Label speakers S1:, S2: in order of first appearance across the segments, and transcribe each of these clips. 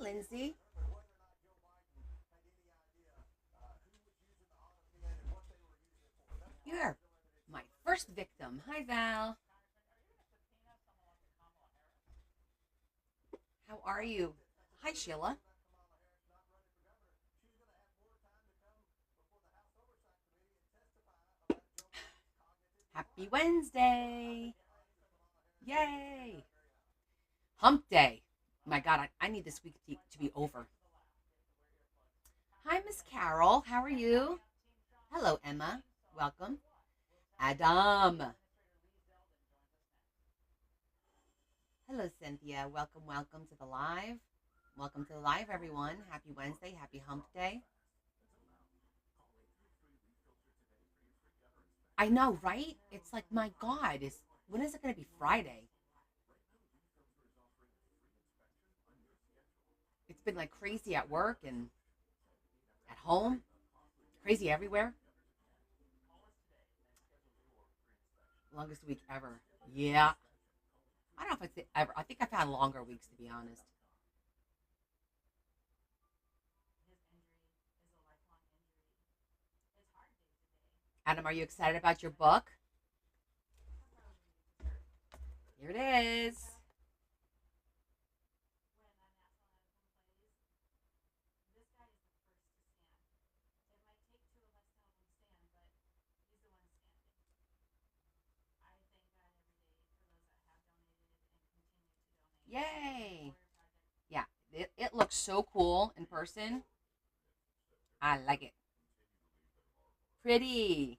S1: Lindsay. You're my first victim. Hi, Val. How are you? Hi, Sheila. Happy Wednesday. Yay. Hump day. My God, I need this week to be over. Hi, Miss Carol. How are you? Hello, Emma. Welcome. Adam. Hello, Cynthia. Welcome, welcome to the live. Welcome to the live, everyone. Happy Wednesday. Happy hump day. I know, right? It's like, my God, when is it going to be Friday? It's been like crazy at work and at home, crazy everywhere. Longest week ever. Yeah. I don't know if it's ever. I think I've had longer weeks, to be honest. Adam, are you excited about your book? Here it is. Yay. Yeah, it looks so cool in person. I like it. Pretty,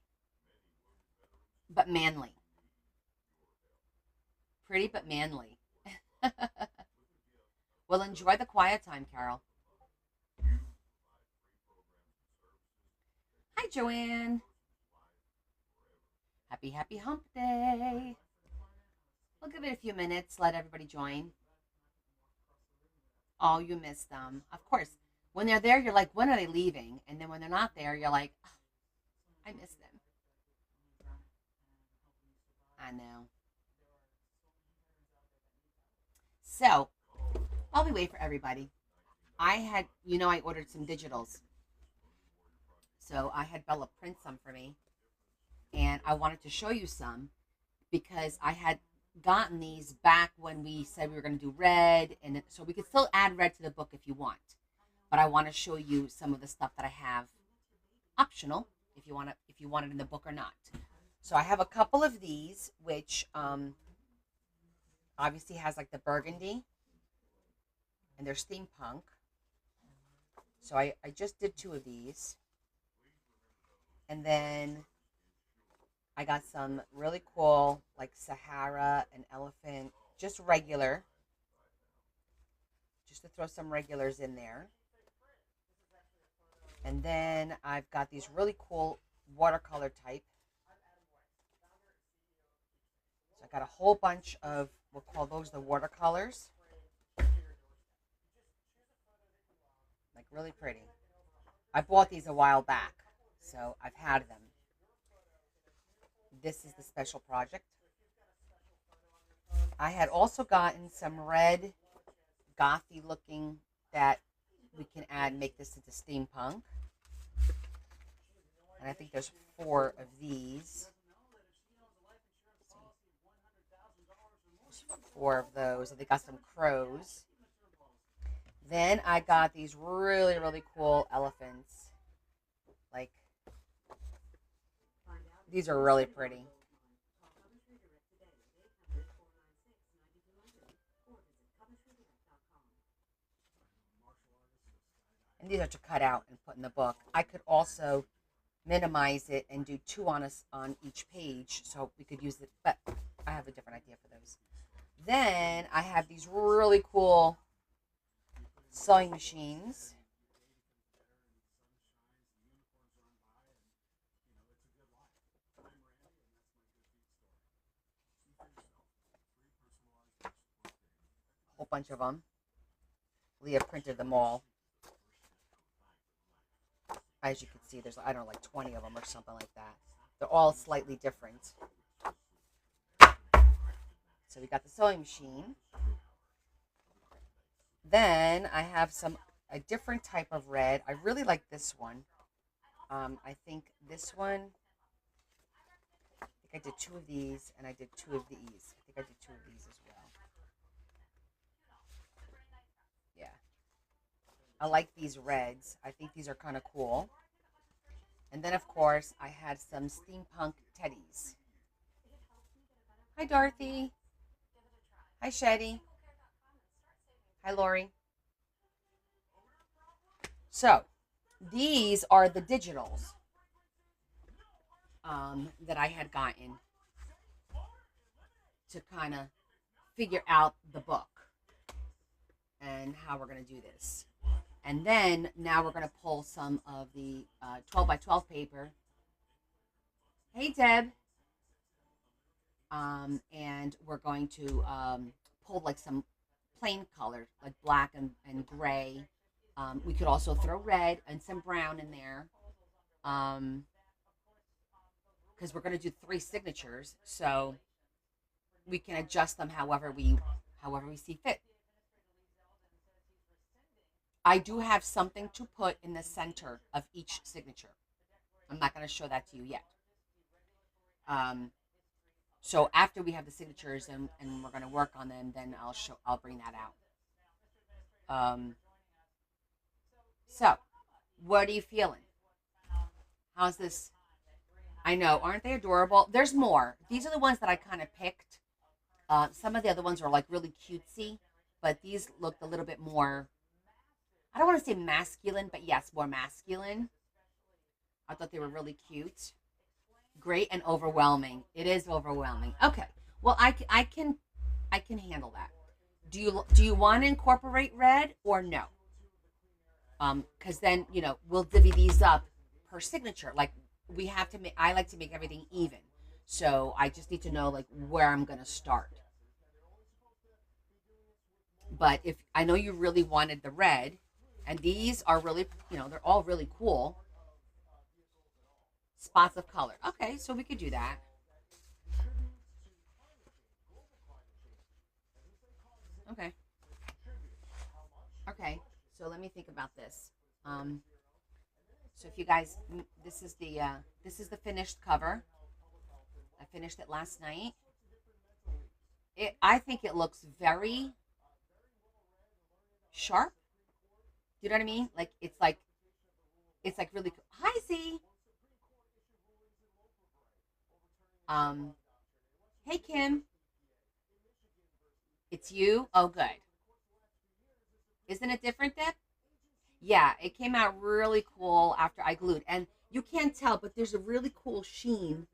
S1: but manly. Pretty, but manly. Well, enjoy the quiet time, Carol. Hi, Joanne. Happy, happy hump day. We'll give it a few minutes, let everybody join. Oh, you miss them. Of course. When they're there, you're like, when are they leaving? And then when they're not there, you're like, oh, I miss them. I know. So, while we wait for everybody, I ordered some digitals. So I had Bella print some for me. And I wanted to show you some because I had gotten these back when we said we were going to do red. And so we could still add red to the book if you want. But I want to show you some of the stuff that I have optional if you want it in the book or not. So I have a couple of these, which obviously has like the burgundy, and they're steampunk. So I just did two of these. And then I got some really cool, like Sahara and elephant, just regular, just to throw some regulars in there. And then I've got these really cool watercolor type. So I got a whole bunch of, we'll call those the watercolors. Like really pretty. I bought these a while back, so I've had them. This is the special project. I had also gotten some red gothy looking that we can add, make this into steampunk. And I think there's 4 of these. There's 4 of those. And they got some crows. Then I got these really, really cool elephants. Like, these are really pretty. And these are to cut out and put in the book. I could also minimize it and do 2 on each page, so we could use it. But I have a different idea for those. Then I have these really cool sewing machines. A whole bunch of them. Leah printed them all. As you can see, there's, I don't know, like 20 of them or something like that. They're all slightly different. So we got the sewing machine. Then I have a different type of red. I really like this one. I think this one. I think I did two of these, and I did two of these. I think I did two of these as well. Yeah, I like these reds. I think these are kind of cool. And then, of course, I had some steampunk teddies. Hi, Dorothy. Hi, Shetty. Hi, Lori. So, these are the digitals that I had gotten to kind of figure out the book and how we're going to do this. And then now we're going to pull some of the 12 by 12 paper. Hey, Deb. And we're going to pull like some plain colors, like black and gray. We could also throw red and some brown in there. Because we're going to do three signatures, so we can adjust them however we see fit. I do have something to put in the center of each signature. I'm not going to show that to you yet. So after we have the signatures and we're going to work on them, then I'll bring that out. So what are you feeling? How's this? I know, aren't they adorable? There's more. These are the ones that I kind of picked. Some of the other ones are like really cutesy, but these looked a little bit more, I don't want to say masculine, but yes, more masculine. I thought they were really cute. Great and overwhelming. It is overwhelming. Okay. Well, I can handle that. Do you want to incorporate red or no? Because then we'll divvy these up per signature. Like we have to make. I like to make everything even, so I just need to know like where I'm gonna start. But if I know you really wanted the red, and these are really, they're all really cool spots of color. Okay, so we could do that. Okay. Okay. So let me think about this. Um, so if you guys, this is the finished cover. I finished it last night. I think it looks very sharp. Do you know what I mean? Like it's like really cool. Hi Z. Um, hey Kim, it's you. Oh good. Isn't it different, Deb? Yeah, it came out really cool after I glued, and you can't tell, but there's a really cool sheen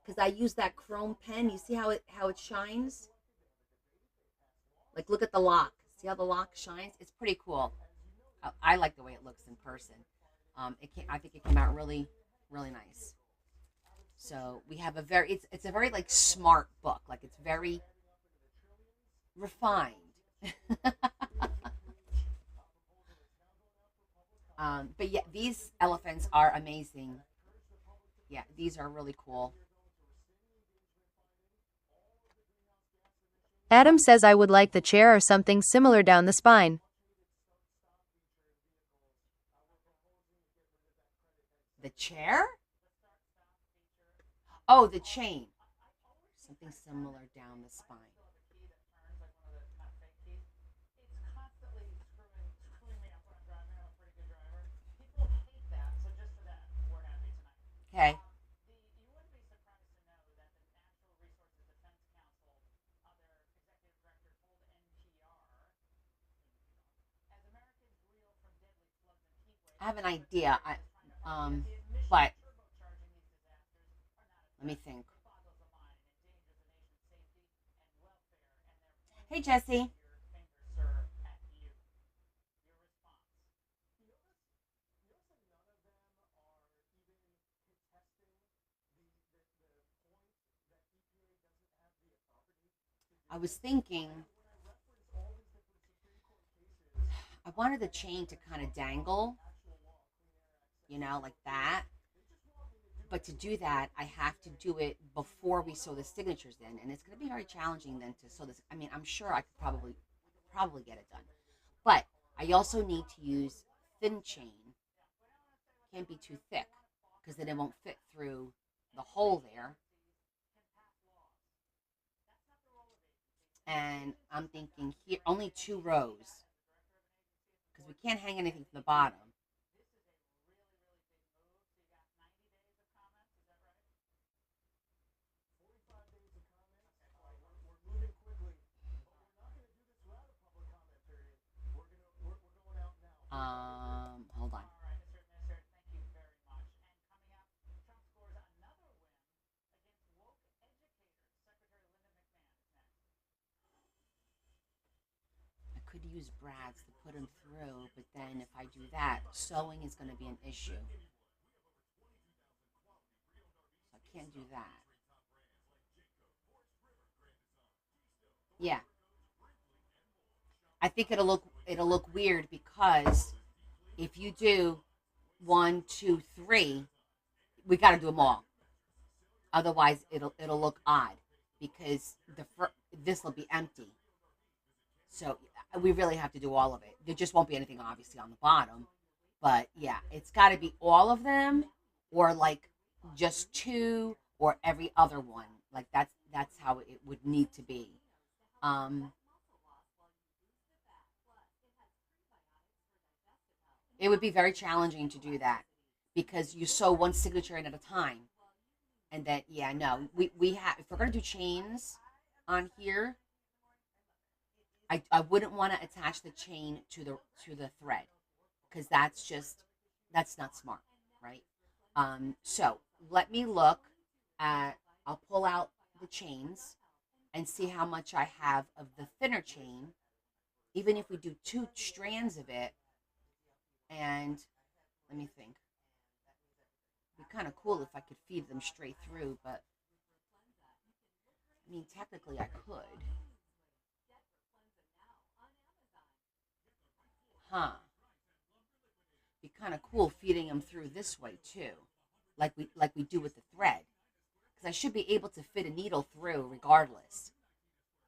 S1: because I use that chrome pen. You see how it shines? Like look at the lock. See how the lock shines? It's pretty cool. I like the way it looks in person. I think it came out really, really nice. So we have it's a very like smart book. Like it's very refined. But yeah, these elephants are amazing. Yeah, these are really cool.
S2: Adam says I would like the chair or something similar down the spine.
S1: The chair? Oh, the chain. Something similar down the spine. Okay. I have an idea. Um, but let me think. Hey, Jesse. I was thinking I wanted the chain to kind of dangle, like that. But to do that, I have to do it before we sew the signatures in, and it's going to be very challenging then to sew this. I mean, I'm sure I could probably get it done, But I also need to use thin chain. Can't be too thick because then it won't fit through the hole there. And I'm thinking here only 2 rows because we can't hang anything from the bottom. Hold on. I could use brads to put them through, but then if I do that, sewing is going to be an issue. So I can't do that. Yeah. I think it'll look weird because if you do 1, 2, 3, we got to do them all. Otherwise, it'll look odd because this will be empty. So we really have to do all of it. There just won't be anything obviously on the bottom, but yeah, it's got to be all of them, or like just 2, or every other one. Like that's how it would need to be. Um, it would be very challenging to do that because you sew one signature in at a time, and then yeah, no, we have if we're gonna do chains on here, I wouldn't want to attach the chain to the thread because that's not smart, right? So let me look at. I'll pull out the chains and see how much I have of the thinner chain. Even if we do 2 strands of it, and let me think. It'd be kind of cool if I could feed them straight through, but I mean technically I could. Huh? Be kind of cool feeding them through this way too, like we do with the thread, because I should be able to fit a needle through regardless.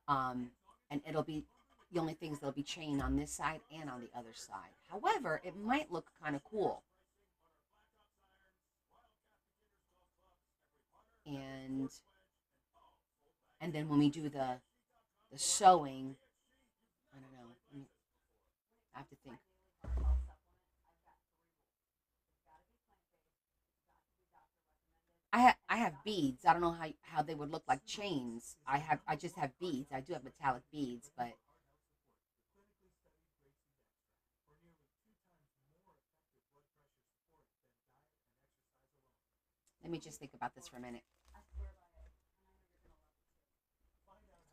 S1: Um, and it'll be the only things there'll be chain on this side and on the other side. However, it might look kind of cool. And then when we do the sewing, I don't know. I have to think. I have beads. I don't know how they would look like chains. I just have beads. I do have metallic beads, but let me just think about this for a minute.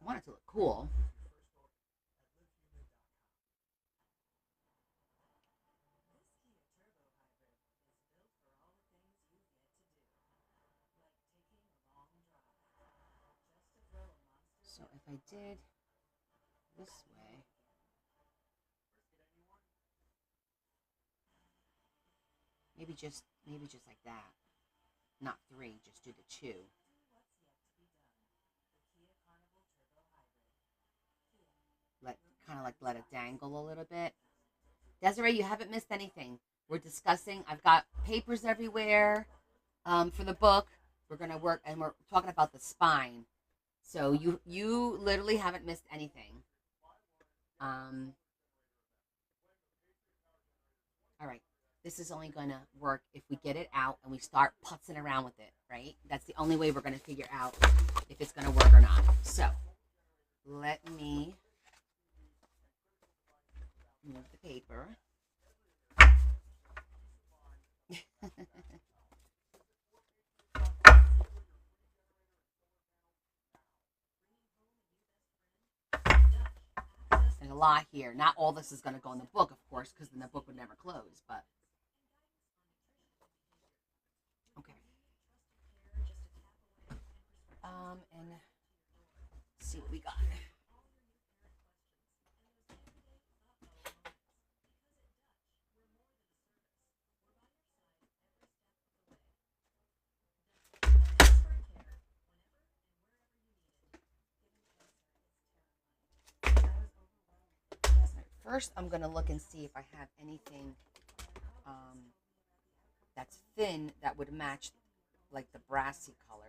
S1: I want it to look cool. So if I did this way, maybe just like that. Not 3, just do the 2. Let it dangle a little bit. Desiree, you haven't missed anything. We're discussing. I've got papers everywhere for the book. We're gonna work, and we're talking about the spine. So you literally haven't missed anything. Um, all right. This is only gonna work if we get it out and we start putzing around with it, right? That's the only way we're gonna figure out if it's gonna work or not. So let me move the paper. There's a lot here. Not all this is going to go in the book, of course, because then the book would never close. But okay. And see what we got. First, I'm going to look and see if I have anything that's thin that would match like the brassy color.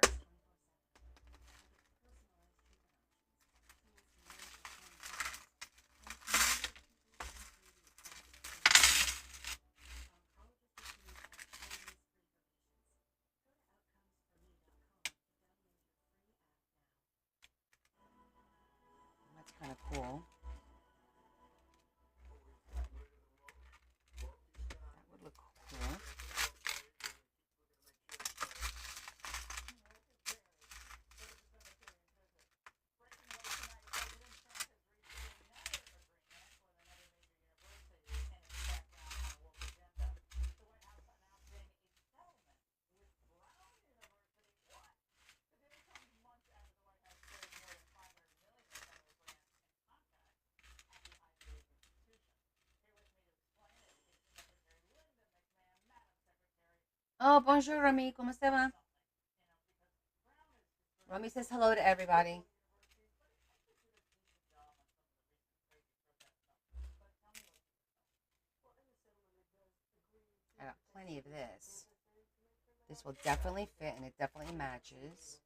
S1: That's kind of cool. That would look cool. Oh, bonjour, Rami. ¿Cómo se va? Rami says hello to everybody. I got plenty of this. This will definitely fit, and it definitely matches.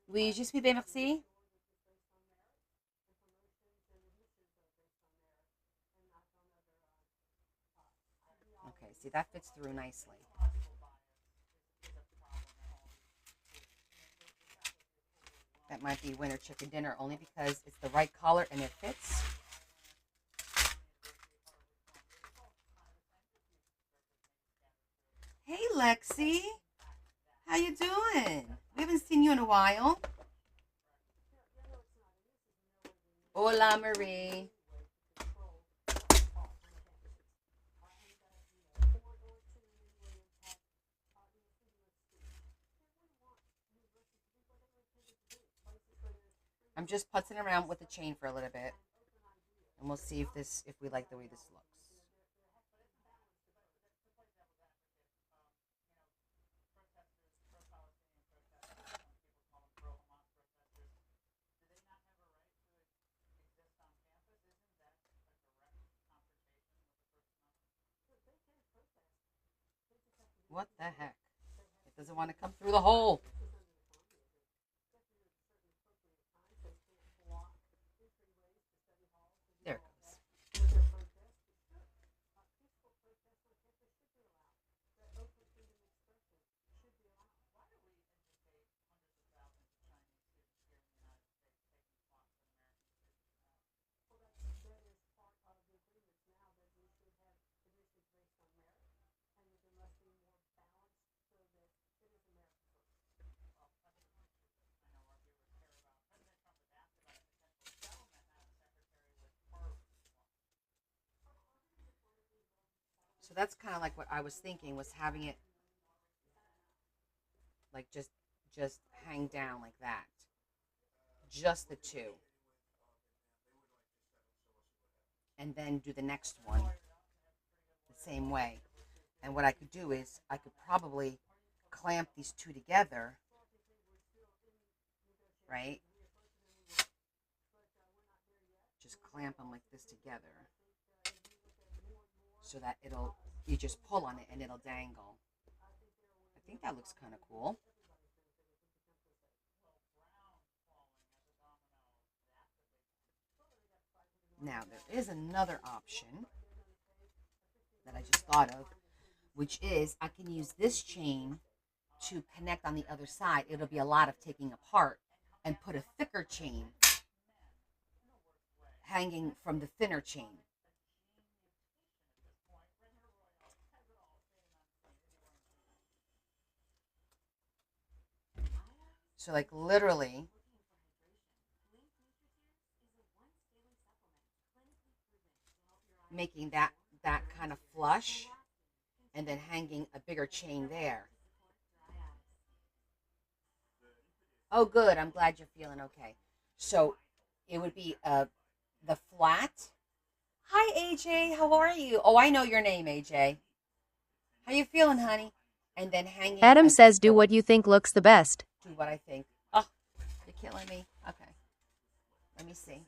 S1: Oui, je suis bien, merci. Okay, see, that fits through nicely. That might be winter chicken dinner only because it's the right color and it fits. Hey, Lexi. How you doing? We haven't seen you in a while. Hola, Marie. I'm just putzing around with the chain for a little bit, and we'll see if we like the way this looks. What the heck? It doesn't want to come through the hole. There it goes. So that's kind of like what I was thinking, was having it like just hang down like that. Just the two. And then do the next one the same way. And what I could do is I could probably clamp these two together, right? Just clamp them like this together so that you just pull on it and it'll dangle. I think that looks kind of cool. Now, there is another option that I just thought of, which is I can use this chain to connect on the other side. It'll be a lot of taking apart, and put a thicker chain hanging from the thinner chain. So like literally making that kind of flush, and then hanging a bigger chain there. Oh, good. I'm glad you're feeling okay. So it would be the flat Hi, AJ. How are you? Oh, I know your name, AJ. How you feeling, honey? And then hanging
S2: Adam
S1: a
S2: says do
S1: pillow.
S2: what you think looks the best.
S1: Do what I think. Oh, you're killing me. Okay, let me see.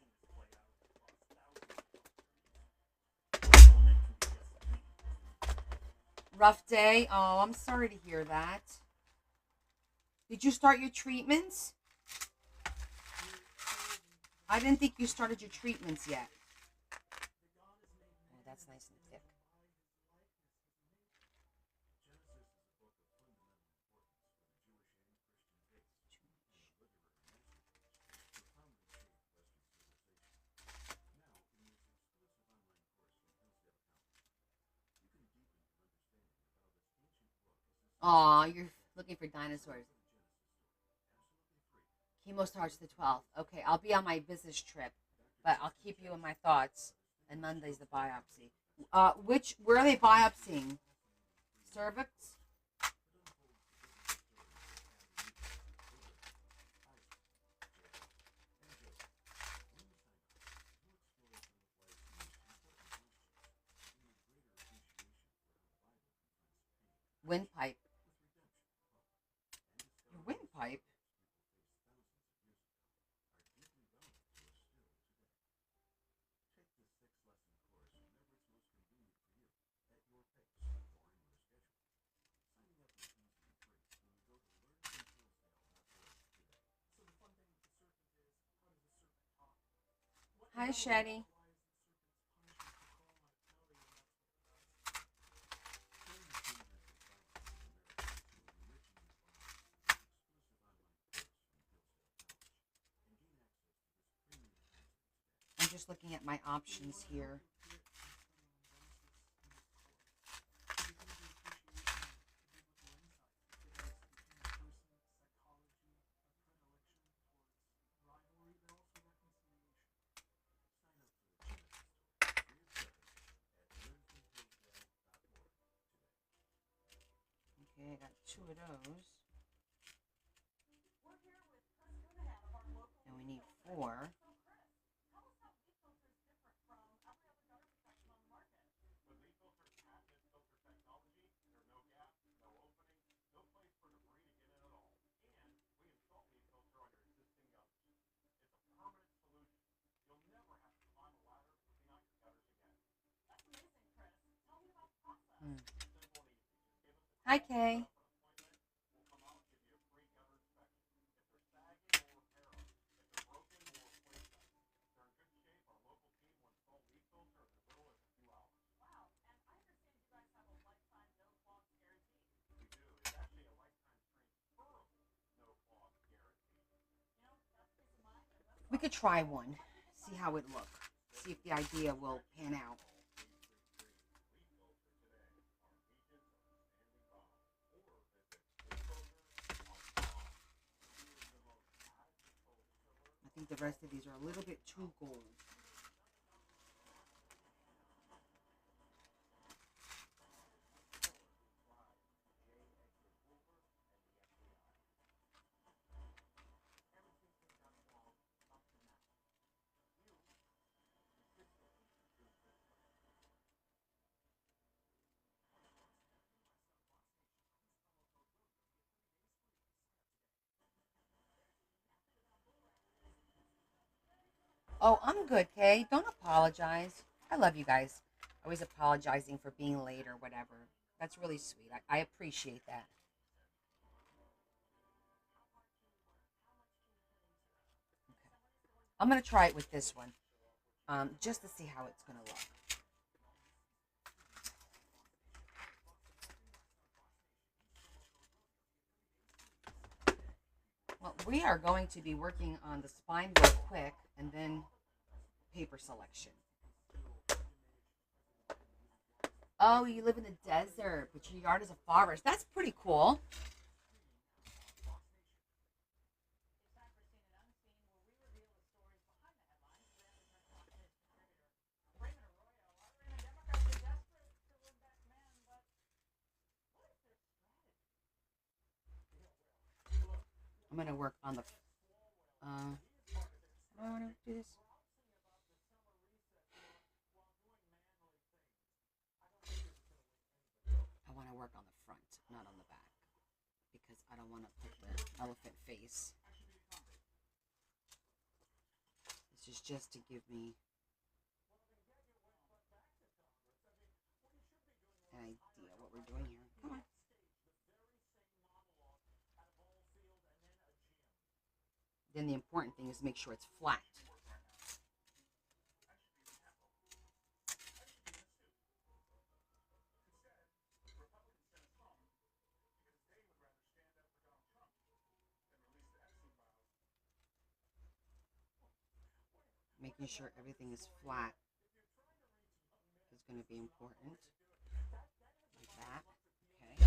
S1: Rough day. Oh, I'm sorry to hear that. Did you start your treatments? I didn't think you started your treatments yet. Oh, that's nice and thick. Aw, you're looking for dinosaurs. Chemo starts the 12th. Okay, I'll be on my business trip, but I'll keep you in my thoughts. And Monday's the biopsy. Where are they biopsying? Cervix? Windpipe. Your windpipe? Hi, Shetty. I'm just looking at my options here. Okay, I got two of those. And we need four. Hmm. Hi, Kay. We could try one, see how it look, see if the idea will pan out. I think the rest of these are a little bit too gold. Oh, I'm good, Kay. Don't apologize. I love you guys. Always apologizing for being late or whatever. That's really sweet. I appreciate that. Okay. I'm going to try it with this one just to see how it's going to look. Well, we are going to be working on the spine real quick and then paper selection. Oh, you live in the desert, but your yard is a forest. That's pretty cool. I'm going to work on the. How do I want to do this? I don't want to put the elephant face. This is just to give me an idea what we're doing here. Come on. Then the important thing is make sure it's flat. Making sure everything is flat is going to be important. Like that. Okay.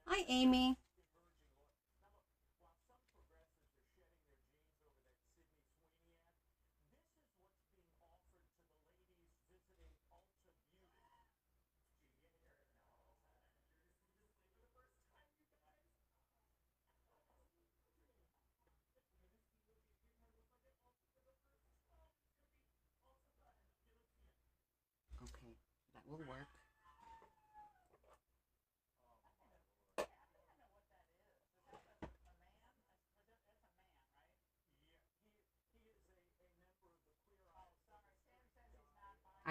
S1: Hi, Amy. Okay, that will work.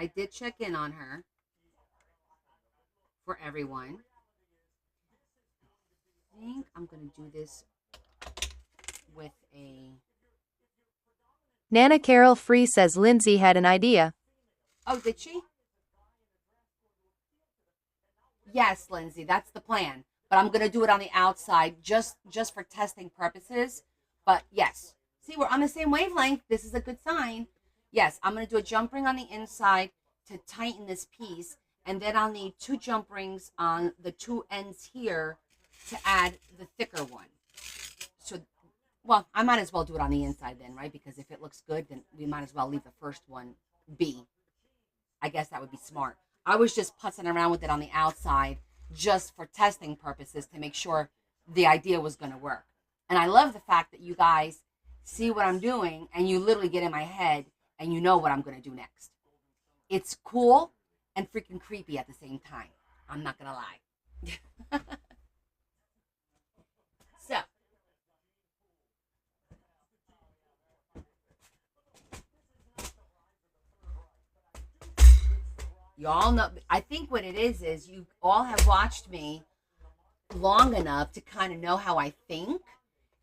S1: I did check in on her for everyone. I think I'm going to do this with a...
S2: Nana Carol Free says Lindsay had an idea.
S1: Oh, did she? Yes, Lindsay, that's the plan. But I'm going to do it on the outside just for testing purposes. But yes, see, we're on the same wavelength. This is a good sign. Yes, I'm going to do a jump ring on the inside to tighten this piece. And then I'll need 2 jump rings on the 2 ends here to add the thicker one. So, well, I might as well do it on the inside then, right? Because if it looks good, then we might as well leave the first one be. I guess that would be smart. I was just putzing around with it on the outside just for testing purposes to make sure the idea was going to work. And I love the fact that you guys see what I'm doing and you literally get in my head and you know what I'm going to do next. It's cool and freaking creepy at the same time. I'm not going to lie. So, you all know, I think what it is you all have watched me long enough to kind of know how I think,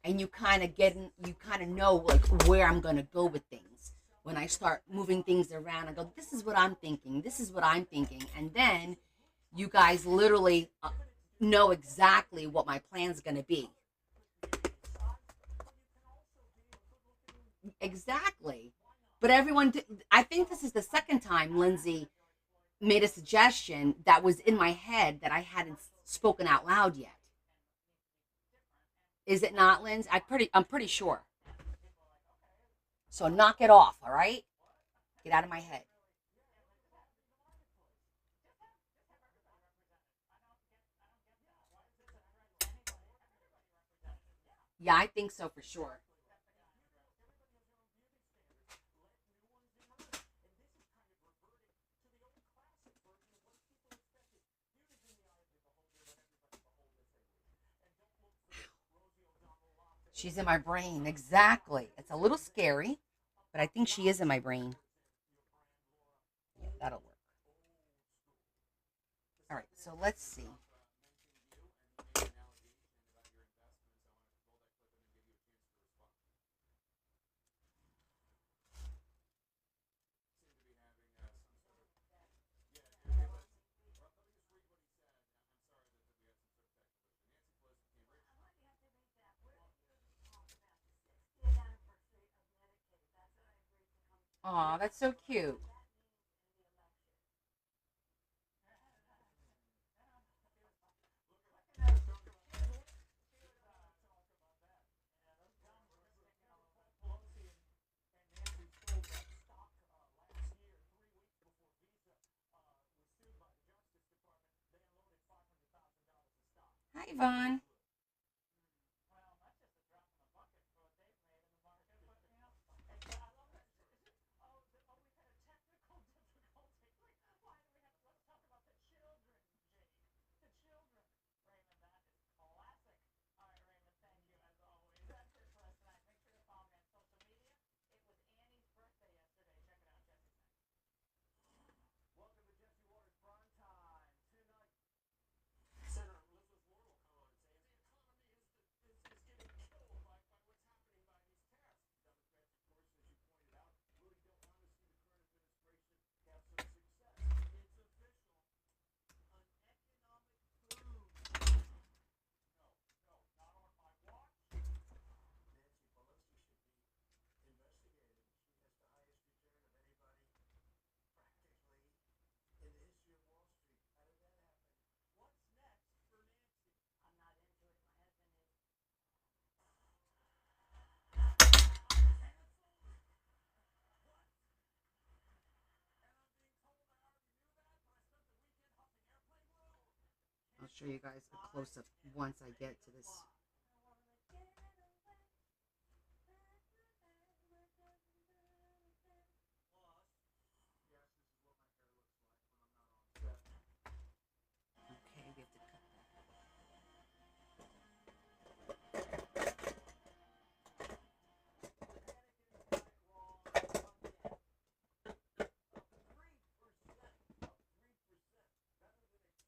S1: and you kind of know like where I'm going to go with things. When I start moving things around, I go, this is what I'm thinking. This is what I'm thinking. And then you guys literally know exactly what my plan's going to be. Exactly. But I think this is the second time Lindsay made a suggestion that was in my head that I hadn't spoken out loud yet. Is it not, Lindsay? I'm pretty sure. So knock it off, all right? Get out of my head. Yeah, I think so for sure. She's in my brain. Exactly. It's a little scary, but I think she is in my brain. Yeah, that'll work. All right, so let's see. Aw, that's so cute. Hi, Yvonne. show you guys a close up once I get to this. Okay, we have to cut that.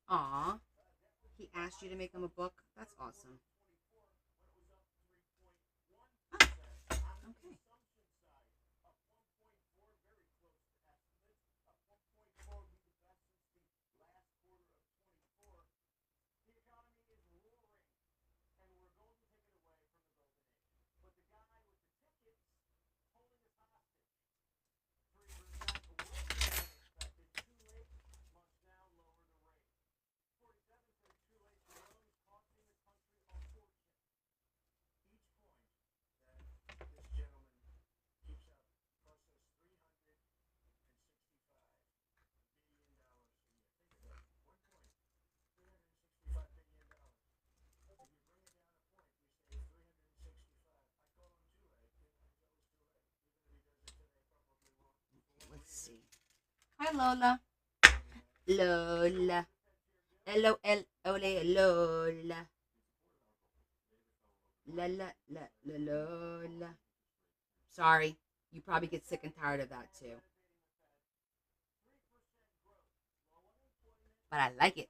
S1: Aw, he asked you to make him a book? That's awesome. Oh, okay. Let's see. Hi, Lola. Lola. L-O-L-O-L Lola. La la la la Lola. Sorry. You probably get sick and tired of that too. But I like it.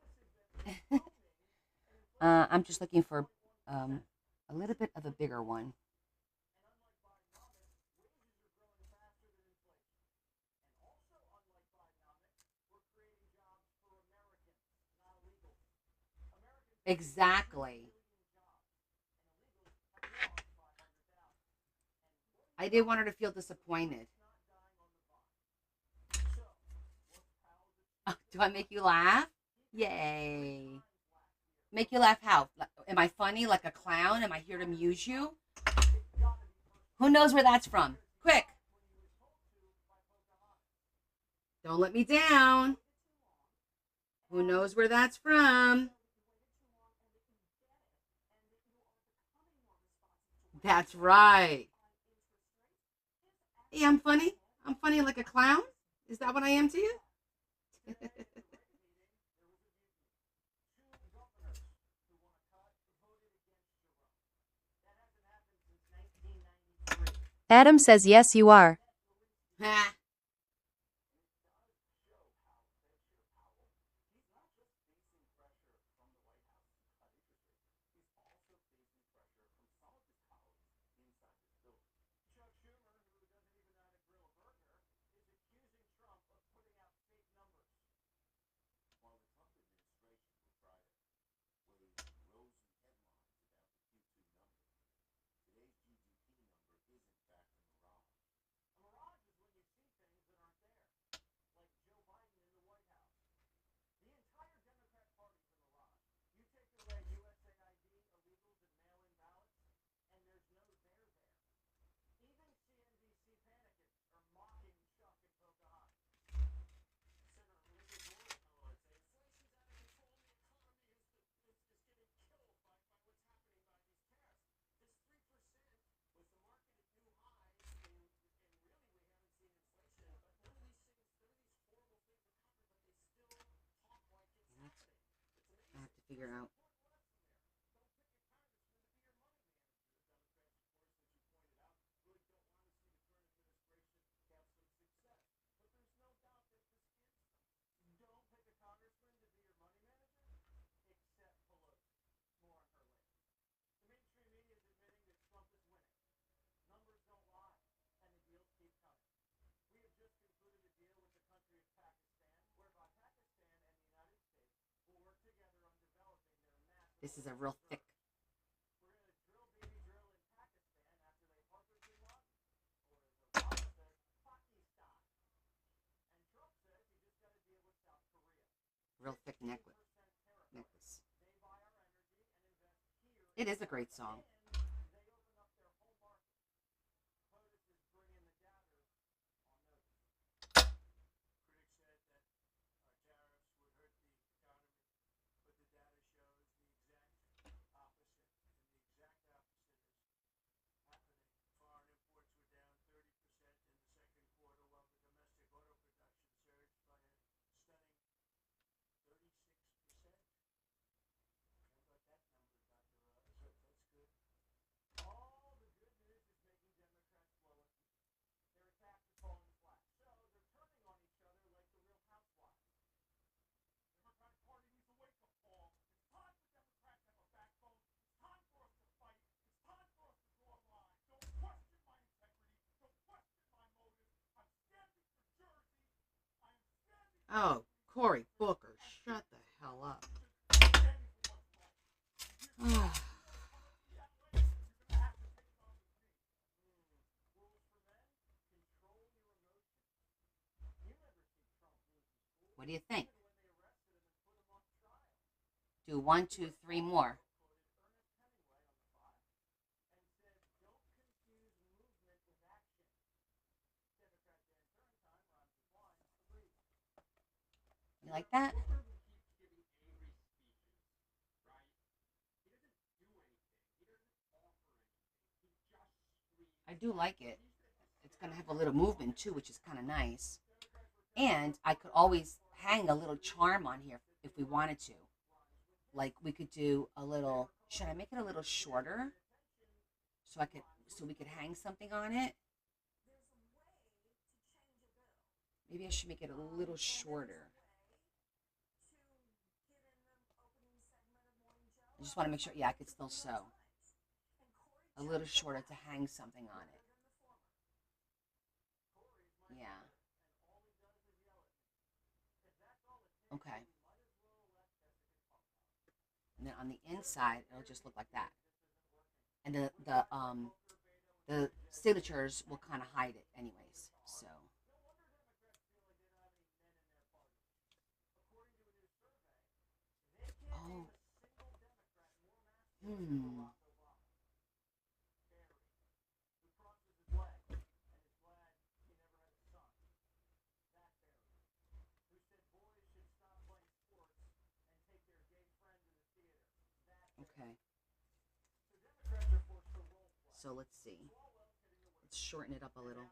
S1: I'm just looking for a little bit of a bigger one. Exactly. I didn't want her to feel disappointed. Oh, do I make you laugh? Yay. Make you laugh how? Am I funny like a clown? Am I here to amuse you? Who knows where that's from? Quick. Don't let me down. Who knows where that's from? That's right. Hey, I'm funny. I'm funny like a clown. Is that what I am to you?
S2: Adam says yes you are.
S1: Ha. I have to figure out. This is a real thick. Real thick necklace. It is a great song. Oh, Cory Booker, shut the hell up. What do you think? Do 1, 2, 3 more. You like that? I do like it. It's going to have a little movement too, which is kind of nice. And I could always hang a little charm on here if we wanted to. Like we could do a little, should I make it a little shorter? So we could hang something on it? Maybe I should make it a little shorter. I just want to make sure, yeah, I could still sew. A little shorter to hang something on it. Yeah. Okay. And then on the inside, it'll just look like that. And the signatures will kind of hide it anyways. So. Oh. Hmm. Okay. So let's see. Let's shorten it up a little.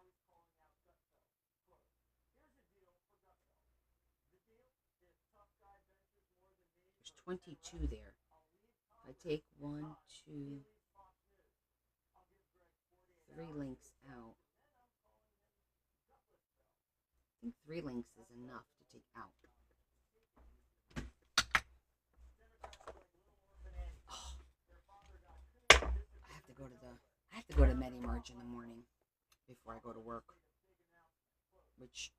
S1: There's 22 there. If I take 1, 2, 3 links out. I think 3 links is enough to take out. I have to go to MediMarch in the morning before I go to work, which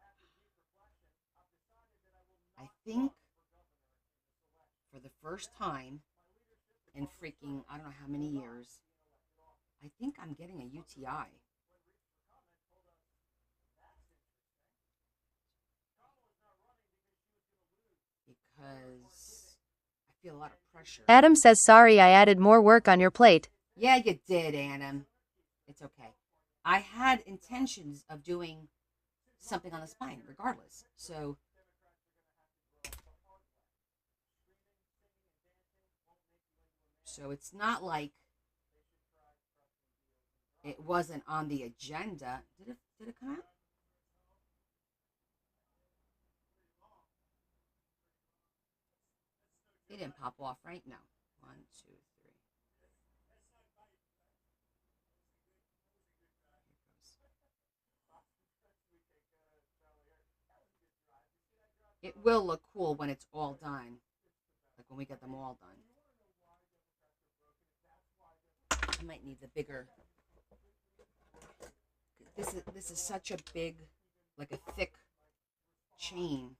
S1: I think for the first time in freaking I don't know how many years, I think I'm getting a UTI. Because I feel a lot of pressure.
S2: Adam says sorry I added more work on your plate.
S1: Yeah, you did, Adam. It's okay. I had intentions of doing something on the spine, regardless. So it's not like it wasn't on the agenda. Did it come out? They didn't pop off, right? No. 1, 2, 3. It will look cool when it's all done. Like when we get them all done. I might need the bigger. This is such a big, like a thick chain.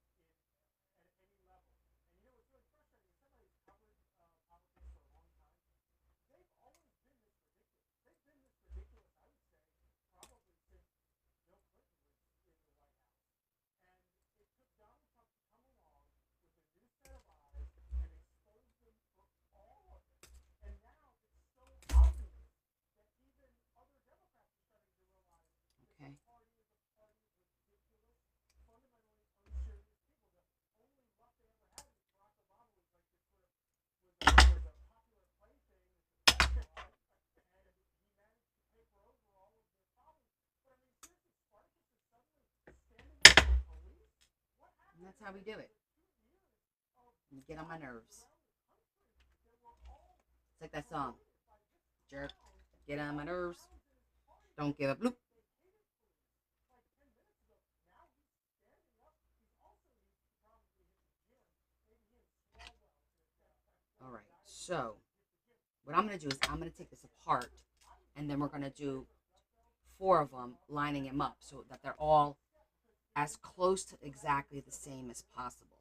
S1: Okay. And that's how we do it. You get on my nerves. It's like that song. Jerk. Get on my nerves. Don't give a bloop. All right. So what I'm going to do is I'm going to take this apart, and then we're going to do 4 of them, lining them up so that they're all as close to exactly the same as possible,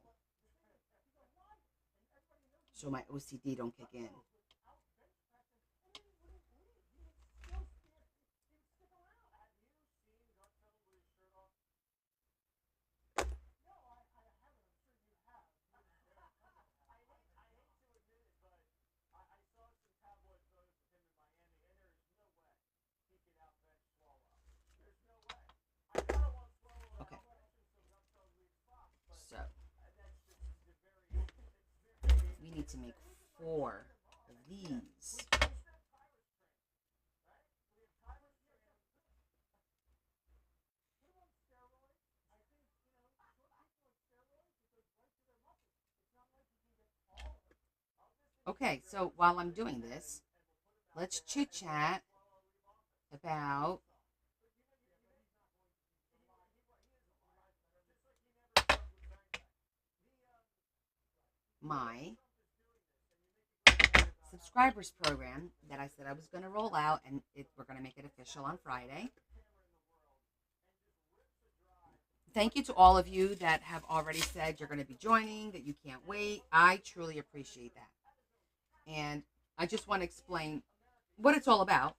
S1: so my OCD don't kick in. Okay, so we need to make 4 of these. Okay, so while I'm doing this, let's chit chat about my subscribers program that I said I was going to roll out, and we're going to make it official on Friday. Thank you to all of you that have already said you're going to be joining, that you can't wait. I truly appreciate that. And I just want to explain what it's all about.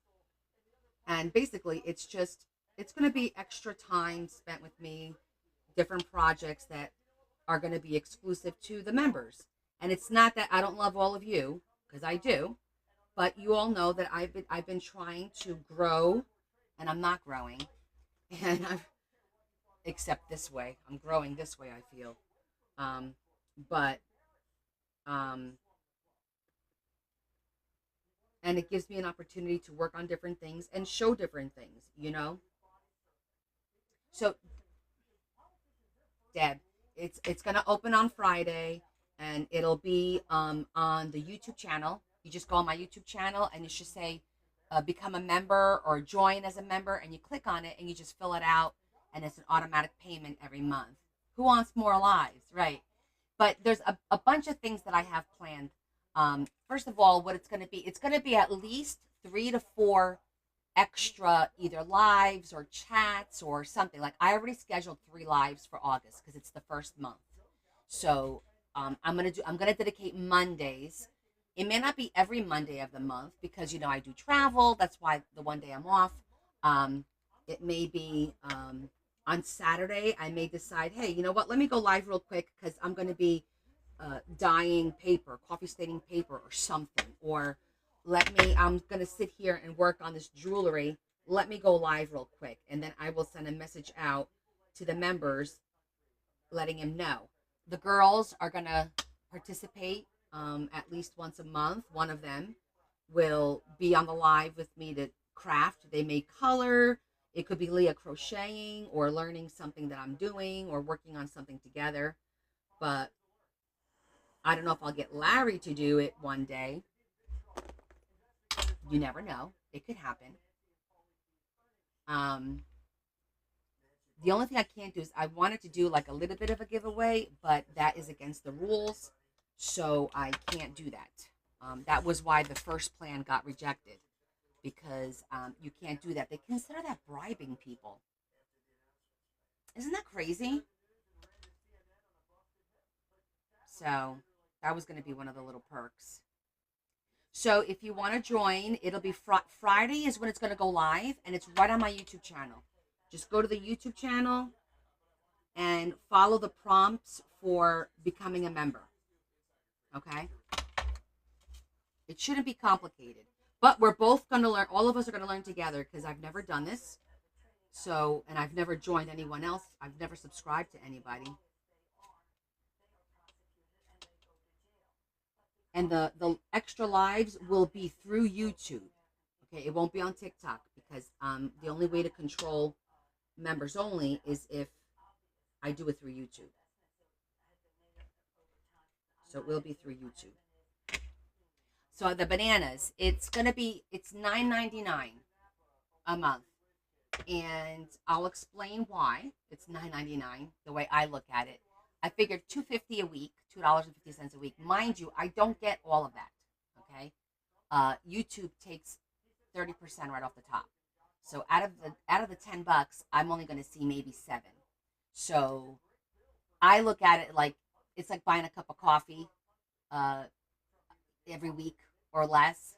S1: And basically, it's going to be extra time spent with me, different projects that are going to be exclusive to the members. And it's not that I don't love all of you, because I do, but you all know that I've been trying to grow, and I'm not growing. And except this way, I'm growing this way, I feel. But and it gives me an opportunity to work on different things and show different things, you know. So, Deb, it's gonna open on Friday, and it'll be on the YouTube channel. You just go on my YouTube channel, and it should say become a member or join as a member, and you click on it, and you just fill it out, and it's an automatic payment every month. Who wants more lives, right? But there's a bunch of things that I have planned. First of all, what it's going to be at least 3 to 4 extra either lives or chats or something. Like I already scheduled 3 lives for August because it's the first month. So I'm gonna dedicate Mondays. It may not be every Monday of the month because I do travel. That's why the one day I'm off. It may be on Saturday. I may decide, hey, you know what? Let me go live real quick because I'm going to be dyeing paper, coffee staining paper, or something. Or I'm going to sit here and work on this jewelry. Let me go live real quick, and then I will send a message out to the members, letting them know. The girls are going to participate at least once a month. One of them will be on the live with me to craft. They may color. It could be Leah crocheting or learning something that I'm doing or working on something together. But I don't know if I'll get Larry to do it one day. You never know. It could happen. The only thing I can't do is I wanted to do like a little bit of a giveaway, but that is against the rules. So I can't do that. That was why the first plan got rejected. Because you can't do that. They consider that bribing people. Isn't that crazy? So that was going to be one of the little perks. So if you want to join, it'll be Friday is when it's going to go live, and it's right on my YouTube channel. Just go to the YouTube channel and follow the prompts for becoming a member. Okay? It shouldn't be complicated. But we're both going to learn, all of us are going to learn together because I've never done this. So, and I've never joined anyone else. I've never subscribed to anybody. And the extra lives will be through YouTube. Okay, it won't be on TikTok because the only way to control members only is if I do it through YouTube. So it will be through YouTube. So the bananas, it's $9.99 a month. And I'll explain why it's $9.99 the way I look at it. I figured $2.50 a week, $2.50 a week. Mind you, I don't get all of that. Okay, YouTube takes 30% right off the top. So out of the $10, I'm only going to see maybe $7. So I look at it like it's like buying a cup of coffee uh, every week or less.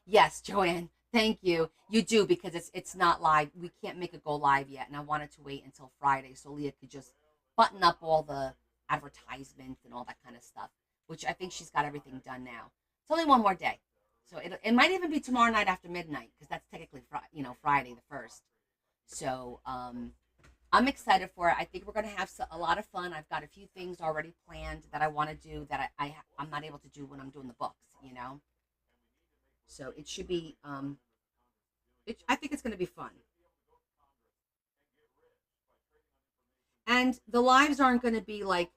S1: Yes, Joanne. Thank you. You do because it's not live. We can't make it go live yet, and I wanted to wait until Friday so Leah could just button up all the advertisements and all that kind of stuff. Which I think she's got everything done now. It's only one more day, so it might even be tomorrow night after midnight because that's technically Friday the 1st. So I'm excited for it. I think we're gonna have a lot of fun. I've got a few things already planned that I want to do that I'm not able to do when I'm doing the books. So it should be. I think it's going to be fun. And the lives aren't going to be like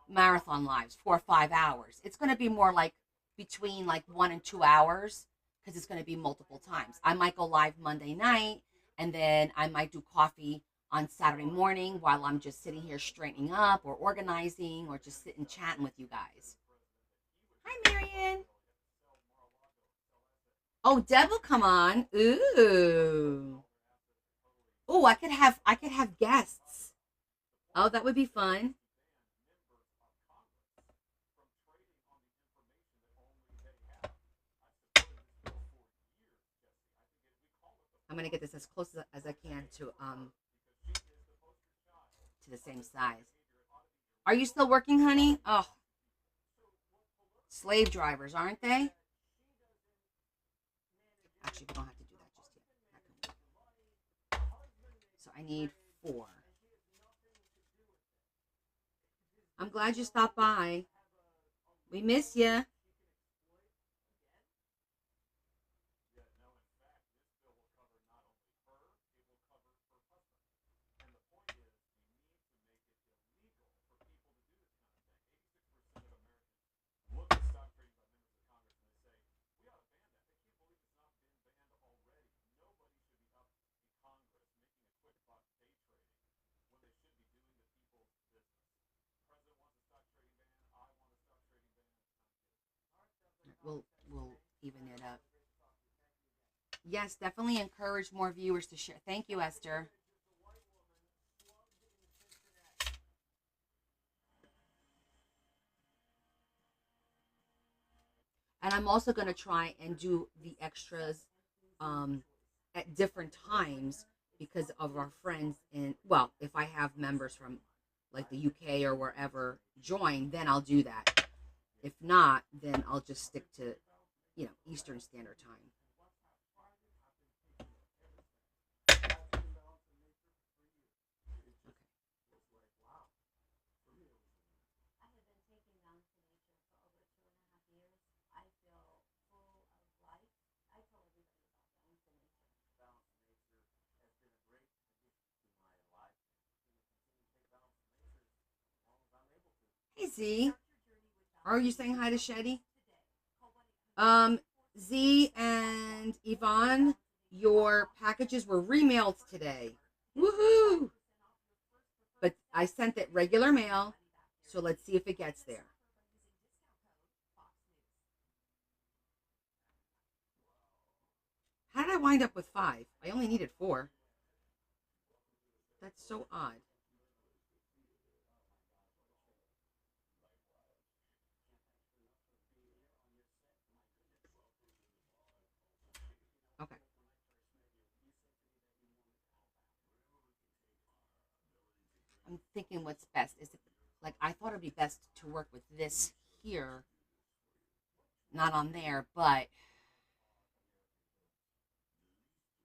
S1: marathon lives, 4 or 5 hours. It's going to be more like between like 1 and 2 hours because it's going to be multiple times. I might go live Monday night and then I might do coffee on Saturday morning while I'm just sitting here straightening up or organizing or just sitting chatting with you guys. Hi, Marion. Oh, Deb will come on. Ooh. Oh, I could have guests. Oh, that would be fun. I'm gonna get this as close as I can to the same size. Are you still working, honey? Oh, slave drivers, aren't they? Actually, we don't have to do that just yet. So I need 4. I'm glad you stopped by. We miss you. We'll even it up. Yes, definitely encourage more viewers to share. Thank you, Esther. And I'm also going to try and do the extras um, at different times because of our friends. And well, if I have members from like the UK or wherever join, then I'll do that. If not, then I'll just stick to Eastern Standard Time. Okay. Hey Z, are you saying hi to Shetty? Um, Z and Yvonne, your packages were remailed today. Woohoo! But I sent it regular mail, so let's see if it gets there. How did I wind up with 5? I only needed 4. That's so odd. Okay. I'm thinking what's best. Is it like I thought it'd be best to work with this here, not on there, but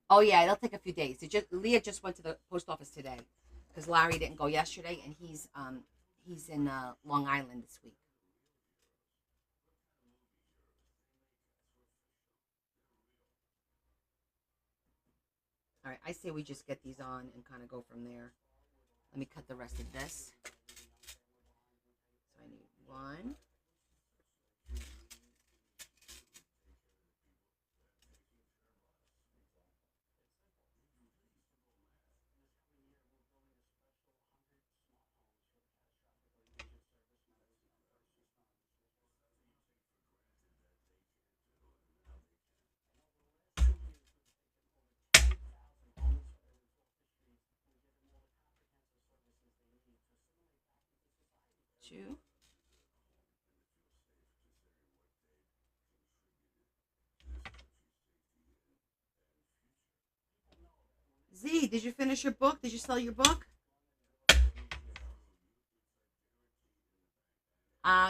S1: oh yeah, it'll take a few days. Leah just went to the post office today because Larry didn't go yesterday, and he's in Long Island this week. All right, I say we just get these on and kind of go from there. Let me cut the rest of this. So I need 1. 2. Z, did you finish your book? Did you sell your book?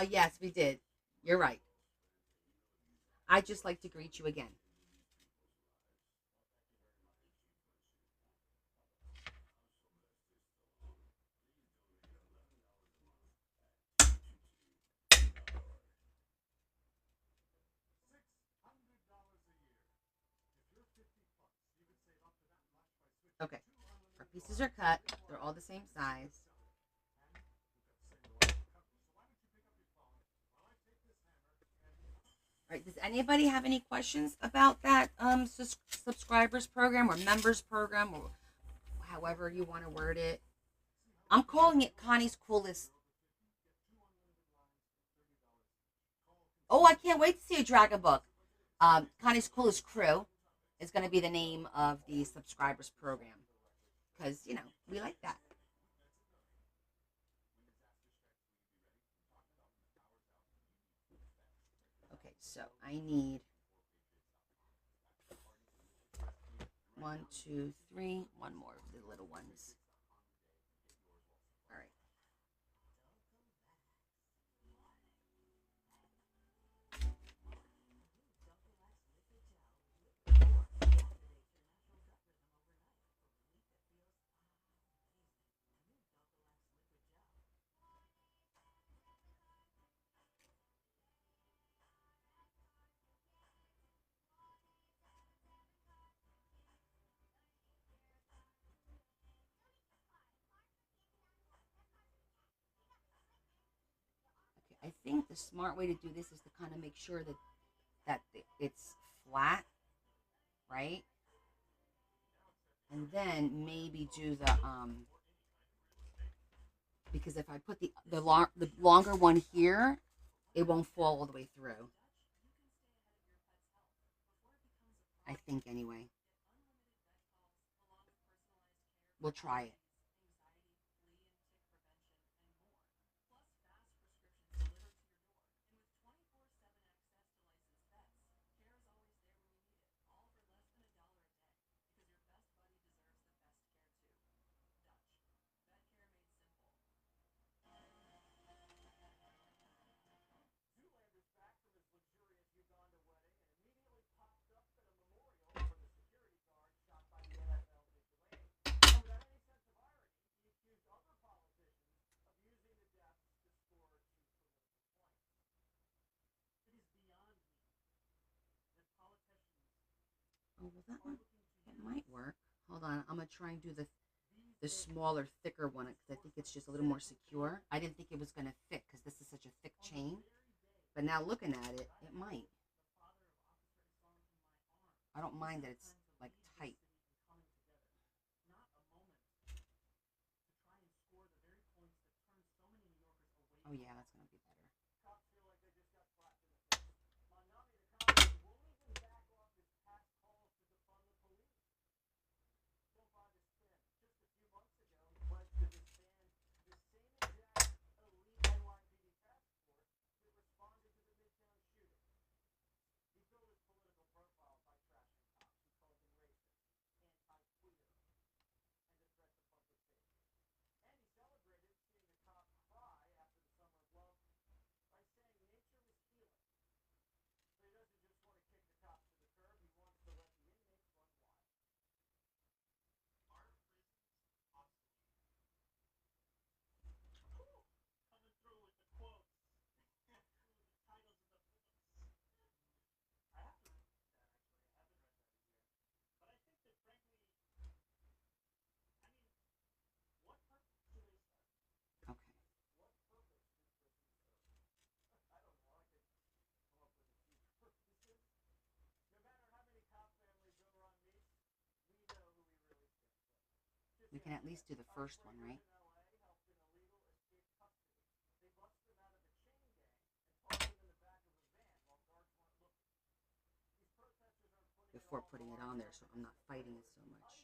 S1: Yes, we did. You're right. I'd just like to greet you again. Okay. Our pieces are cut. They're all the same size. All right. Does anybody have any questions about that subscribers program or members program or however you want to word it? I'm calling it Connie's Coolest. Oh, I can't wait to see a dragon book. Connie's Coolest Crew is going to be the name of the subscribers program because we like that. Okay, so I need 1, 2, 3, one more of the little ones. All right. I think the smart way to do this is to kind of make sure that it's flat, right? And then maybe do the because if I put the longer one here, it won't fall all the way through. I think anyway. We'll try it. Oh, well, that one, it might work. Hold on, I'm gonna try and do the smaller, thicker one because I think it's just a little more secure. I didn't think it was gonna fit because this is such a thick chain, but now looking at it, it might. I don't mind that it's like tight. Oh yeah, that's gonna be better. Okay. We can at least do the first one, right? Before putting it on there so I'm not fighting it so much.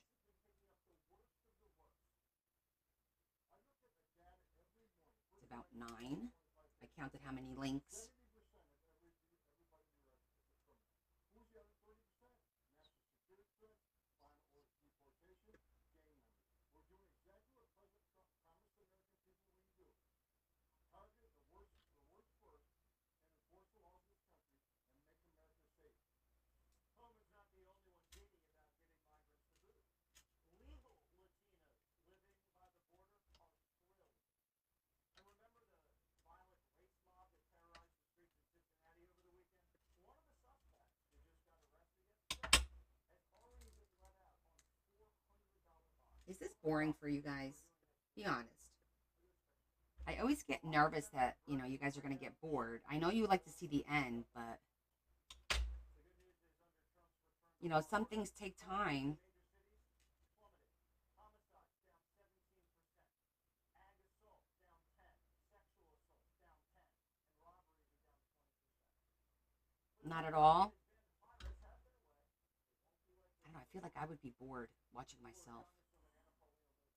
S1: It's about 9. I counted how many links. Is this boring for you guys? Be honest. I always get nervous that, you guys are going to get bored. I know you like to see the end, but, some things take time. Not at all. I don't know. I feel like I would be bored watching myself.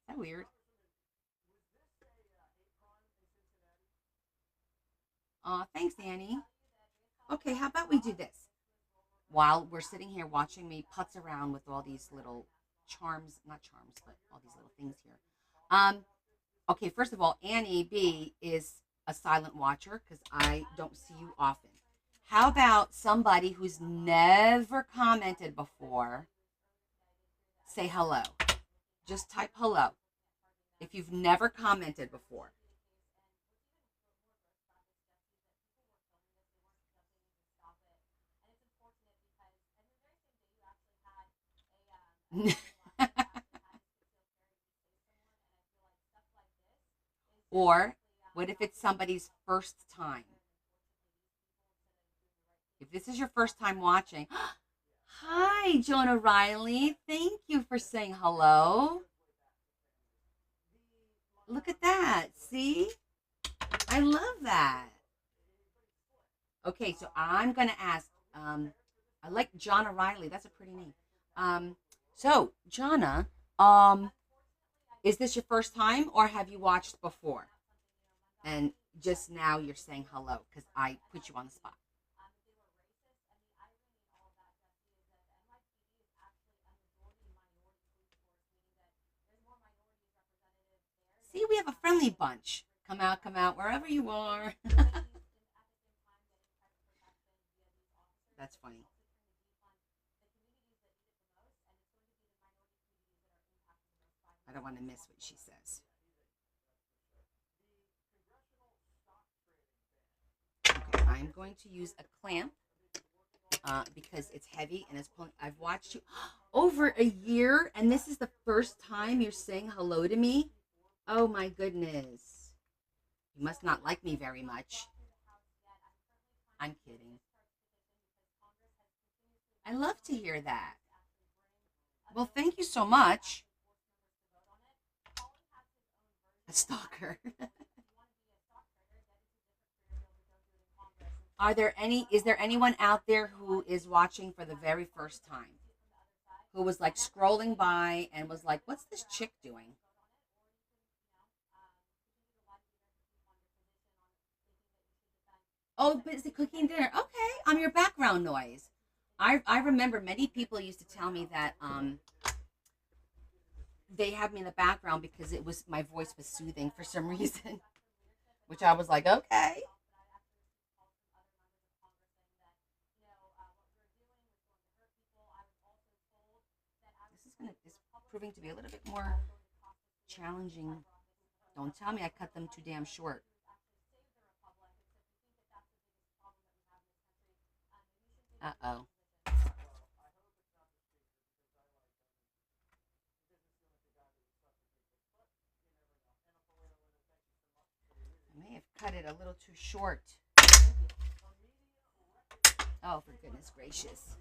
S1: Is that weird? Thanks, Annie. Okay, how about we do this? While we're sitting here watching me putz around with all these little charms, not charms, but all these little things here. Um, okay, first of all, Annie B is a silent watcher because I don't see you often. How about somebody who's never commented before say hello? Just type hello if you've never commented before. Or what if it's somebody's first time? If this is your first time watching, hi, Jonah Riley. Thank you for saying hello. Look at that. See? I love that. Okay, so I'm going to ask. I like Jonna Riley. That's a pretty name. So, Jonna, is this your first time or have you watched before? And just now you're saying hello because I put you on the spot. See, we have a friendly bunch. Come out, wherever you are. That's funny. I don't want to miss what she says. Okay, I'm going to use a clamp because it's heavy and it's pulling. I've watched you over a year, and this is the first time you're saying hello to me. Oh my goodness. You must not like me very much. I'm kidding. I love to hear that. Well, thank you so much. A stalker. Is there anyone out there who is watching for the very first time? Who was like scrolling by and was like, what's this chick doing? Oh, busy cooking dinner. Okay, I'm your background noise. I remember many people used to tell me that they had me in the background because it was my voice was soothing for some reason, which I was like, okay. This is proving to be a little bit more challenging. Don't tell me I cut them too damn short. Uh oh. I may have cut it a little too short. Oh, for goodness gracious.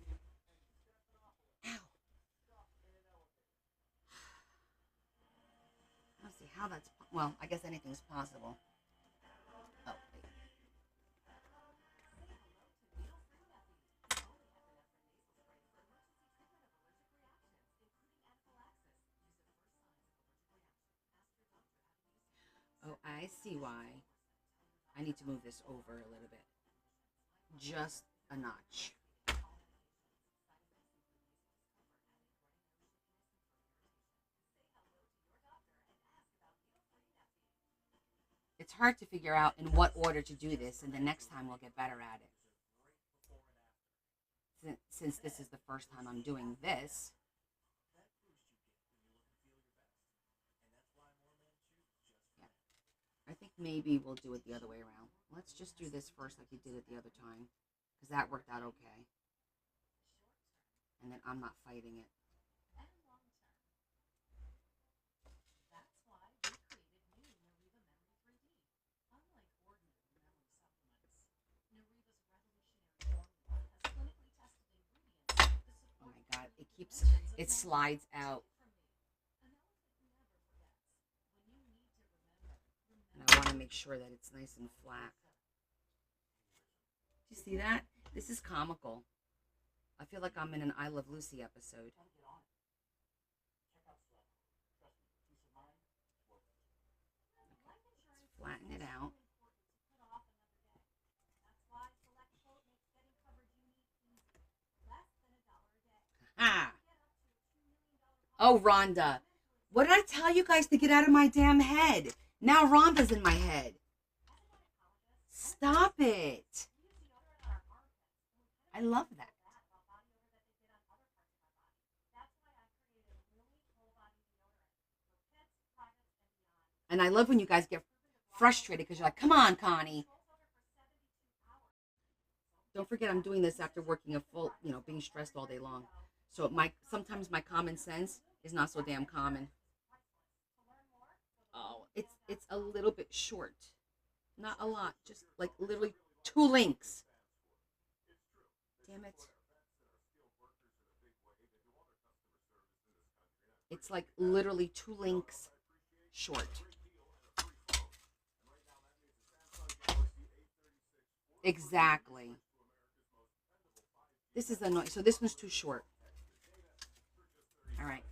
S1: Ow. I don't see how that's. Well, I guess anything's possible. Oh, wait. Oh, I see why. I need to move this over a little bit. Just a notch. It's hard to figure out in what order to do this, and the next time we'll get better at it. Since this is the first time I'm doing this. Yeah. I think maybe we'll do it the other way around. Let's just do this first like you did it the other time, because that worked out okay. And then I'm not fighting it. It slides out. And I want to make sure that it's nice and flat. Do you see that? This is comical. I feel like I'm in an I Love Lucy episode. Let's flatten it out. Ah! Oh, Rhonda. What did I tell you guys to get out of my damn head? Now Rhonda's in my head. Stop it. I love that. And I love when you guys get frustrated because you're like, come on, Connie. Don't forget I'm doing this after working a full, being stressed all day long. So sometimes my common sense is not so damn common. Oh, it's a little bit short. Not a lot, just like literally 2 links. Damn it. It's like literally 2 links short. Exactly. This is annoying. So this one's too short. All right.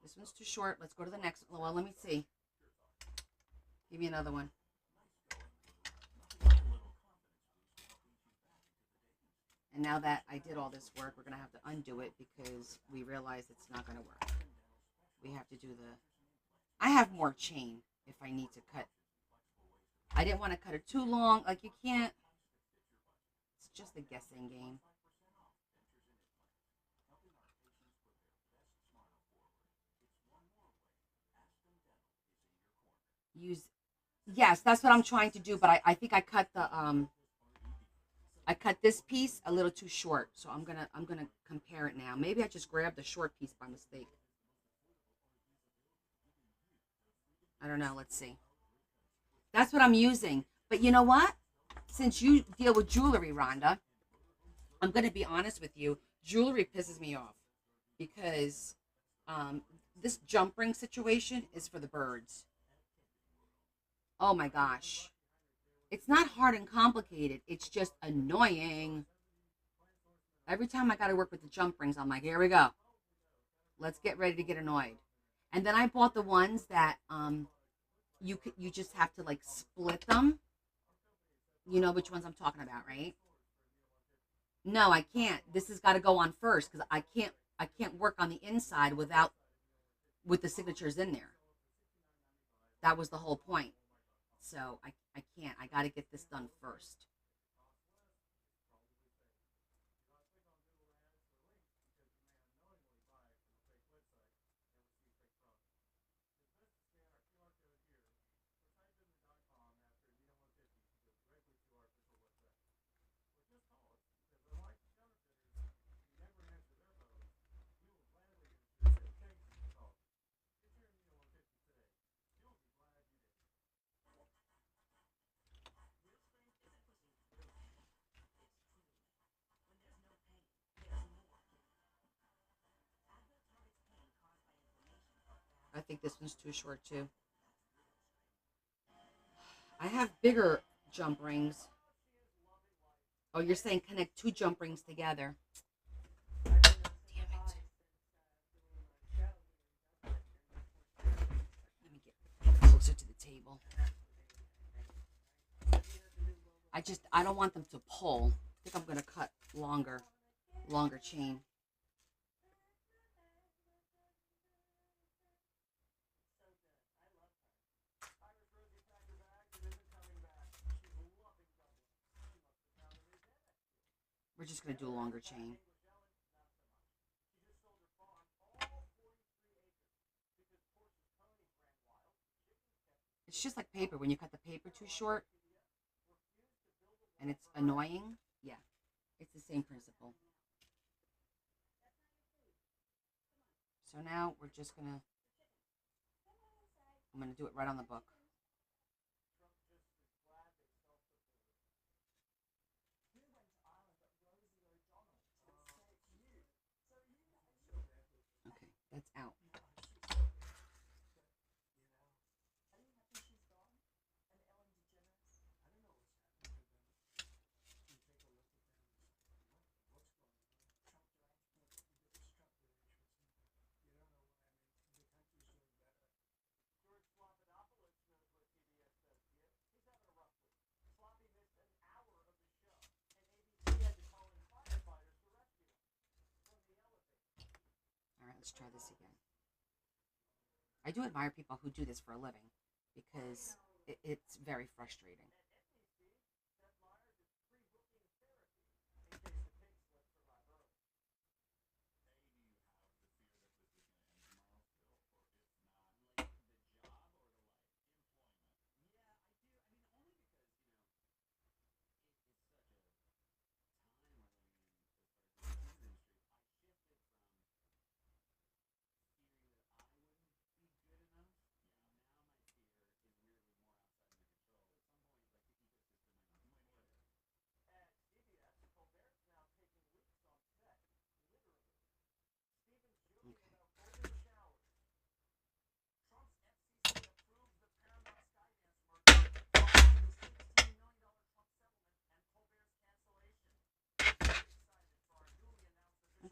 S1: This one's too short. Let's go to the next one. Well, let me see. Give me another one. And now that I did all this work, we're going to have to undo it because we realize it's not going to work. We have to do I have more chain if I need to cut. I didn't want to cut it too long. Like you can't. It's just a guessing game. Yes, that's what I'm trying to do, but I think I cut I cut this piece a little too short, so I'm gonna compare it now. Maybe I just grabbed the short piece by mistake. I don't know. Let's see. That's what I'm using. But you know what? Since you deal with jewelry, Rhonda, I'm gonna be honest with you. Jewelry pisses me off because this jump ring situation is for the birds. Oh my gosh. It's not hard and complicated. It's just annoying. Every time I got to work with the jump rings, I'm like, here we go. Let's get ready to get annoyed. And then I bought the ones that you just have to like split them. You know which ones I'm talking about, right? No, I can't. This has got to go on first because I can't work on the inside with the signatures in there. That was the whole point. So I can't. I got to get this done first. I think this one's too short too. I have bigger jump rings. Oh, you're saying connect 2 jump rings together. Damn it. Let me get closer to the table. I don't want them to pull. I think I'm going to cut longer chain. We're just going to do a longer chain. It's just like paper. When you cut the paper too short and it's annoying, yeah, it's the same principle. So now we're just going to, I'm going to do it right on the book. Okay, that's out. All right, let's try this again. I do admire people who do this for a living because it's very frustrating.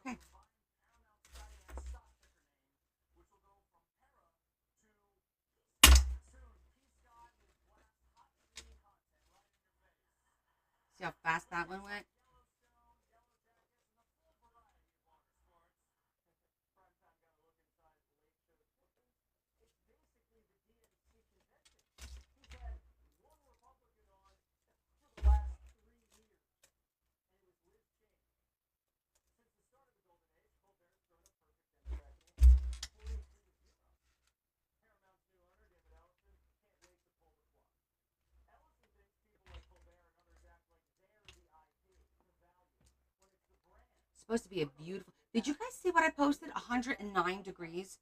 S1: Okay. See how fast that one went? It's supposed to be a beautiful. Did you guys see what I posted? 109 degrees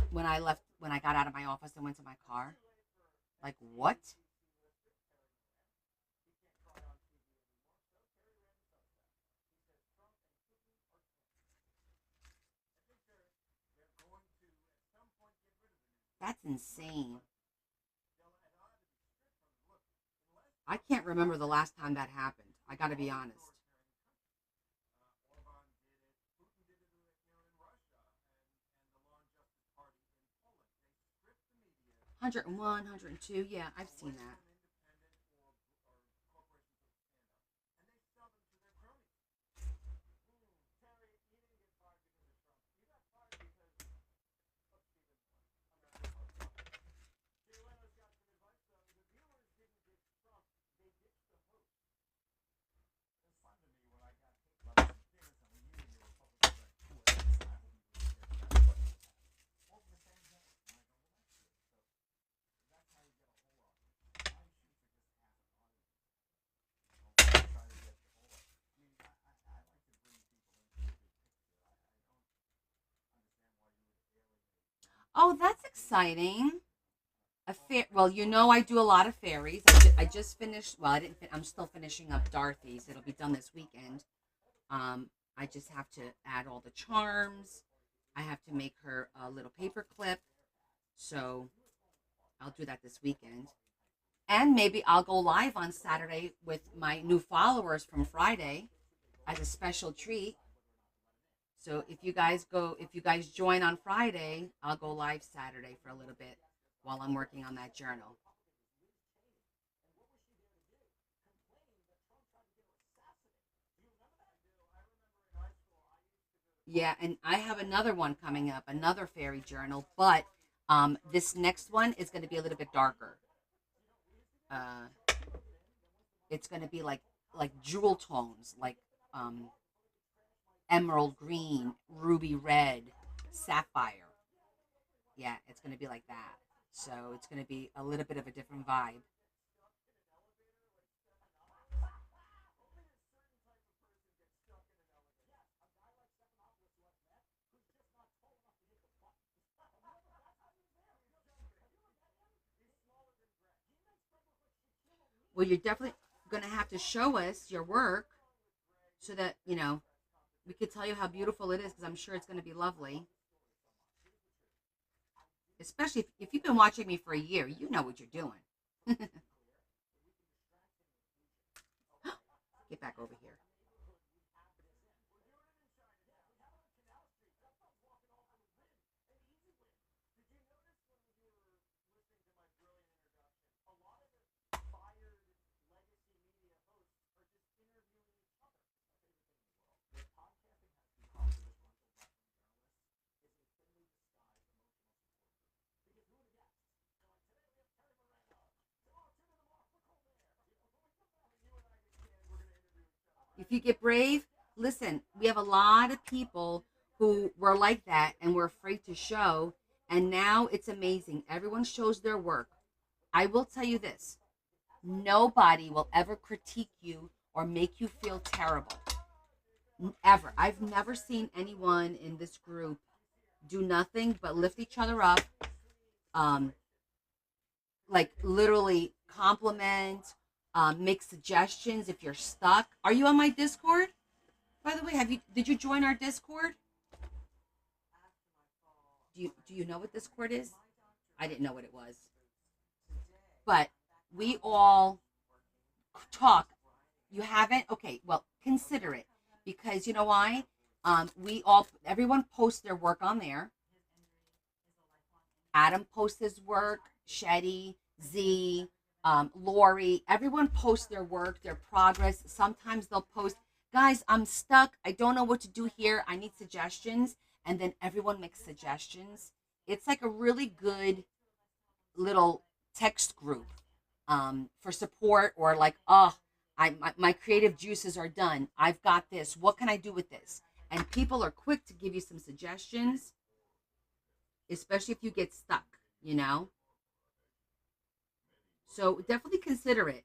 S1: when I got out of my office and went to my car. Like, what? That's insane. I can't remember the last time that happened. I got to be honest. 101, 102. Yeah, I've seen that. Oh, that's exciting. A fair. Well, you know, I do a lot of fairies. I just finished. Well, I didn't. I'm still finishing up Dorothy's. It'll be done this weekend. I just have to add all the charms. I have to make her a little paper clip. So I'll do that this weekend. And maybe I'll go live on Saturday with my new followers from Friday as a special treat. So if you guys join on Friday, I'll go live Saturday for a little bit while I'm working on that journal. Yeah, and I have another one coming up, another fairy journal, but this next one is going to be a little bit darker. Uh, it's going to be like jewel tones, like um, emerald green, ruby red, sapphire. Yeah, it's going to be like that. So it's going to be a little bit of a different vibe. Well, you're definitely going to have to show us your work so that, we could tell you how beautiful it is because I'm sure it's going to be lovely. Especially if you've been watching me for a year, you know what you're doing. Get back over here. If you get brave, listen, we have a lot of people who were like that and were afraid to show. And now it's amazing. Everyone shows their work. I will tell you this, nobody will ever critique you or make you feel terrible. Ever. I've never seen anyone in this group do nothing but lift each other up, um, like literally compliment, make suggestions if you're stuck. Are you on my Discord? By the way, did you join our Discord? Do you know what Discord is? I didn't know what it was. But we all talk. You haven't? Okay, well, consider it because you know why? Everyone posts their work on there. Adam posts his work, Shetty, Z, Lori, everyone posts their work, their progress. Sometimes they'll post, guys, I'm stuck. I don't know what to do here. I need suggestions. And then everyone makes suggestions. It's like a really good little text group for support or like, oh, my creative juices are done. I've got this. What can I do with this? And people are quick to give you some suggestions, especially if you get stuck. So definitely consider it.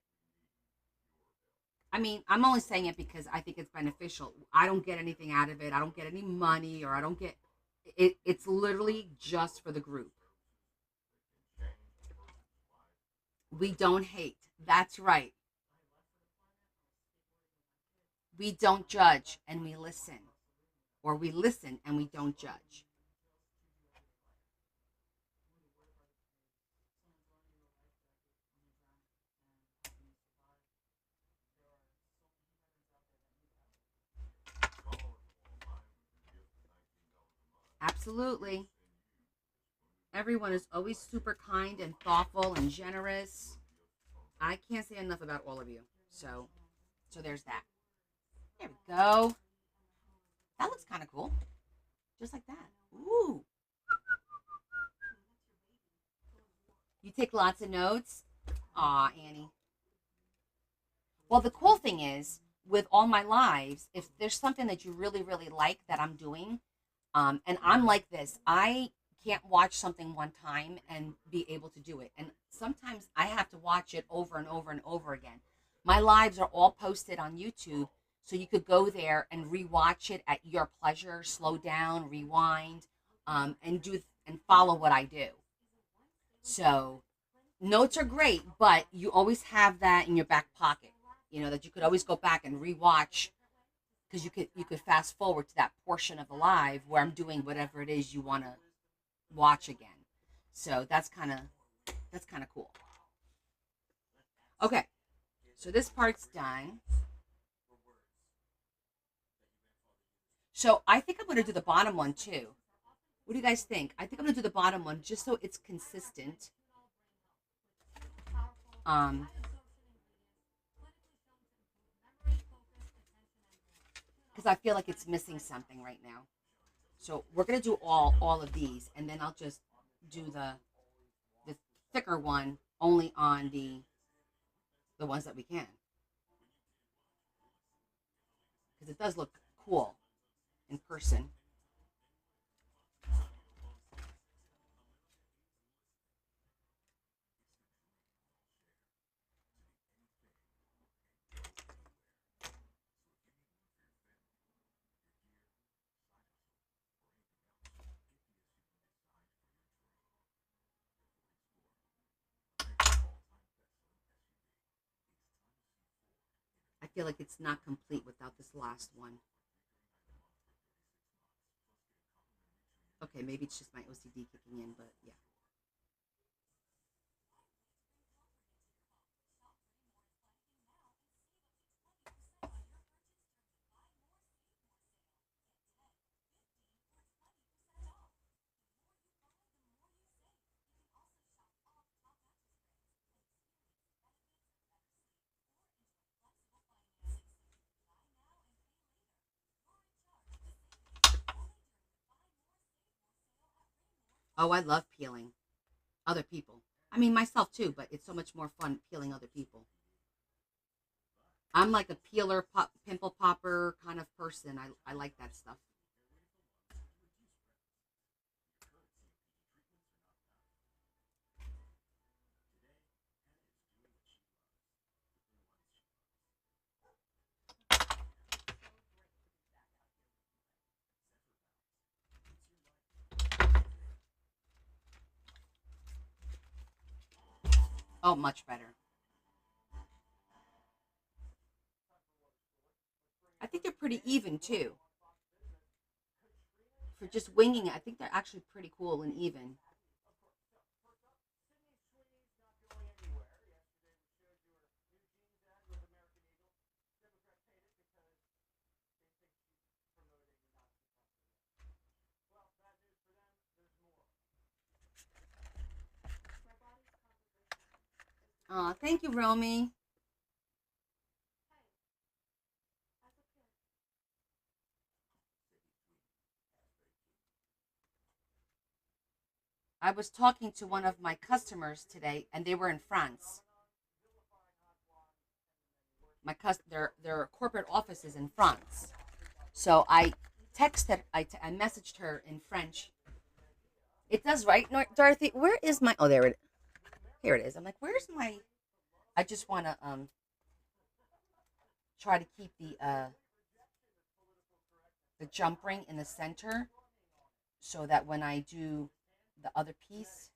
S1: I mean, I'm only saying it because I think it's beneficial. I don't get anything out of it. I don't get any money or I don't get it. It's literally just for the group. We don't hate. That's right. We don't judge and we listen. Or we listen and we don't judge. Absolutely. Everyone is always super kind and thoughtful and generous. I can't say enough about all of you. So there's that. There we go. That looks kind of cool. Just like that. Ooh. You take lots of notes? Aw, Annie. Well, the cool thing is, with all my lives, if there's something that you really, really like that I'm doing, and I'm like this, I can't watch something one time and be able to do it. And sometimes I have to watch it over and over and over again. My lives are all posted on YouTube, so you could go there and rewatch it at your pleasure, slow down, rewind, and follow what I do. So notes are great, but you always have that in your back pocket. That you could always go back and rewatch because you could fast forward to that portion of the live where I'm doing whatever it is you want to watch again. So that's kind of cool. Okay, so this part's done. So I think I'm going to do the bottom one too. What do you guys think? I think I'm going to do the bottom one just so it's consistent. Um, because I feel like it's missing something right now. So we're gonna do all of these, and then I'll just do the thicker one only on the ones that we can, because it does look cool in person. I feel like it's not complete without this last one. Okay, maybe it's just my OCD kicking in, but yeah. Oh, I love peeling other people. I mean, myself too, but it's so much more fun peeling other people. I'm like a peeler, pimple popper kind of person. I like that stuff. Oh, much better. I think they're pretty even too. For just winging it, I think they're actually pretty cool and even. Oh, thank you, Romy. I was talking to one of my customers today, and they were in France. Their corporate office is in France. So I I messaged her in French. It does, right, Dorothy? Where is my? Oh, here it is. I'm like, where's my? I just want to try to keep the jump ring in the center, so that when I do the other piece,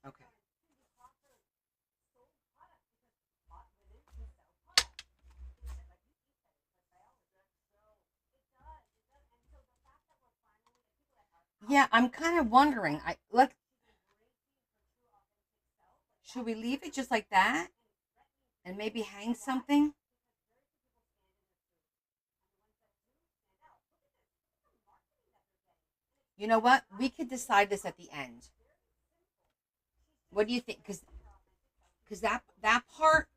S1: okay. Yeah, I'm kind of wondering. I like. Should we leave it just like that, and maybe hang something? You know what? We could decide this at the end. What do you think? Because that part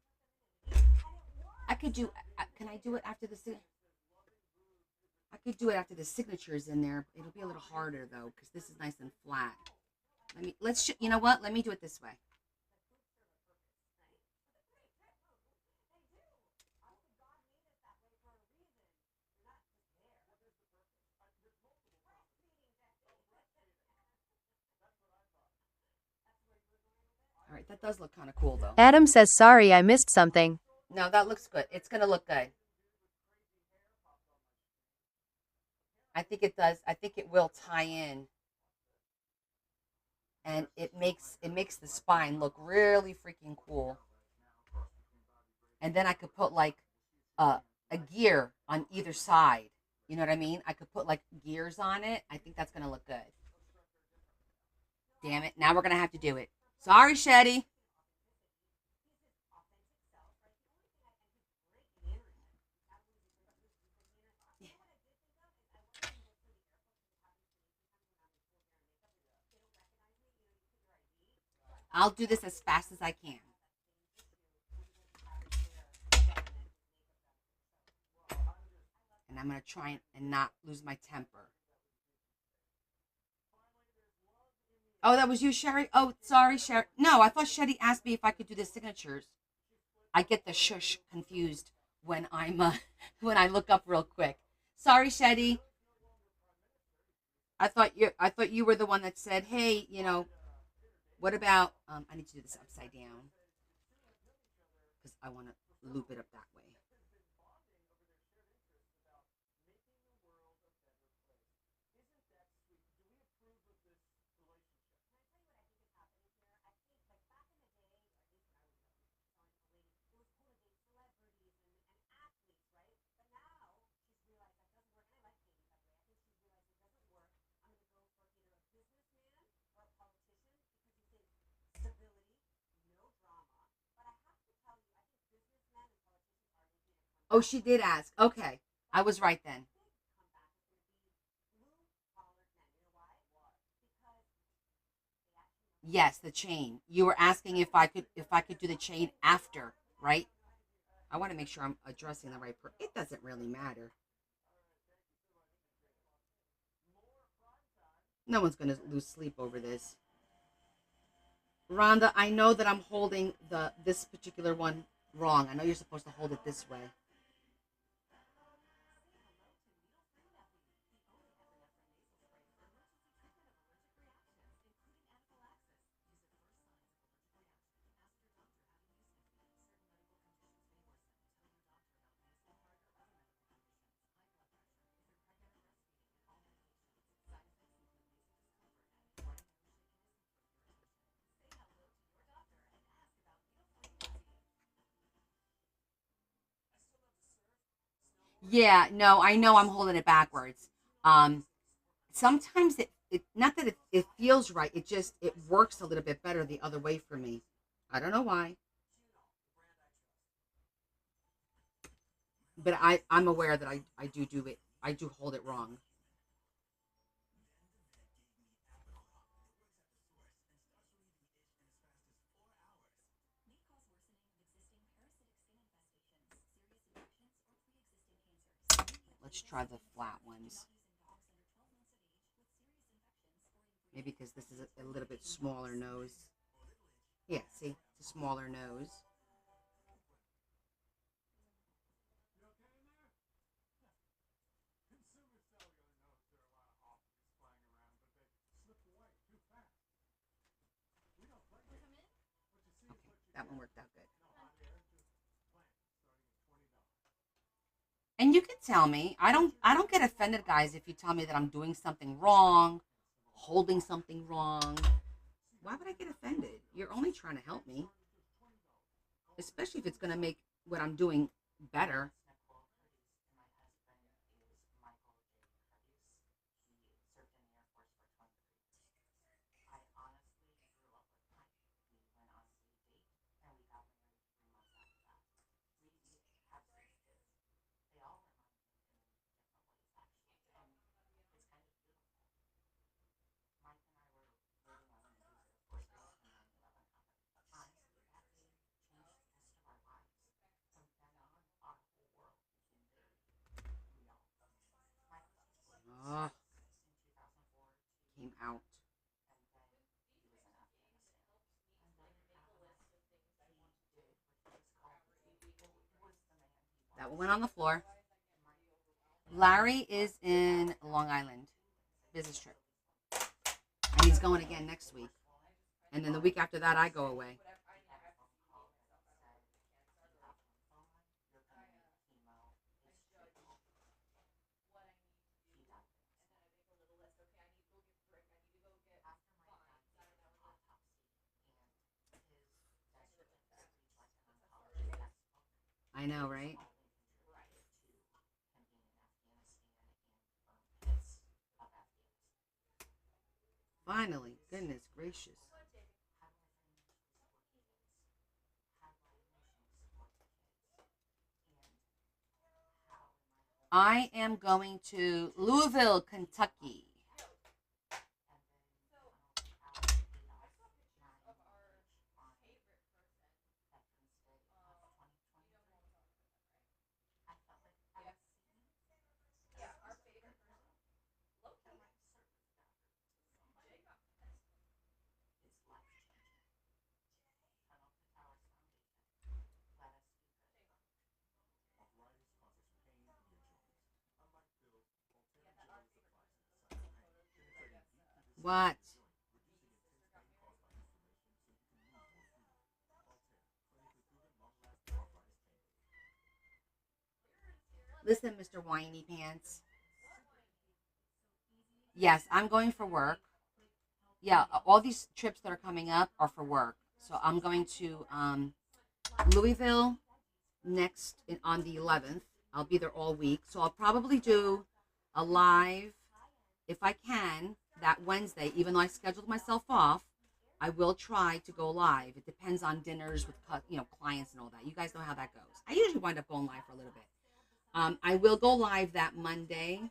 S1: I could do. Can I do it after I could do it after the signatures in there. It'll be a little harder though, because this is nice and flat. You know what? Let me do it this way. All right, that does look kind of cool though.
S2: Adam says sorry I missed something.
S1: No, that looks good. It's gonna look good. I think it does. I think it will tie in, and it makes the spine look really freaking cool. And then I could put like a gear on either side. You know what I mean? I could put like gears on it. I think that's gonna look good. Damn it! Now we're gonna have to do it. Sorry, Shetty. I'll do this as fast as I can. And I'm going to try and not lose my temper. Oh, that was you, Sherry? Oh, sorry, Sherry. No, I thought Shetty asked me if I could do the signatures. I get the shush confused when I'm when I look up real quick. Sorry, Shetty. I thought you were the one that said, "Hey, what about I need to do this upside down because I want to loop it up that way." Oh, she did ask. Okay. I was right then. Yes, the chain. You were asking if I could do the chain after, right? I want to make sure I'm addressing the right person. It doesn't really matter. No one's going to lose sleep over this. Rhonda, I know that I'm holding this particular one wrong. I know you're supposed to hold it this way. Yeah, no, I know I'm holding it backwards. Um, Sometimes it not that it feels right. It works a little bit better the other way for me. I don't know why, but I'm aware that I do it. I do hold it wrong. Let's try the flat ones. Maybe because this is a little bit smaller nose. Yeah, see, it's a smaller nose. Okay, that one worked out good. And you can tell me. I don't get offended, guys, if you tell me that I'm doing something wrong, holding something wrong. Why would I get offended? You're only trying to help me, especially if it's going to make what I'm doing better. Oh, came out. That one went on the floor. Larry is in Long Island, business trip, and he's going again next week. And then the week after that, I go away. I know, right? Finally, goodness gracious. I am going to Louisville, Kentucky. What? Listen, Mr. Whiny Pants. Yes, I'm going for work. Yeah, all these trips that are coming up are for work. So I'm going to Louisville on the 11th. I'll be there all week. So I'll probably do a live if I can that Wednesday, even though I scheduled myself off. I will try to go live. It depends on dinners with clients and all that. You guys know how that goes. I usually wind up going live for a little bit. I will go live that Monday.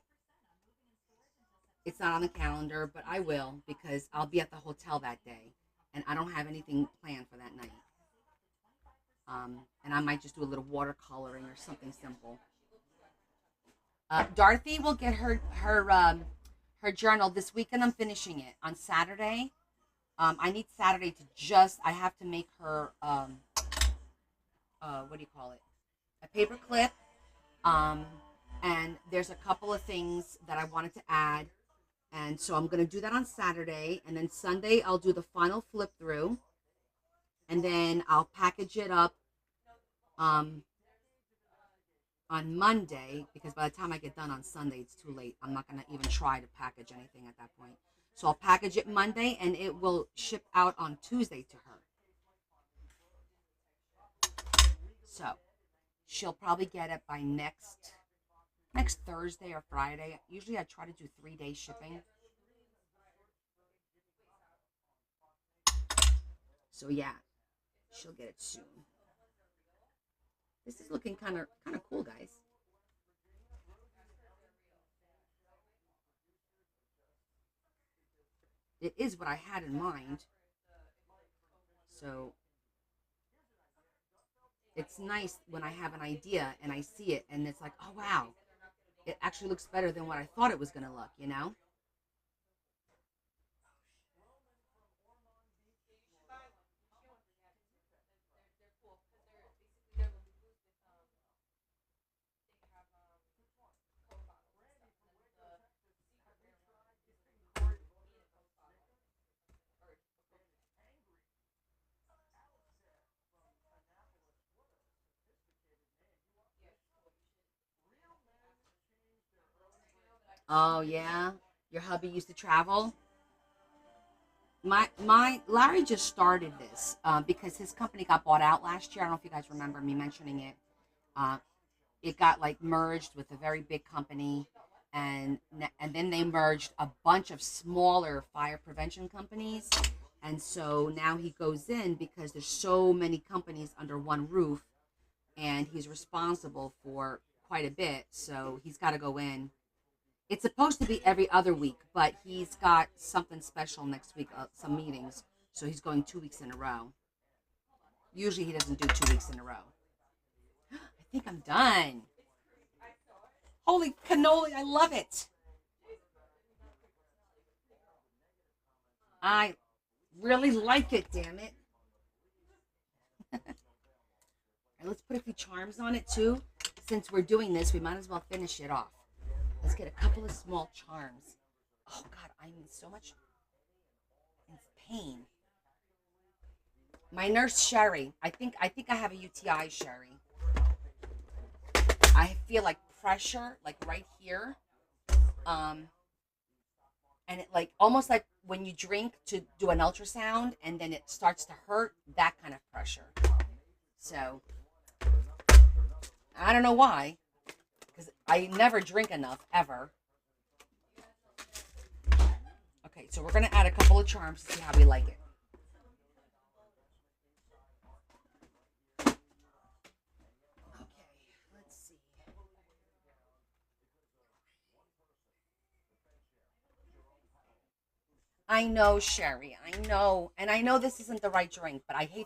S1: It's not on the calendar, but I will because I'll be at the hotel that day, and I don't have anything planned for that night. And I might just do a little watercoloring or something simple. Dorothy will get her journal this weekend. I'm finishing it on Saturday. I need Saturday to I have to make her what do you call it? A paper clip. And there's a couple of things that I wanted to add. And so I'm going to do that on Saturday. And then Sunday, I'll do the final flip through. And then I'll package it up on Monday, because by the time I get done on Sunday, it's too late. I'm not going to even try to package anything at that point. So I'll package it Monday, and it will ship out on Tuesday to her. So she'll probably get it by next Thursday or Friday. Usually I try to do 3-day shipping. So yeah, she'll get it soon. This is looking kind of cool, guys. It is what I had in mind. So it's nice when I have an idea and I see it and it's like, oh wow, it actually looks better than what I thought it was going to look, you know? Oh yeah, your hubby used to travel. My Larry just started this because his company got bought out last year. I don't know if you guys remember me mentioning it. Uh, it got like merged with a very big company, and then they merged a bunch of smaller fire prevention companies. And so now he goes in because there's so many companies under one roof, and he's responsible for quite a bit. So he's got to go in. It's supposed to be every other week, but he's got something special next week, some meetings. So he's going 2 weeks in a row. Usually he doesn't do 2 weeks in a row. I think I'm done. Holy cannoli, I love it. I really like it, damn it. All right, let's put a few charms on it too. Since we're doing this, we might as well finish it off. Let's get a couple of small charms. Oh God, I'm in so much pain. My nurse Sherry, I think I have a UTI, Sherry. I feel like pressure, like right here, and it like almost like when you drink to do an ultrasound, and then it starts to hurt. That kind of pressure. So I don't know why, because I never drink enough ever. Okay, so we're gonna add a couple of charms to see how we like it. I know, Sherry. I know. And I know this isn't the right drink, but I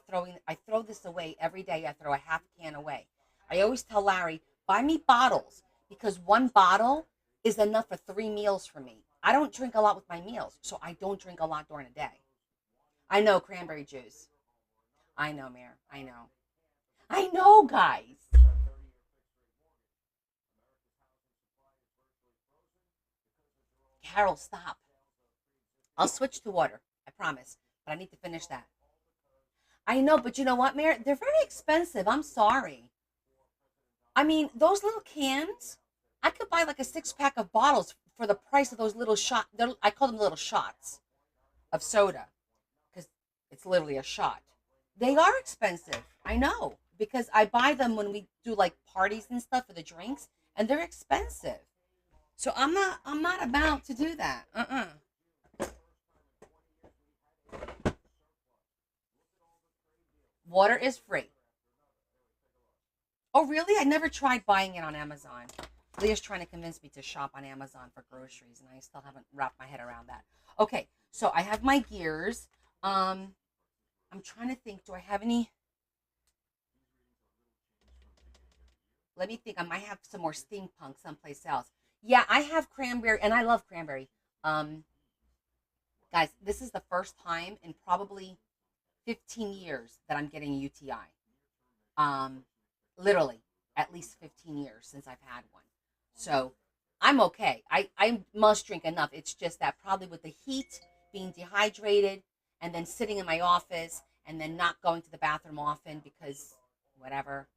S1: throw this away every day. I throw a half can away. I always tell Larry, buy me bottles because one bottle is enough for 3 meals for me. I don't drink a lot with my meals, so I don't drink a lot during the day. I know cranberry juice. I know, Mayor. I know. I know, guys. Carol, stop. I'll switch to water. I promise. But I need to finish that. I know, but you know what, Mary? They're very expensive. I'm sorry. I mean, those little cans, I could buy like a 6 pack of bottles for the price of those little shot. I call them little shots of soda because it's literally a shot. They are expensive. I know because I buy them when we do like parties and stuff for the drinks, and they're expensive. So I'm not about to do that. Water is free. Oh, really? I never tried buying it on Amazon. Leah's trying to convince me to shop on Amazon for groceries, and I still haven't wrapped my head around that. Okay, so I have my gears. I'm trying to think. Do I have any? Let me think. I might have some more steampunk someplace else. Yeah, I have cranberry, and I love cranberry. Um, Guys, this is the first time in probably 15 years that I'm getting a UTI. Um, Literally, at least 15 years since I've had one. So I'm okay. I must drink enough. It's just that probably with the heat, being dehydrated, and then sitting in my office, and then not going to the bathroom often because whatever.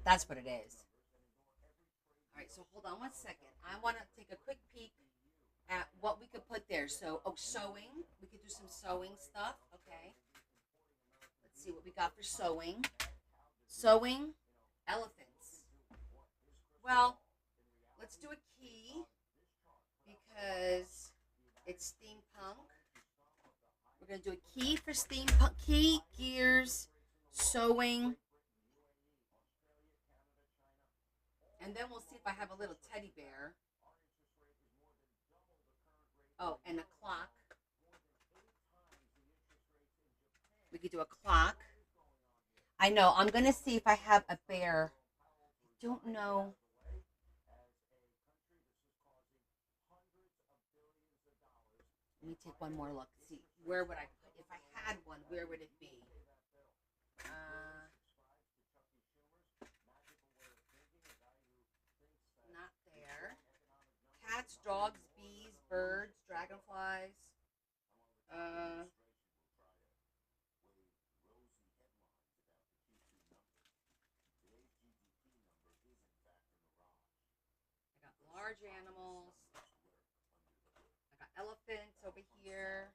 S1: That's what it is. All right, so hold on one second. I want to take a quick peek at what we could put there. So, oh, sewing. We could do some sewing stuff. Okay. Let's see what we got for sewing. Sewing, elephants. Well, let's do a key because it's steampunk. We're going to do a key for steampunk. Key, gears, sewing. And then we'll see if I have a little teddy bear. Oh, and a clock. We could do a clock. I know. I'm going to see if I have a bear. I don't know. Let me take one more look. See, where would I put, if I had one, where would it be? Not there. Cats, dogs, bees, birds, dragonflies. Uh, I got large animals. I got elephants over here.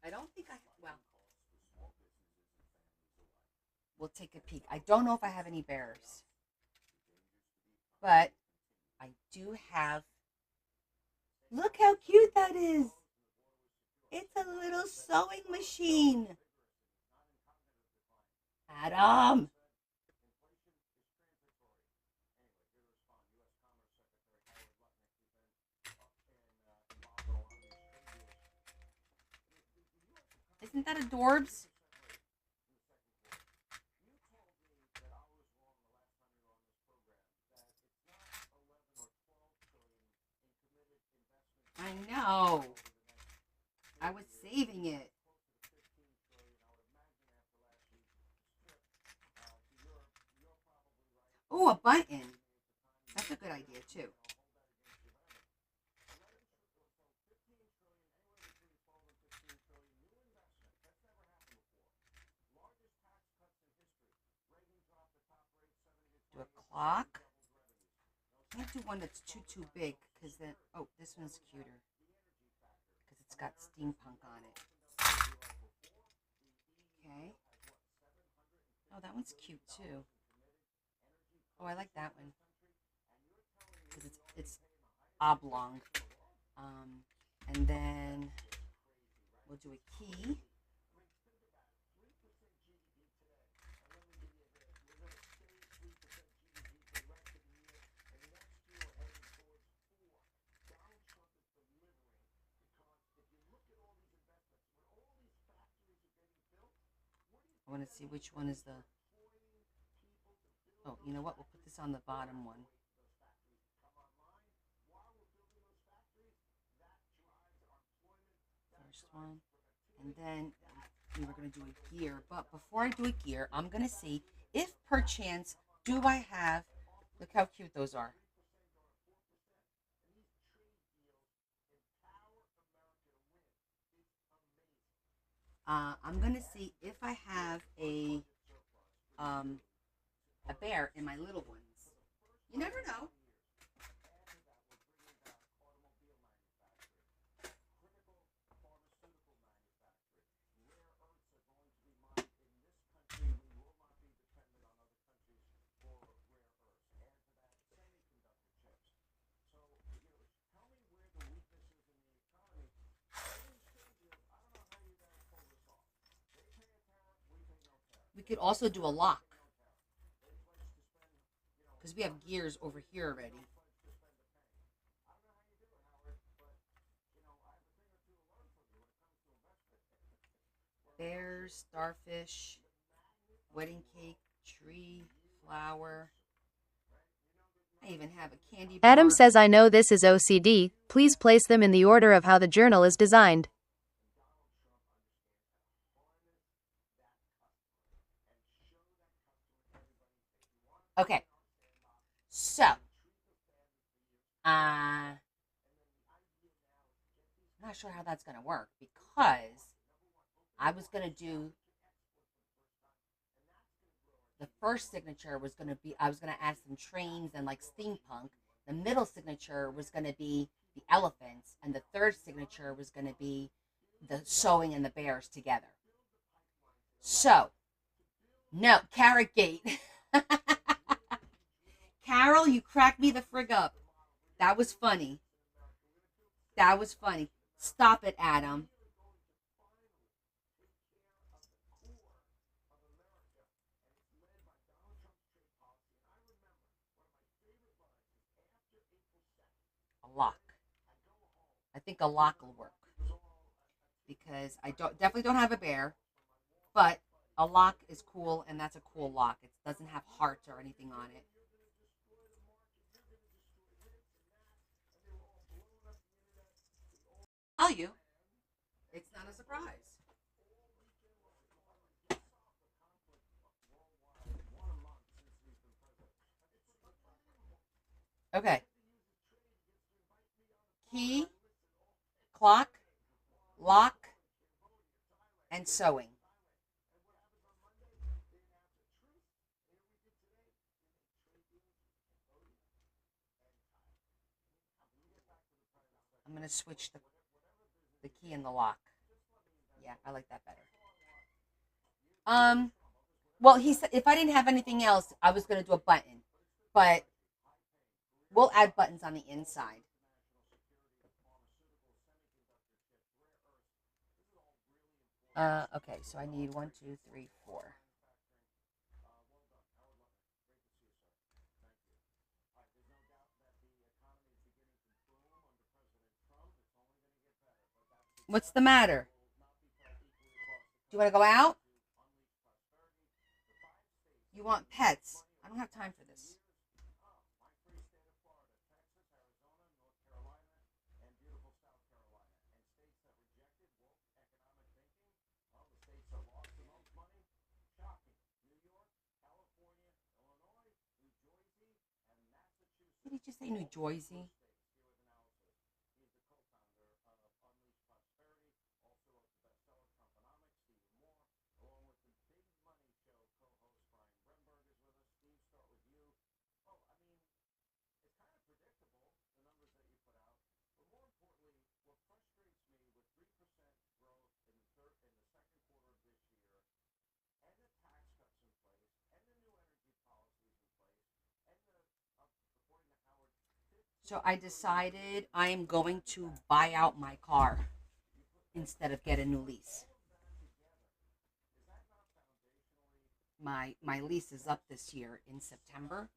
S1: I don't think I, well, we'll take a peek. I don't know if I have any bears, but I do have, look how cute that is. It's a little sewing machine. Adam. Isn't that adorbs? I know. I was saving it. Oh, a button. That's a good idea, too. Do a clock. Can't do one that's too big because then, oh, this one's cuter because it's got steampunk on it. Okay. Oh, that one's cute too. Oh, I like that one because it's oblong. And then we'll do a key. I want to see which one is the, oh, you know what? We'll put this on the bottom one. First one. And then we were going to do a gear. But before I do a gear, I'm going to see if perchance do I have, look how cute those are. I'm gonna see if I have um a bear in my little ones. You never know. We could also do a lock because we have gears over here already. Bears, starfish, wedding cake, tree, flower. I even have a candy bar.
S2: Adam says, I know this is OCD. Please place them in the order of how the journal is designed.
S1: Okay. So, I'm not sure how that's going to work because I was going to do the first signature was going to be, I was going to add some trains and like steampunk. The middle signature was going to be the elephants, and the third signature was going to be the sewing and the bears together. So, no, Carrot Gate. Carol, you cracked me the frig up. That was funny. That was funny. Stop it, Adam. A lock. I think a lock will work because I definitely don't have a bear, but a lock is cool, and that's a cool lock. It doesn't have hearts or anything on it. Tell you, it's not a surprise. Okay. Key, clock, lock, and sewing. I'm going to switch the key and the lock. Yeah, I like that better. Um, well, he said if I didn't have anything else, I was going to do a button, but we'll add buttons on the inside. Okay, so I need one, two, three, four. What's the matter? Do you want to go out? You want pets? I don't have time for this. Did he just say New Jersey? So I decided I am going to buy out my car instead of get a new lease. My lease is up this year in September.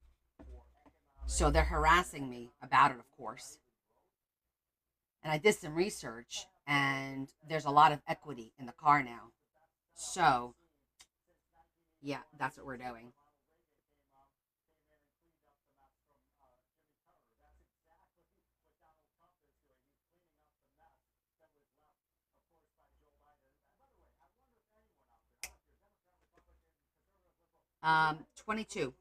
S1: So they're harassing me about it, of course. And I did some research, and there's a lot of equity in the car now. So, yeah, that's what we're doing. Um, 22.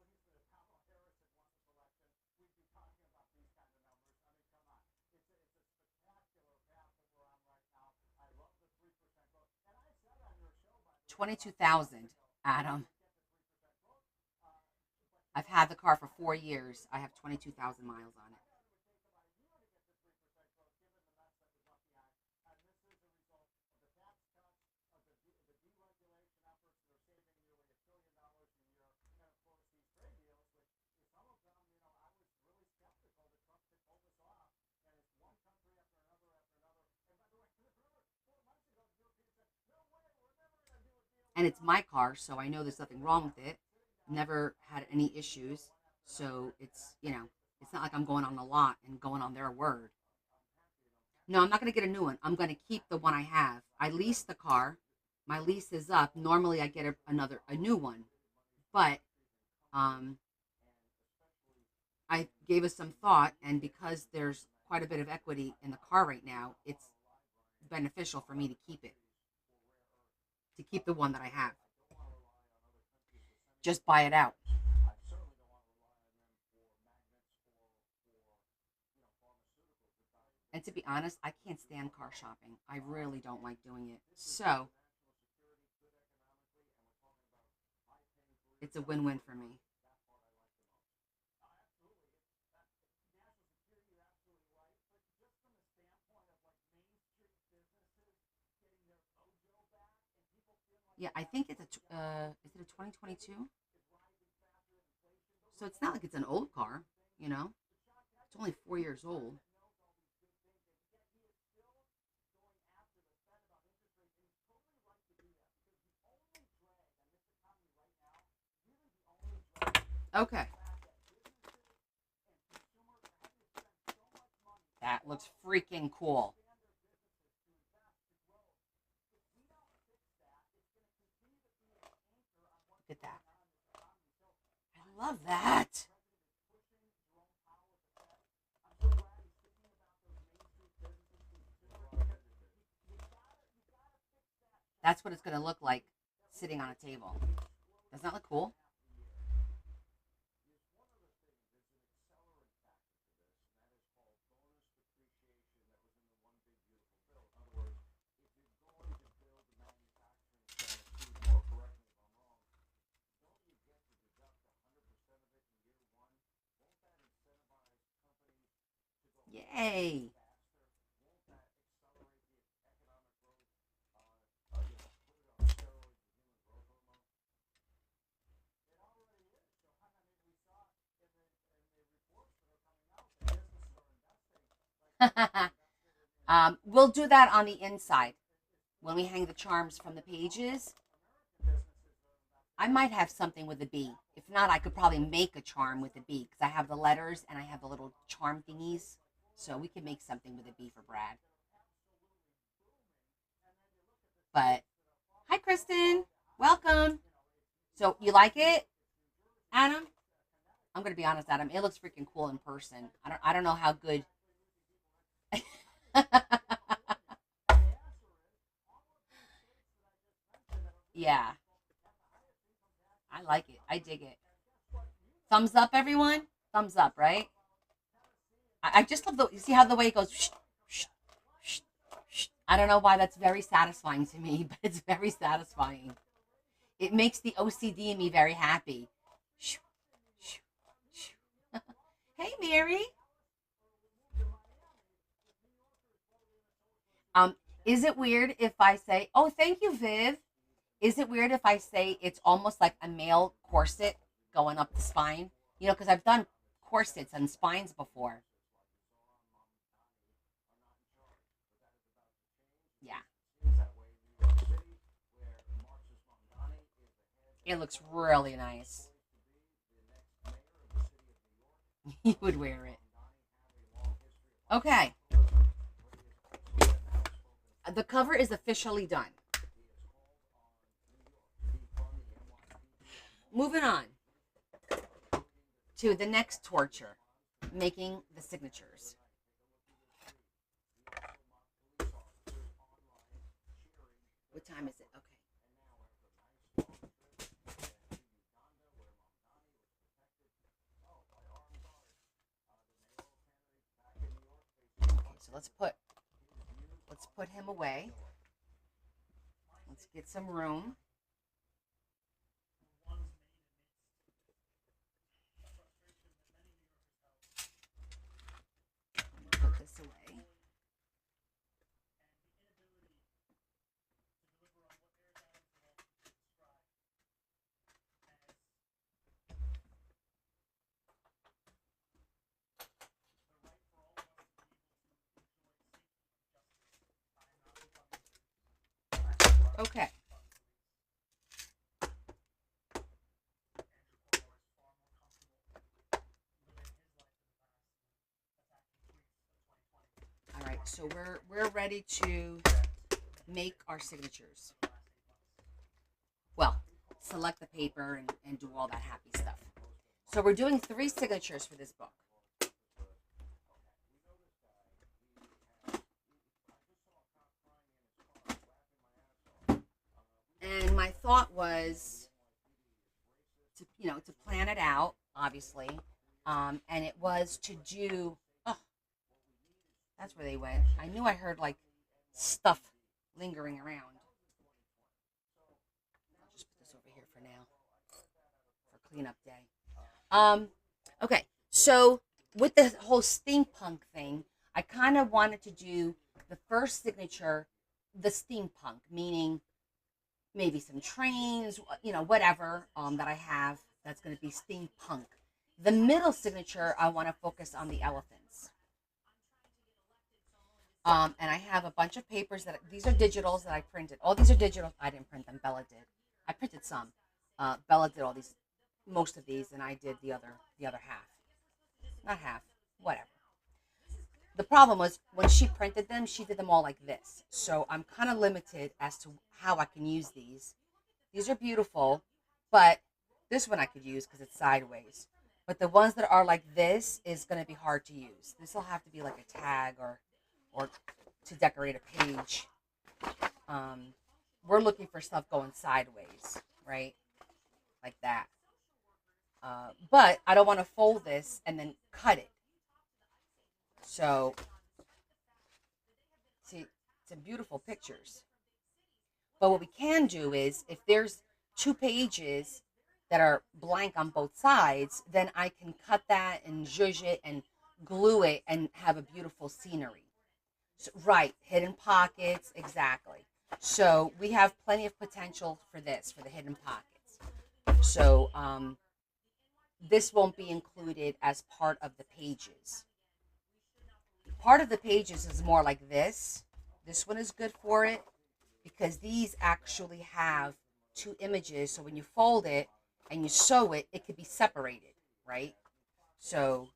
S1: 22,000, Adam. I've had the car for 4 years. I have 22,000 miles on it. And it's my car, so I know there's nothing wrong with it. Never had any issues. So it's, it's not like I'm going on the lot and going on their word. No, I'm not going to get a new one. I'm going to keep the one I have. I leased the car. My lease is up. Normally I get a new one. But I gave us some thought, and because there's quite a bit of equity in the car right now, it's beneficial for me to keep it. To keep the one that I have. Just buy it out. And to be honest, I can't stand car shopping. I really don't like doing it. So, it's a win-win for me. Yeah, I think it's is it a 2022? So it's not like it's an old car, It's only 4 years old. Okay. That looks freaking cool. Look at that. I love that. That's what it's going to look like sitting on a table. Doesn't that look cool? Yay. We'll do that on the inside when we hang the charms from the pages. I might have something with a bee. If not, I could probably make a charm with a bee because I have the letters and I have the little charm thingies. So we could make something with a bee for Brad. But hi, Kristen. Welcome. So you like it, Adam? I'm gonna be honest, Adam. It looks freaking cool in person. I don't know how good. Yeah, I like it. I dig it. Thumbs up, everyone. Thumbs up, right? I just love you see how the way it goes. Shh, shh, shh, shh. I don't know why that's very satisfying to me, but it's very satisfying. It makes the OCD in me very happy. Shh, shh, shh. Hey, Mary. Is it weird if I say, "Oh, thank you, Viv"? Is it weird if I say it's almost like a male corset going up the spine? Because I've done corsets and spines before. Yeah, it looks really nice. You would wear it. Okay, the cover is officially done. Moving on to the next torture, making the signatures. What time is it? Okay. Okay, so let's put him away. Let's get some room. Okay. All right, so we're ready to make our signatures. Well, select the paper and do all that happy stuff. So we're doing 3 signatures for this book. And my thought was to plan it out, obviously, and it was to do. Oh, that's where they went. I knew I heard like stuff lingering around. I'll just put this over here for now for cleanup day. Okay, so with the whole steampunk thing, I kind of wanted to do the first signature, the steampunk, meaning maybe some trains, whatever that I have that's going to be steampunk. The middle signature, I want to focus on the elephants. And I have a bunch of papers these are digitals that I printed. All these are digital. I didn't print them. Bella did. I printed some. Bella did most of these, and I did the other half. Not half, whatever. The problem was when she printed them, she did them all like this. So I'm kind of limited as to how I can use these. These are beautiful, but this one I could use because it's sideways. But the ones that are like this is going to be hard to use. This will have to be like a tag or to decorate a page. We're looking for stuff going sideways, right? Like that. But I don't want to fold this and then cut it. So, see, some beautiful pictures. But what we can do is, if there's 2 pages that are blank on both sides, then I can cut that and zhuzh it and glue it and have a beautiful scenery. So, right, hidden pockets, exactly. So we have plenty of potential for this, for the hidden pockets. So this won't be included as part of the pages. Part of the pages is more like this. This one is good for it because these actually have 2 images. So when you fold it and you sew it, it could be separated, right? So,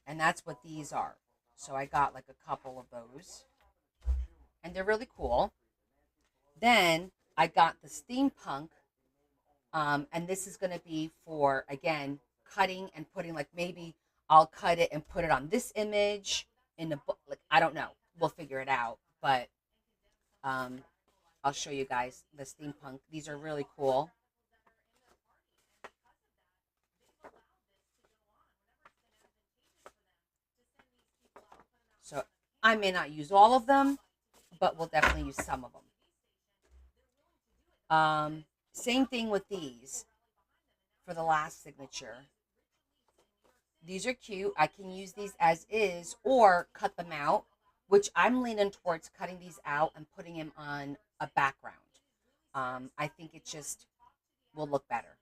S1: and that's what these are. So I got like a couple of those. And they're really cool. Then I got the steampunk. And this is going to be for, again, cutting and putting, like maybe I'll cut it and put it on this image in the book. Like, I don't know. We'll figure it out. But I'll show you guys the steampunk. These are really cool. So I may not use all of them, but we'll definitely use some of them. Same thing with these for the last signature. These are cute. I can use these as is or cut them out, which I'm leaning towards cutting these out and putting them on a background. I think it just will look better.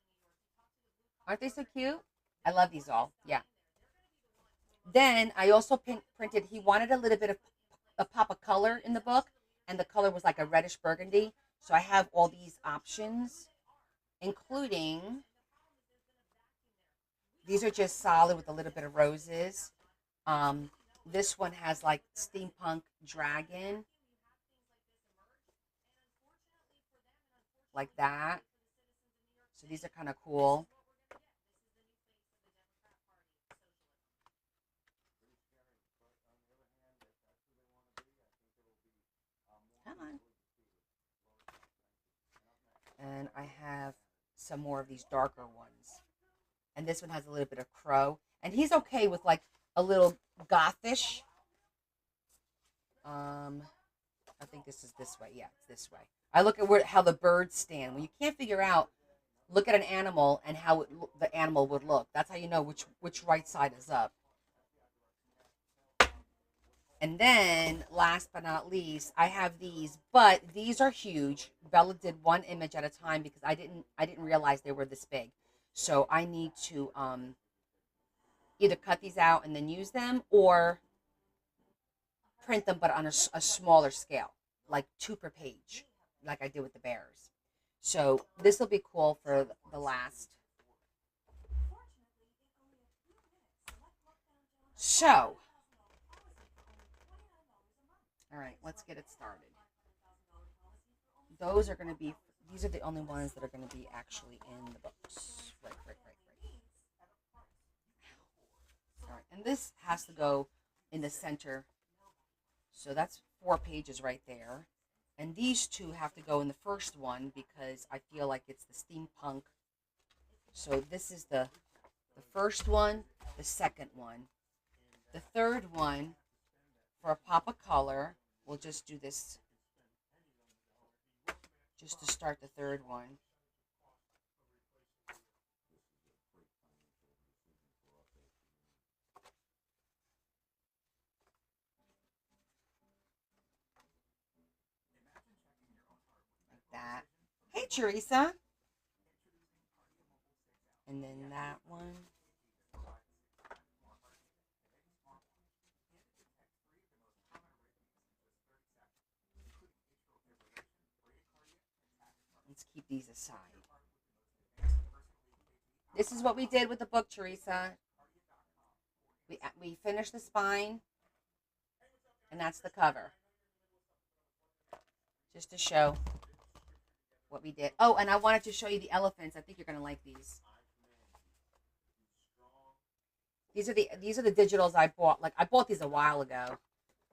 S1: Aren't they so cute? I love these all. Yeah. Then I also printed, he wanted a little bit of a pop of color in the book, and the color was like a reddish burgundy. So I have all these options, including these are just solid with a little bit of roses. This one has like steampunk dragon, like that. So these are kind of cool. Come on. And I have some more of these darker ones. And this one has a little bit of crow. And he's okay with like a little gothish. I think this is this way. Yeah, it's this way. I look at how the birds stand. When you can't figure out, look at an animal and how the animal would look. That's how you know which right side is up. And then, last but not least, I have these, but these are huge. Bella did one image at a time because I didn't realize they were this big. So I need to either cut these out and then use them, or print them but on a smaller scale, like 2 per page. like I did with the bears. So this will be cool for the last. So, all right, let's get it started. Those are going to be, these are the only ones that are going to be actually in the books. Right. All right, and this has to go in the center. So that's 4 pages right there. And these two have to go in the first one because I feel like it's the steampunk. So this is the first one, the second one. The third one, for a pop of color, we'll just do this just to start the third one. Like that. Hey, Teresa. And then that one. Let's keep these aside. This is what we did with the book, Teresa. We finished the spine, and that's the cover. Just to show what we did. Oh, and I wanted to show you the elephants. I think you're going to like these. These are the digitals I bought. Like, I bought these a while ago.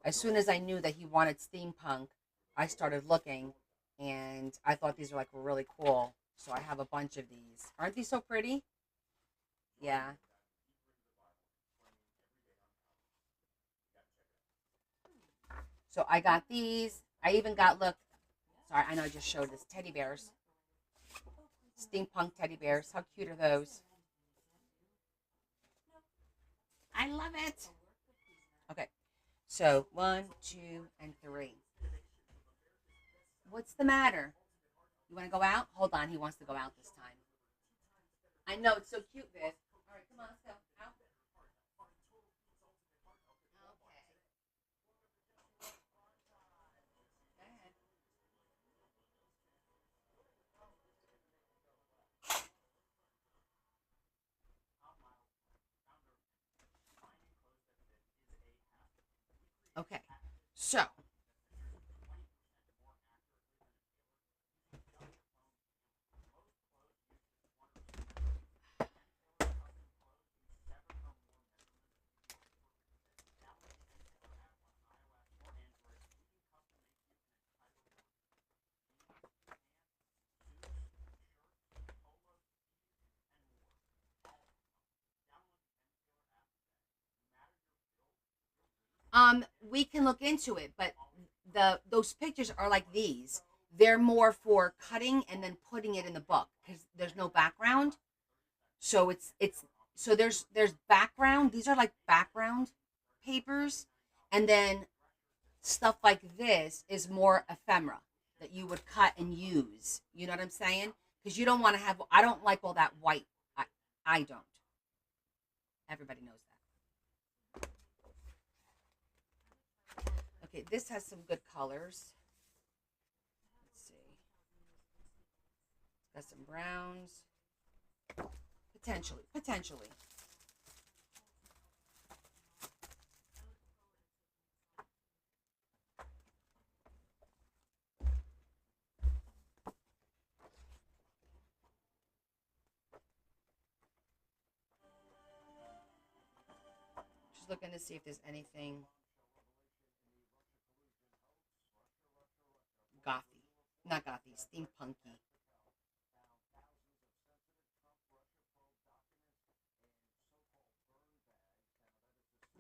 S1: As soon as I knew that he wanted steampunk, I started looking, and I thought these were really cool. So I have a bunch of these. Aren't these so pretty? Yeah. So I got these. I even got, look, sorry, I know I just showed this, teddy bears. Steampunk teddy bears. How cute are those? I love it. Okay. So 1, 2, and 3. What's the matter? You want to go out? Hold on. He wants to go out this time. I know. It's so cute, Viv. All right. Come on. Let's go. Out. Okay. So. We can look into it, but those pictures are like these. They're more for cutting and then putting it in the book because there's no background. So so there's background. These are like background papers, and then stuff like this is more ephemera that you would cut and use. You know what I'm saying? Because you don't want to have. I don't like all that white. I don't. Everybody knows that. Okay, this has some good colors. Let's see. Got some browns. Potentially. Just looking to see if there's anything gothy. Not gothy, steampunky.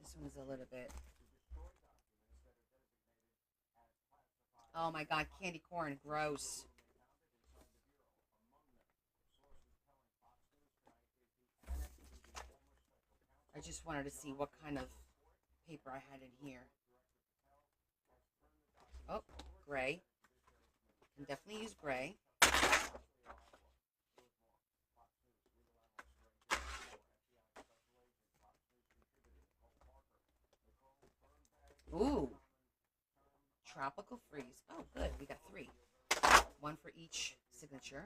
S1: This one's a little bit. Oh my god, candy corn, gross. I just wanted to see what kind of paper I had in here. Oh, gray. Can definitely use gray. Ooh. Tropical freeze. Oh, good. We got 3. One for each signature.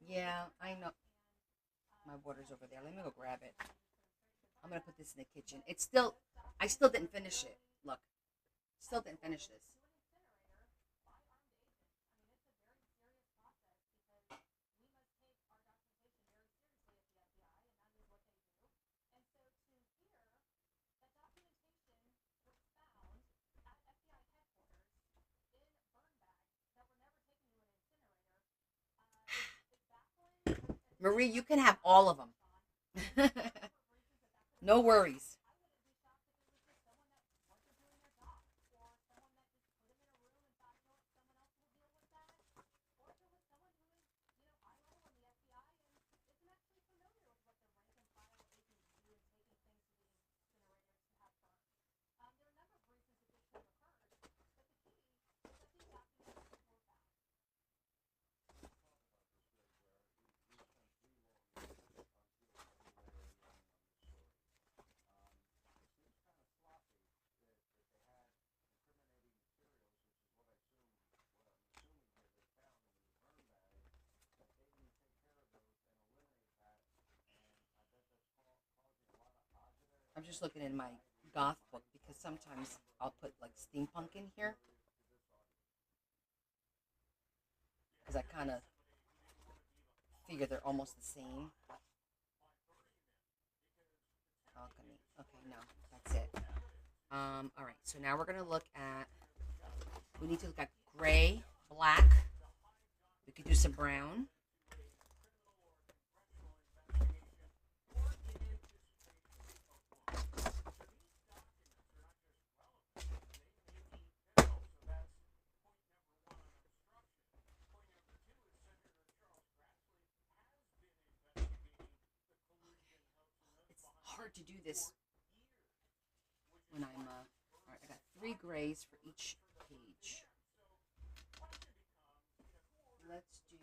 S1: Yeah, I know. My water's over there. Let me go grab it. I'm gonna put this in the kitchen. It's still, I still didn't finish it. Look, still didn't finish this. Marie, you can have all of them. No worries. I'm just looking in my goth book because sometimes I'll put like steampunk in here because I kind of figure they're almost the same. Alchemy. Okay, no, that's it. All right, so now we're gonna look at. We need to look at gray, black. We could do some brown. It's hard to do this when I'm. All right, I got 3 grays for each page. Let's do.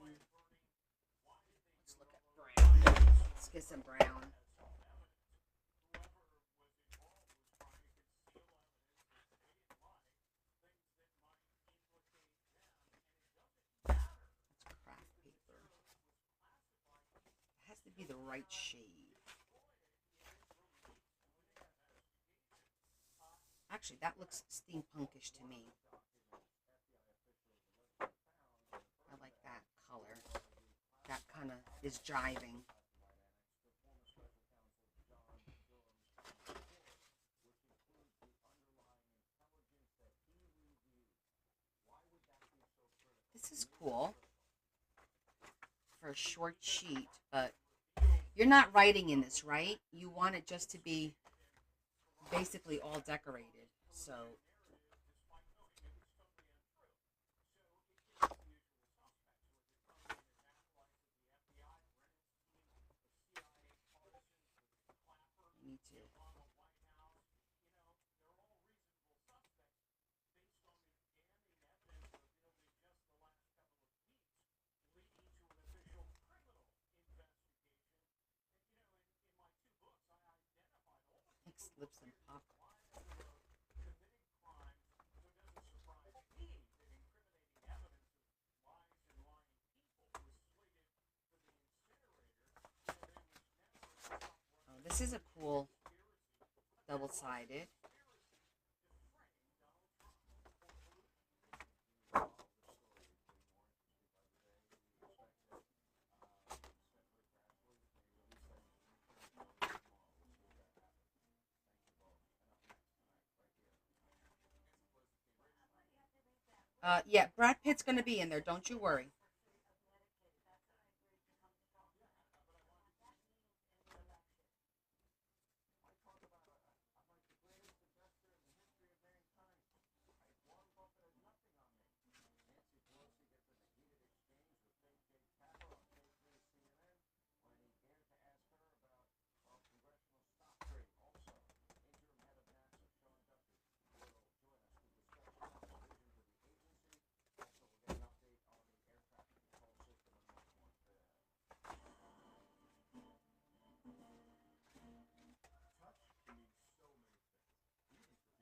S1: Let's look at brown. Let's get some brown. That's craft paper. It has to be the right shade. Actually, that looks steampunkish to me. I like that color. That kind of is jiving. This is cool for a short sheet, but you're not writing in this, right? You want it just to be basically all decorated. So I need to. Mix lips and pop. Oh, this is a cool double-sided. Yeah, Brad Pitt's going to be in there. Don't you worry.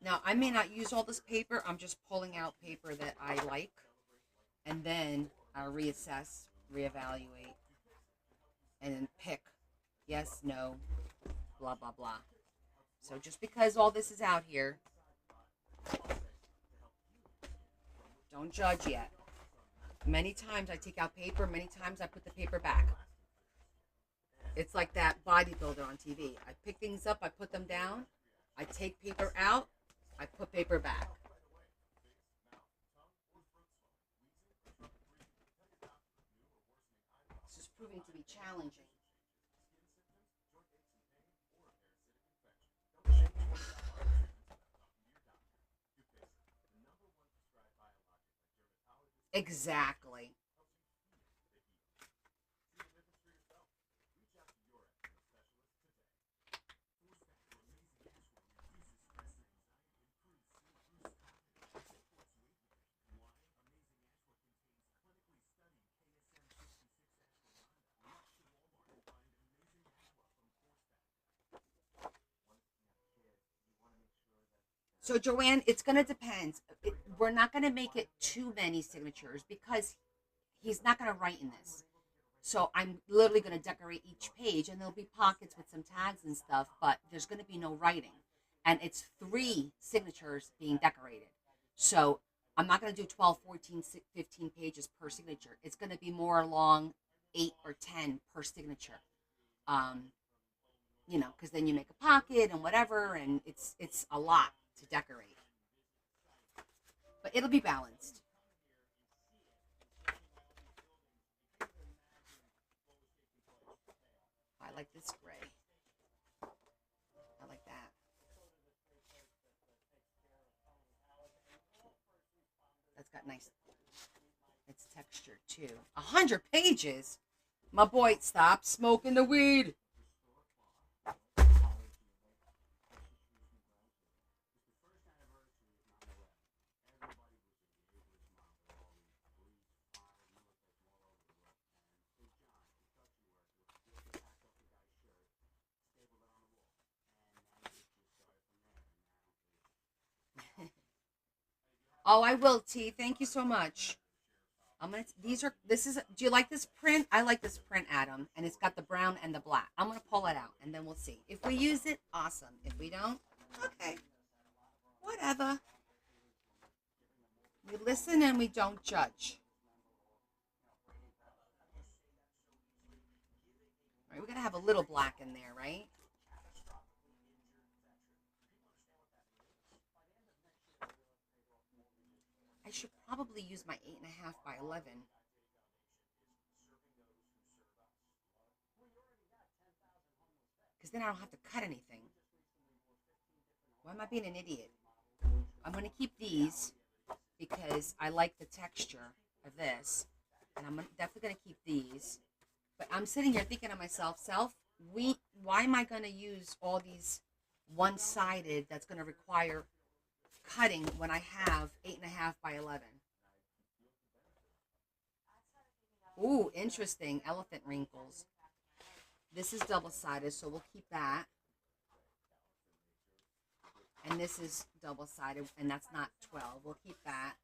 S1: Now, I may not use all this paper. I'm just pulling out paper that I like. And then I'll reassess, reevaluate, and then pick yes, no, blah, blah, blah. So just because all this is out here, don't judge yet. Many times I take out paper, many times I put the paper back. It's like that bodybuilder on TV. I pick things up, I put them down, I take paper out, I put paper back. This is proving to be challenging. Exactly. So Joanne, it's going to depend. We're not going to make it too many signatures because he's not going to write in this. So I'm literally going to decorate each page, and there'll be pockets with some tags and stuff, but there's going to be no writing. And it's 3 signatures being decorated. So I'm not going to do 12, 14, 15 pages per signature. It's going to be more along 8 or 10 per signature. You know, because then you make a pocket and whatever, and it's a lot to decorate. But it'll be balanced. I like this gray. I like that. That's got nice, it's texture too. 100 pages? My boy, stop smoking the weed. Oh, I will, T. Thank you so much. I'm gonna. This is. Do you like this print? I like this print, Adam, and it's got the brown and the black. I'm gonna pull it out, and then we'll see. If we use it, awesome. If we don't, okay, whatever. We listen and we don't judge. All right, we're gonna have a little black in there, right? I should probably use my 8.5 by 11. Because then I don't have to cut anything. Why am I being an idiot? I'm going to keep these because I like the texture of this. And I'm definitely going to keep these. But I'm sitting here thinking to myself, why am I going to use all these one-sided that's going to require cutting when I have 8.5 by 11? Ooh, interesting. Elephant wrinkles. This is double-sided, so we'll keep that. And this is double-sided, and that's not 12. We'll keep that.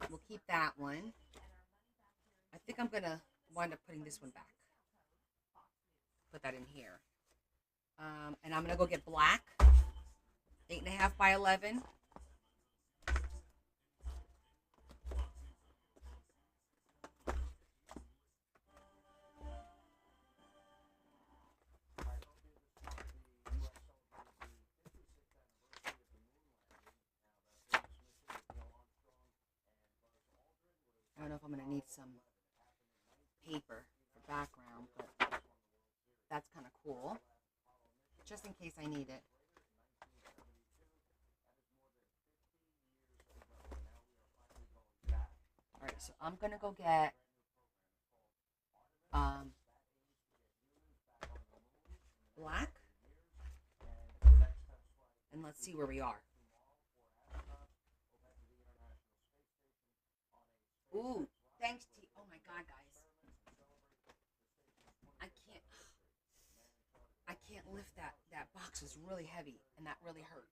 S1: We'll keep that one. I think I'm going to wind up putting this one back. Put that in here. And I'm going to go get black. 8.5 by 11. I don't know if I'm going to need some paper for background, but that's kind of cool. Just in case I need it. All right, so I'm going to go get black. And let's see where we are. Ooh, thanks, T. Oh my God, guys. I can't lift that. That box is really heavy, and that really hurt.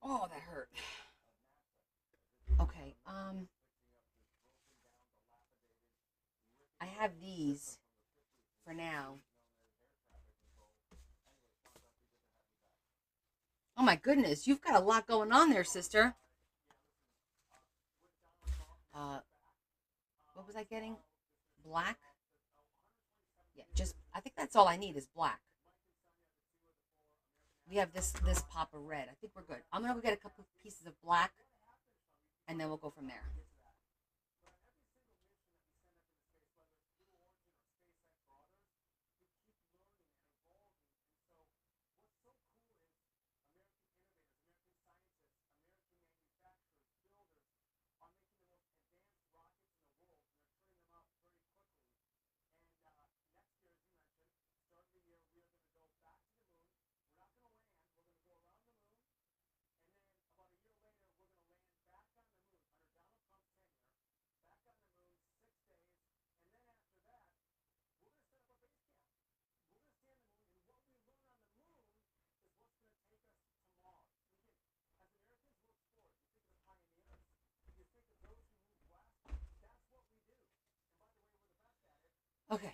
S1: Oh, that hurt. Okay. I have these for now. Oh my goodness, you've got a lot going on there, sister. Uh, what was I getting? Black? Yeah, just I think that's all I need is black. We have this pop of red. I think we're good. I'm gonna go get a couple of pieces of black, and then we'll go from there. Okay.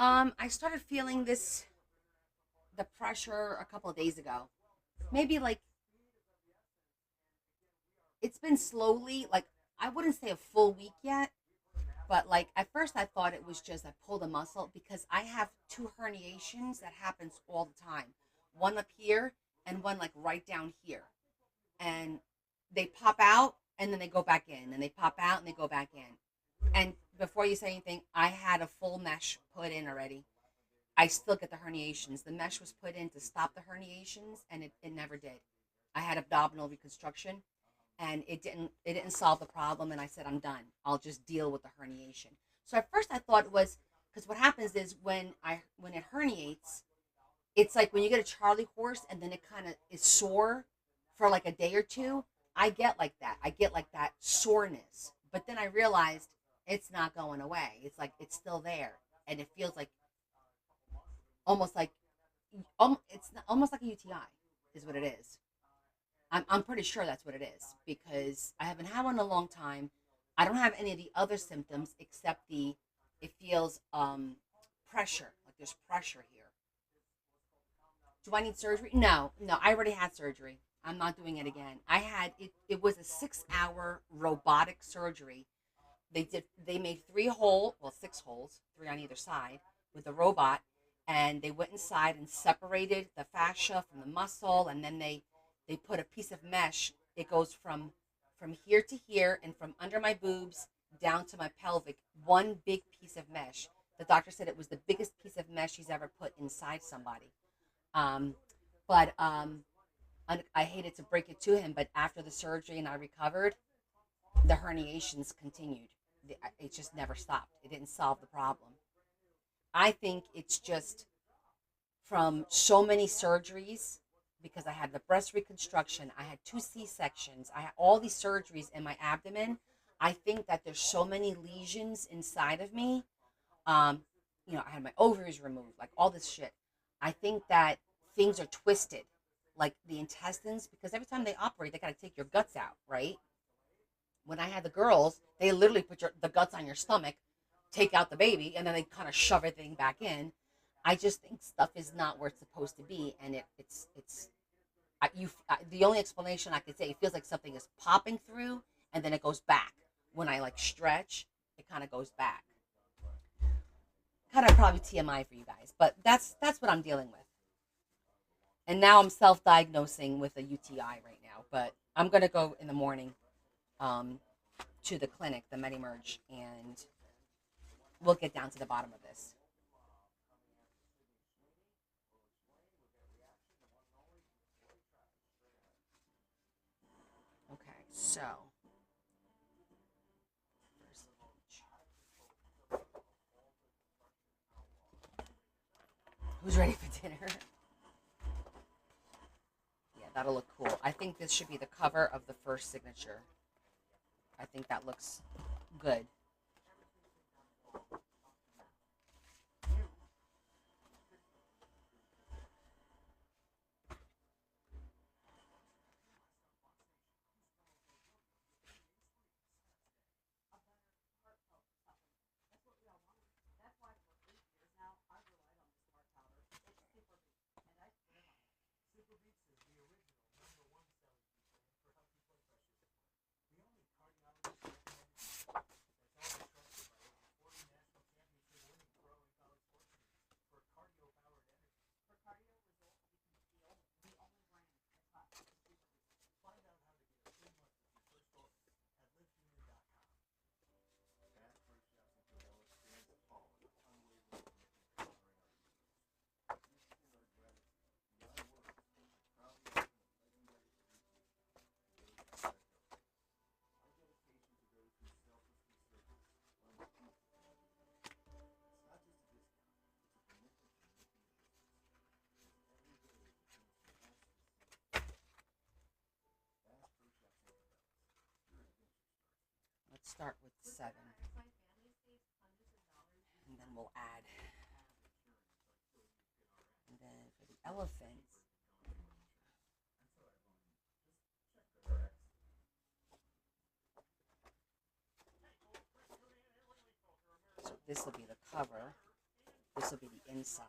S1: I started feeling the pressure a couple of days ago. Maybe like it's been slowly, like I wouldn't say a full week yet, but like at first I thought it was just I pulled a muscle because I have two herniations that happens all the time. One up here and one like right down here. And they pop out and then they go back in and they pop out and they go back in. And before you say anything, I had a full mesh put in already. I still get the herniations. The mesh was put in to stop the herniations and it never did. I had abdominal reconstruction and it didn't solve the problem and I said I'm done. I'll just deal with the herniation. So at first I thought it was because what happens is when it herniates, it's like when you get a Charlie horse and then it kind of is sore for like a day or two. I get like that. I get like that soreness. But then I realized it's not going away. It's like it's still there and it feels like almost like almost like a UTI is what it is. I'm pretty sure that's what it is because I haven't had one in a long time. I don't have any of the other symptoms except the it feels pressure like there's pressure here. Do I need surgery? No, no. I already had surgery. I'm not doing it again. I had it. It was a 6 hour robotic surgery. They made 3 hole, well 6 holes, three on either side with the robot, and they went inside and separated the fascia from the muscle, and then they put a piece of mesh. It goes from here to here and from under my boobs down to my pelvic. One big piece of mesh. The doctor said it was the biggest piece of mesh he's ever put inside somebody. Um, but I hated to break it to him, but after the surgery and I recovered, the herniations continued. It just never stopped. It didn't solve the problem. I think it's just from so many surgeries because I had the breast reconstruction, I had 2 C-sections, I had all these surgeries in my abdomen. I think that there's so many lesions inside of me. Um, I had my ovaries removed, like all this shit. I think that things are twisted, like the intestines, because every time they operate, they got to take your guts out, right? When I had the girls, they literally put the guts on your stomach, take out the baby, and then they kind of shove everything back in. I just think stuff is not where it's supposed to be, and it's the only explanation I could say it feels like something is popping through, and then it goes back. When I like stretch, it kind of goes back. Kind of probably TMI for you guys, but that's what I'm dealing with. And now I'm self-diagnosing with a UTI right now, but I'm gonna go in the morning to the clinic, the MediMerge, and we'll get down to the bottom of this. Okay, so first page. Who's ready for dinner? Yeah, that'll look cool. I think this should be the cover of the first signature. I think that looks good. Let's start with 7, and then we'll add. And then for the elephants, so this will be the cover. This will be the inside.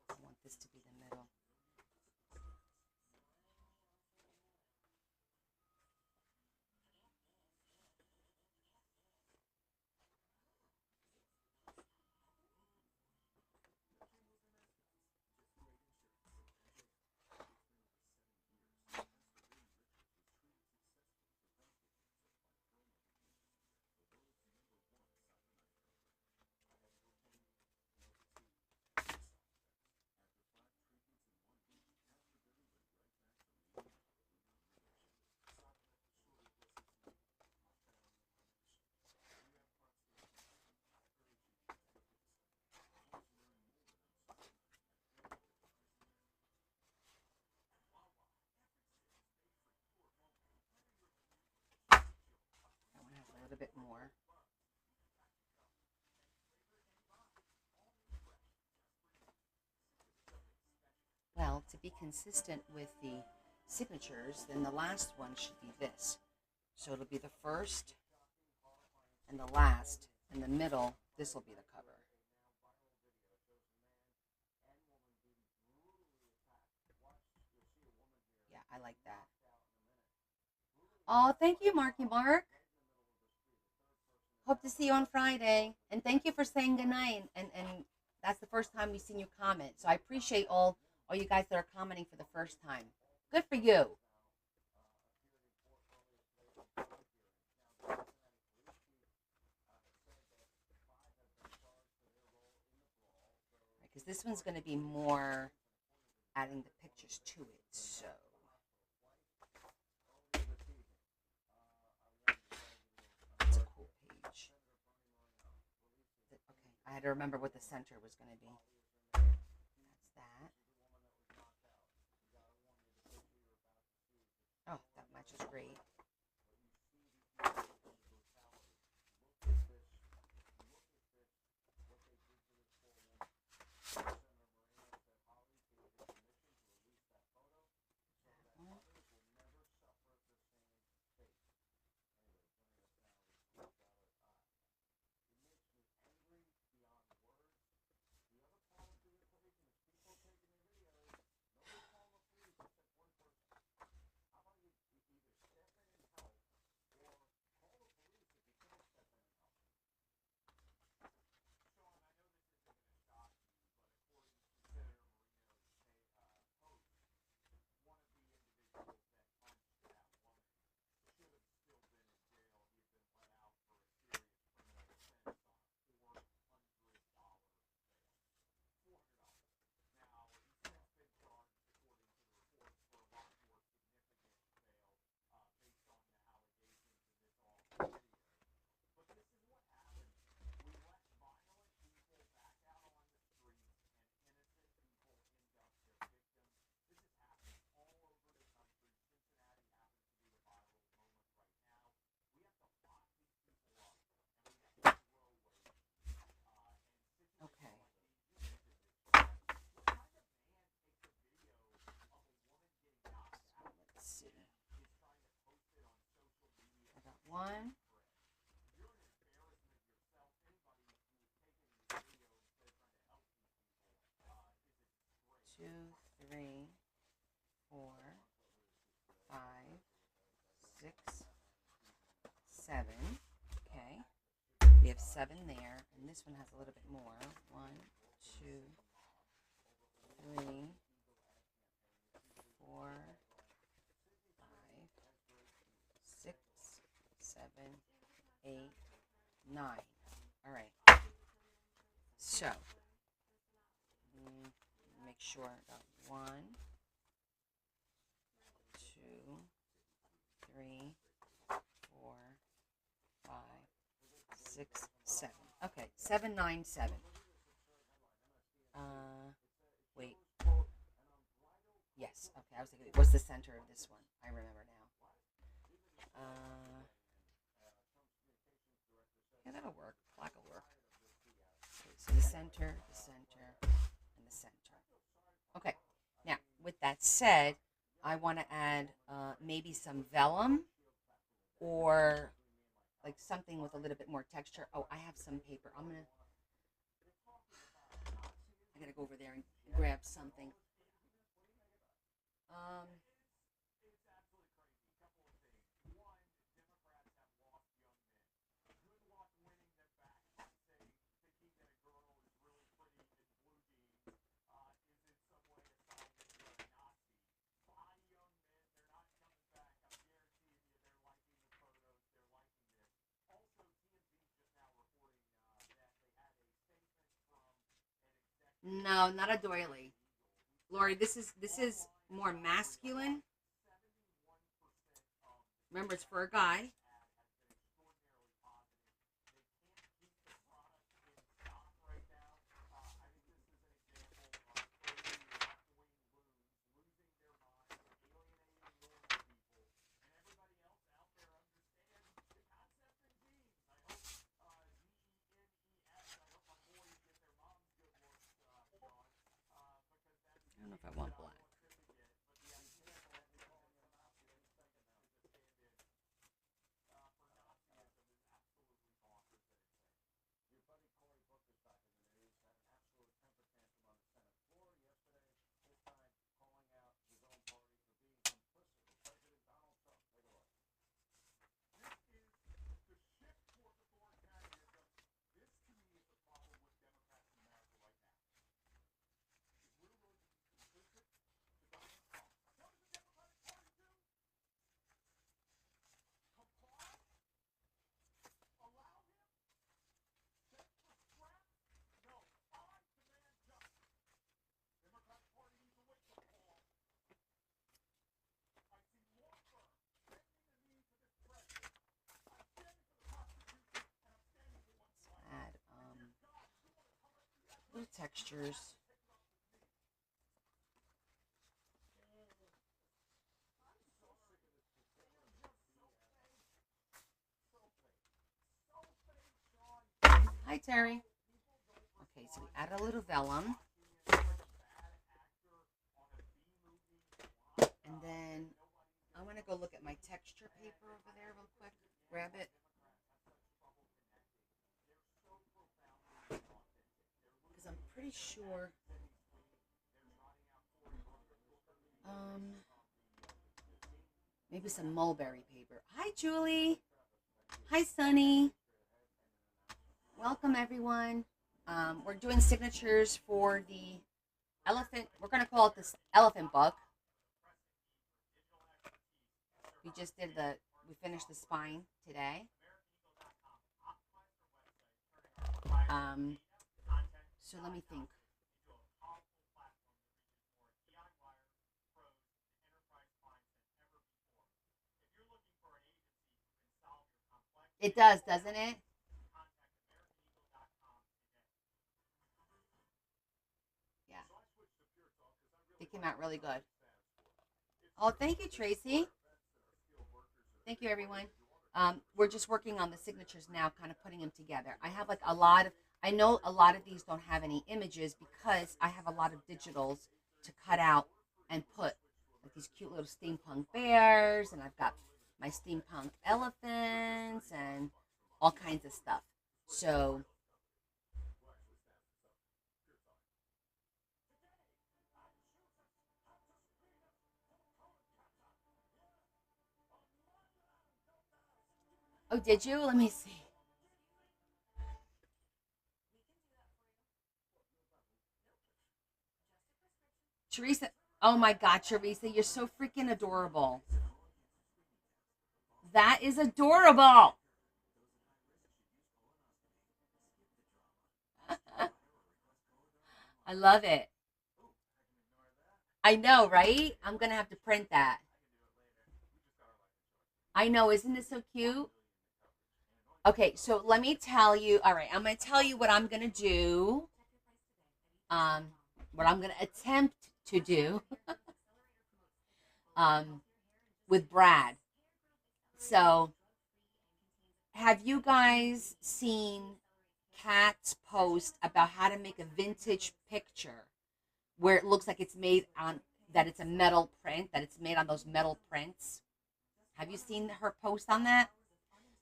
S1: I want this to be the middle. That one has a little bit more. Well, to be consistent with the signatures, then the last one should be this. So it'll be the first and the last. In the middle, this will be the cover. Yeah, I like that. Oh, thank you, Marky Mark. Hope to see you on Friday. And thank you for saying goodnight and That's the first time we've seen you comment. So I appreciate all you guys that are commenting for the first time. Good for you. Because this one's going to be more adding the pictures to it. So it's a cool page. Okay, I had to remember what the center was going to be. That's that. Oh, that matches great. One. 2, 3, 4, 5, 6, 7. Okay. We have 7 there, and this one has a little bit more. 1, 2, 3, 4, 5, 6, 7, 8, 9. All right. So, make sure I got 1, 2, 3, 4, 5, 6, 7. Okay, 7, 9, 7. Wait. Yes. Okay, I was thinking, what's the center of this one? I remember now. Yeah, that'll work. Black will work. Okay, so the center, and the center. Okay. Now, with that said, I want to add maybe some vellum or like something with a little bit more texture. Oh, I have some paper. I gotta go over there and grab something. No, not a doily. Lori, this is more masculine. Remember, it's for a guy. I don't know if I want black. textures. Hi, Terry. Okay, so we add a little vellum. And then I'm going to go look at my texture paper over there real quick. Grab it. Because I'm pretty sure. Maybe some mulberry paper. Hi, Julie. Hi, Sunny. Welcome, everyone. We're doing signatures for the elephant. We're going to call it this elephant book. We finished the spine today. So let me think. It does, doesn't it? Yeah. It came out really good. Oh, thank you, Tracy. Thank you, everyone. We're just working on the signatures now, kind of putting them together. I have like I know a lot of these don't have any images because I have a lot of digitals to cut out and put like these cute little steampunk bears, and I've got my steampunk elephants and all kinds of stuff. So oh, did you? Let me see. Teresa, oh my God, Teresa, you're so freaking adorable. That is adorable. I love it. I know, right? I'm going to have to print that. I know, isn't this so cute? Okay, so let me tell you. All right, I'm going to tell you what I'm going to do. Um, what I'm going to attempt to do um, with Brad. So, have you guys seen Kat's post about how to make a vintage picture where it looks like it's made on that it's a metal print, that it's made on those metal prints? Have you seen her post on that?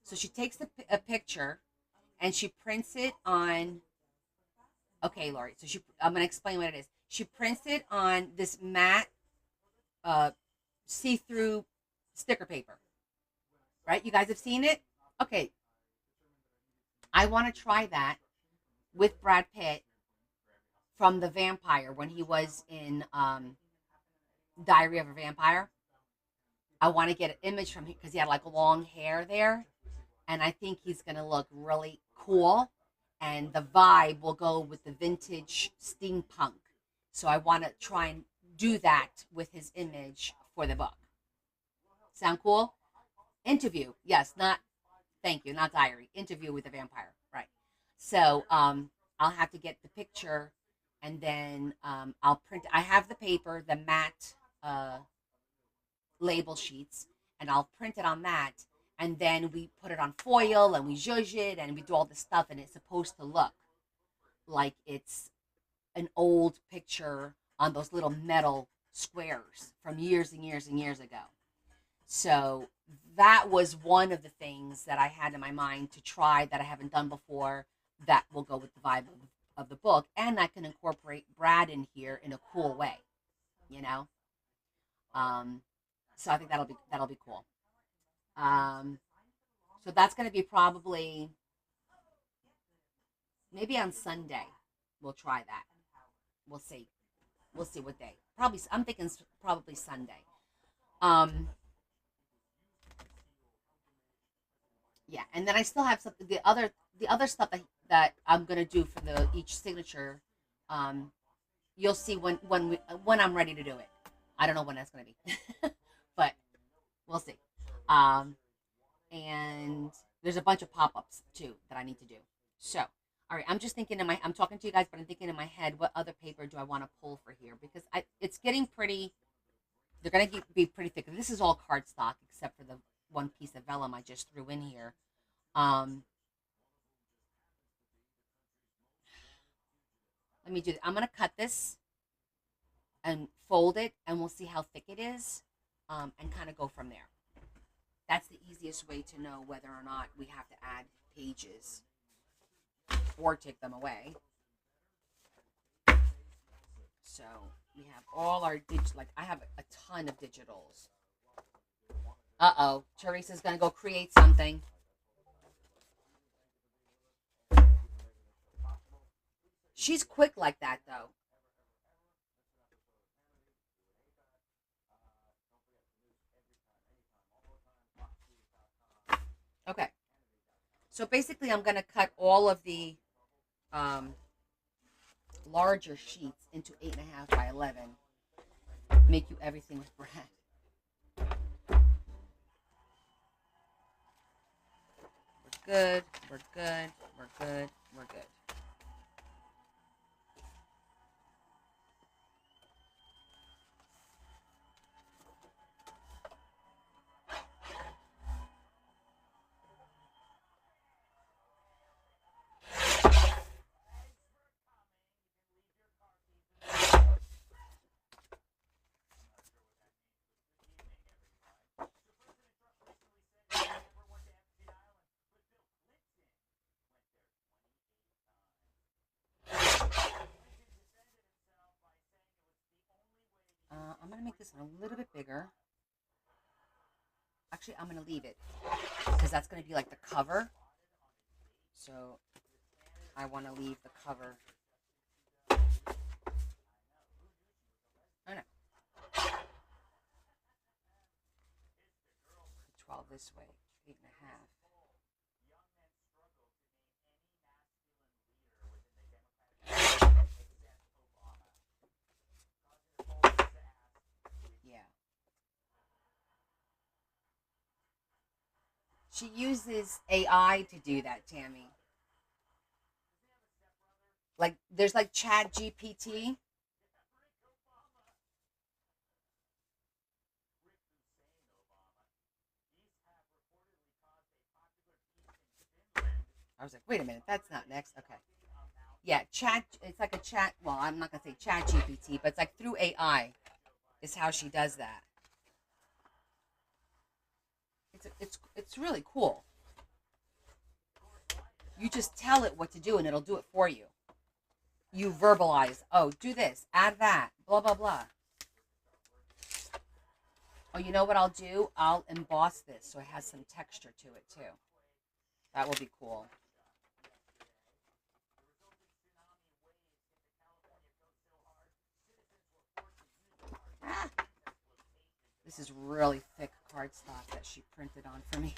S1: So she takes a picture and she prints it on. Okay, Lori. So I'm gonna explain what it is. She prints it on this matte, see-through sticker paper. Right? You guys have seen it. Okay. I want to try that with Brad Pitt from The Vampire when he was in Diary of a Vampire. I want to get an image from him because he had like long hair there, and I think he's gonna look really cool, and the vibe will go with the vintage steampunk. So I want to try and do that with his image for the book. Sound cool? Interview, yes, not thank you, not diary. Interview with the vampire, right? So I'll have to get the picture, and then I'll print. I have the paper, the matte label sheets, and I'll print it on that, and then we put it on foil and we zhuzh it and we do all this stuff, and it's supposed to look like it's an old picture on those little metal squares from years and years and years ago. So that was one of the things that I had in my mind to try that I haven't done before that will go with the vibe of the book, and I can incorporate Brad in here in a cool way, you know. So I think that'll be cool. So that's going to be probably maybe on Sunday. We'll try that. We'll see. We'll see what day. Probably I'm thinking probably Sunday. Yeah, and then I still have some the other stuff that I'm gonna do for the each signature. You'll see when I'm ready to do it. I don't know when that's gonna be, but we'll see. Um, and there's a bunch of pop-ups too that I need to do. So All right, I'm just thinking I'm talking to you guys, but I'm thinking in my head, what other paper do I want to pull for here? Because it's getting pretty, they're going to be pretty thick. This is all cardstock except for the one piece of vellum I just threw in here. Um, let me do I'm going to cut this and fold it, and we'll see how thick it is, and kind of go from there. That's the easiest way to know whether or not we have to add pages or take them away. So we have all our like I have a ton of digitals. Uh-oh, Teresa's gonna go create something. She's quick like that though. Okay. So basically I'm gonna cut all of the larger sheets into 8.5 by 11. Make you everything with bread. We're good, we're good, we're good, we're good. I'm going to make this a little bit bigger. Actually, I'm going to leave it because that's going to be like the cover. So I want to leave the cover. Oh no. 12 this way, 8.5. Yeah. She uses AI to do that, Tammy. Like, there's like Chat GPT. I was like, wait a minute, that's not next. Okay. Yeah, chat. It's like a chat. Well, I'm not gonna say Chat GPT, but it's like through AI is how she does that. It's really cool. You just tell it what to do, and it'll do it for you. You verbalize. Oh, do this. Add that. Blah blah blah. Oh, you know what I'll do? I'll emboss this so it has some texture to it too. That will be cool. Ah, this is really thick cardstock that she printed on for me.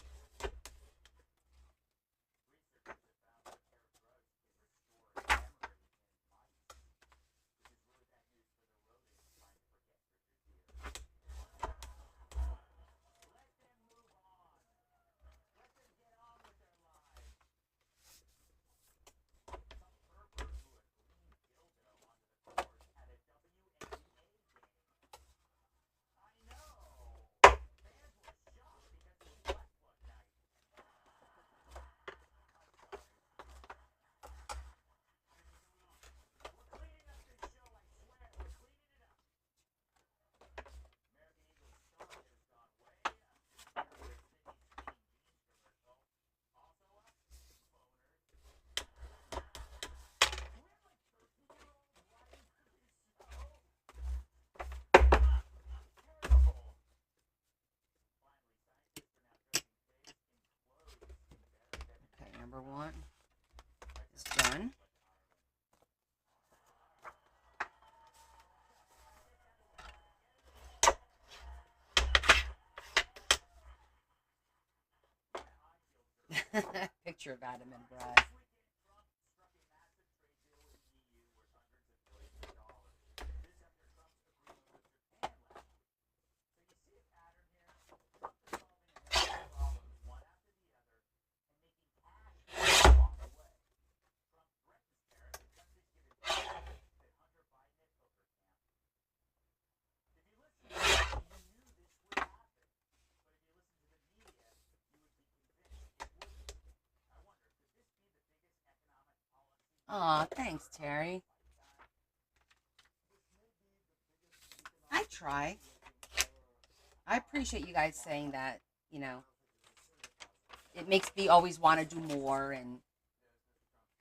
S1: Okay, number one is done. Picture of Adam and Brad. Aw, thanks, Terry. I try. I appreciate you guys saying that, you know, it makes me always want to do more and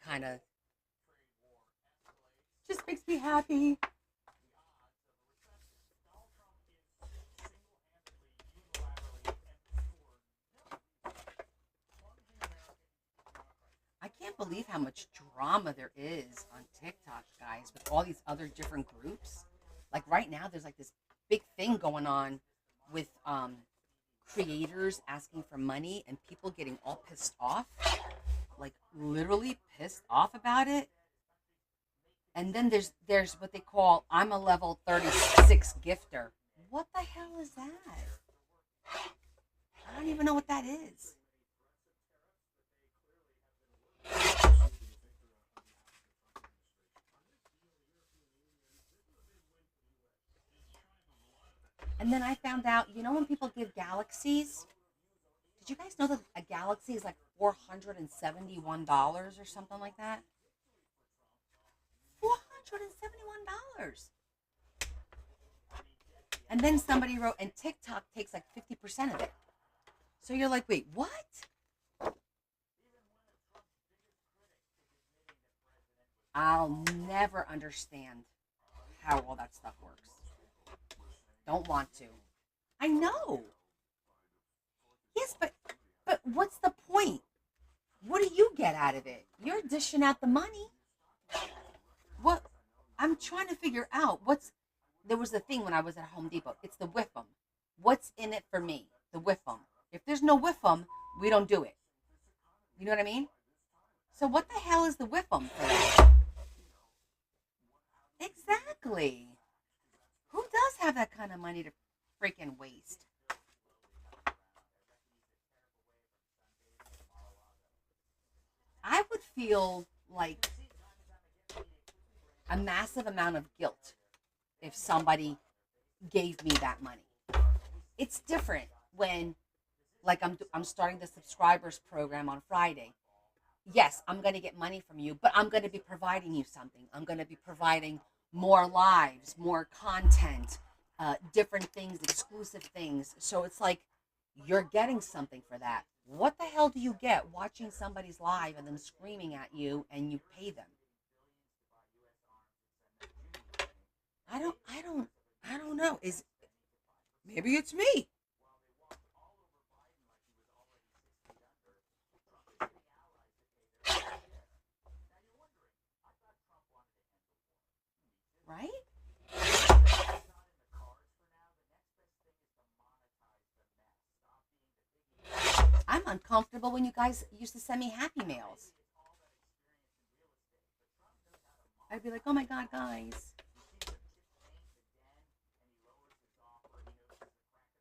S1: kind of just makes me happy. I can't believe how much drama there is on TikTok, guys, with all these other different groups. Like right now, there's like this big thing going on with creators asking for money and people getting all pissed off, like literally pissed off about it. And then there's what they call I'm a level 36 gifter. What the hell is that? I don't even know what that is. And then I found out, you know, when people give galaxies, did you guys know that a galaxy is like $471 or something like that? $471. And then somebody wrote, and TikTok takes like 50% of it. So you're like, wait, what? I'll never understand how all that stuff works. Don't want to. I know. Yes, but what's the point? What do you get out of it? You're dishing out the money. What I'm trying to figure out what's there was a thing when I was at Home Depot. It's the whiffum. What's in it for me? The whiffum. If there's no whiffum, we don't do it. You know what I mean? So what the hell is the whiffum for that? Exactly. Who does have that kind of money to freaking waste? I would feel like a massive amount of guilt if somebody gave me that money. It's different when like I'm starting the subscribers program on Friday. Yes, I'm going to get money from you, but I'm going to be providing you something. I'm going to be providing more lives, more content, different things, exclusive things. So it's like you're getting something for that. What the hell do you get watching somebody's live and them screaming at you and you pay them? I don't know. Is maybe it's me, right? I'm uncomfortable when you guys used to send me happy mails. I'd be like, oh my God, guys.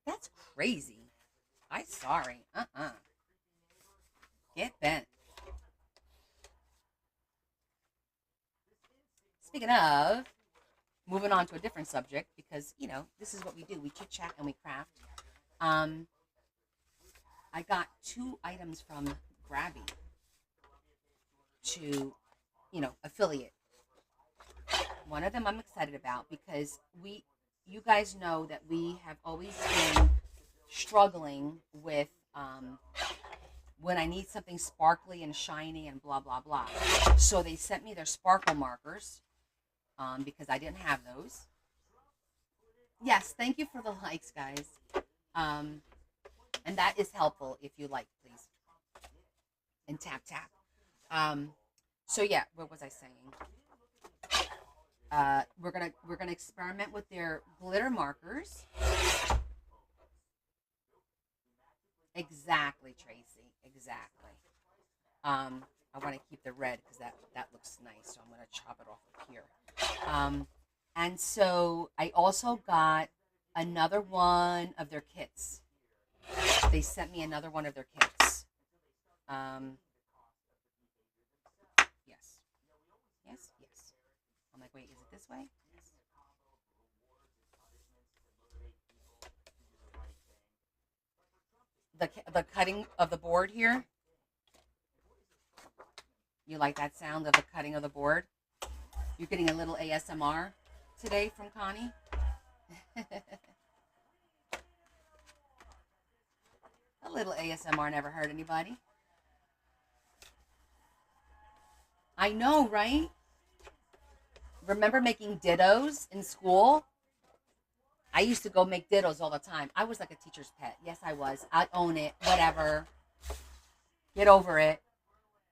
S1: That's crazy. I sorry. Get bent. Speaking of, moving on to a different subject because, you know, this is what we do. We chit chat and we craft. Um, I got two items from Grabby to, you know, affiliate. One of them I'm excited about because you guys know that we have always been struggling with when I need something sparkly and shiny and blah, blah, blah. So they sent me their sparkle markers because I didn't have those. Yes, thank you for the likes, guys. Um, and that is helpful if you like, please. And tap, tap. Um, so yeah, what was I saying? We're gonna experiment with their glitter markers. Exactly, Tracy. Exactly. I want to keep the red because that looks nice, so I'm gonna chop it off of here. Um, and so I also got another one of their kits. They sent me another one of their kits. Um, yes, yes, yes. I'm like, wait, is it this way? Yes. The cutting of the board here. You like that sound of the cutting of the board? You're getting a little ASMR today from Connie? A little ASMR never hurt anybody. I know, right? Remember making dittos in school? I used to go make dittos all the time. I was like a teacher's pet. Yes, I was. I own it. Whatever. Get over it.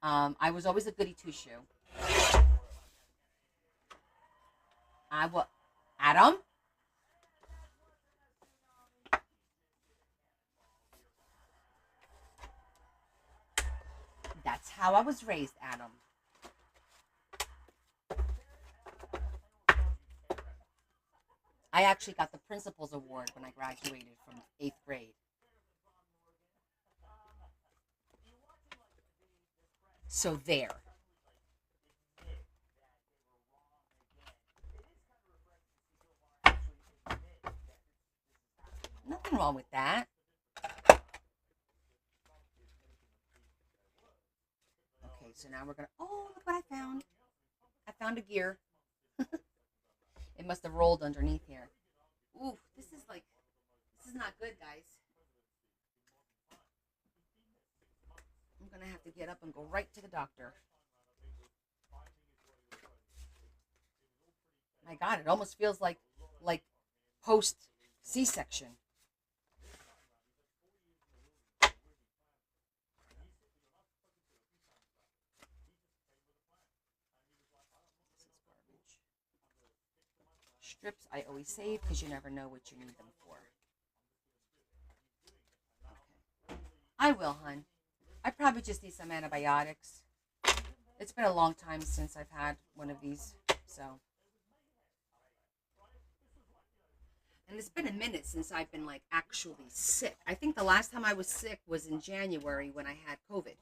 S1: I was always a goody two-shoe. Adam? That's how I was raised, Adam. I actually got the principal's award when I graduated from 8th grade. So there. Nothing wrong with that. Okay, so now we're going to... Oh, look what I found. I found a gear. It must have rolled underneath here. Ooh, this is not good, guys. I'm going to have to get up and go right to the doctor. My God, it almost feels like post C-section. Strips I always save because you never know what you need them for. Okay. I will, hun. I probably just need some antibiotics. It's been a long time since I've had one of these, so. And it's been a minute since I've been actually sick. I think the last time I was sick was in January when I had COVID.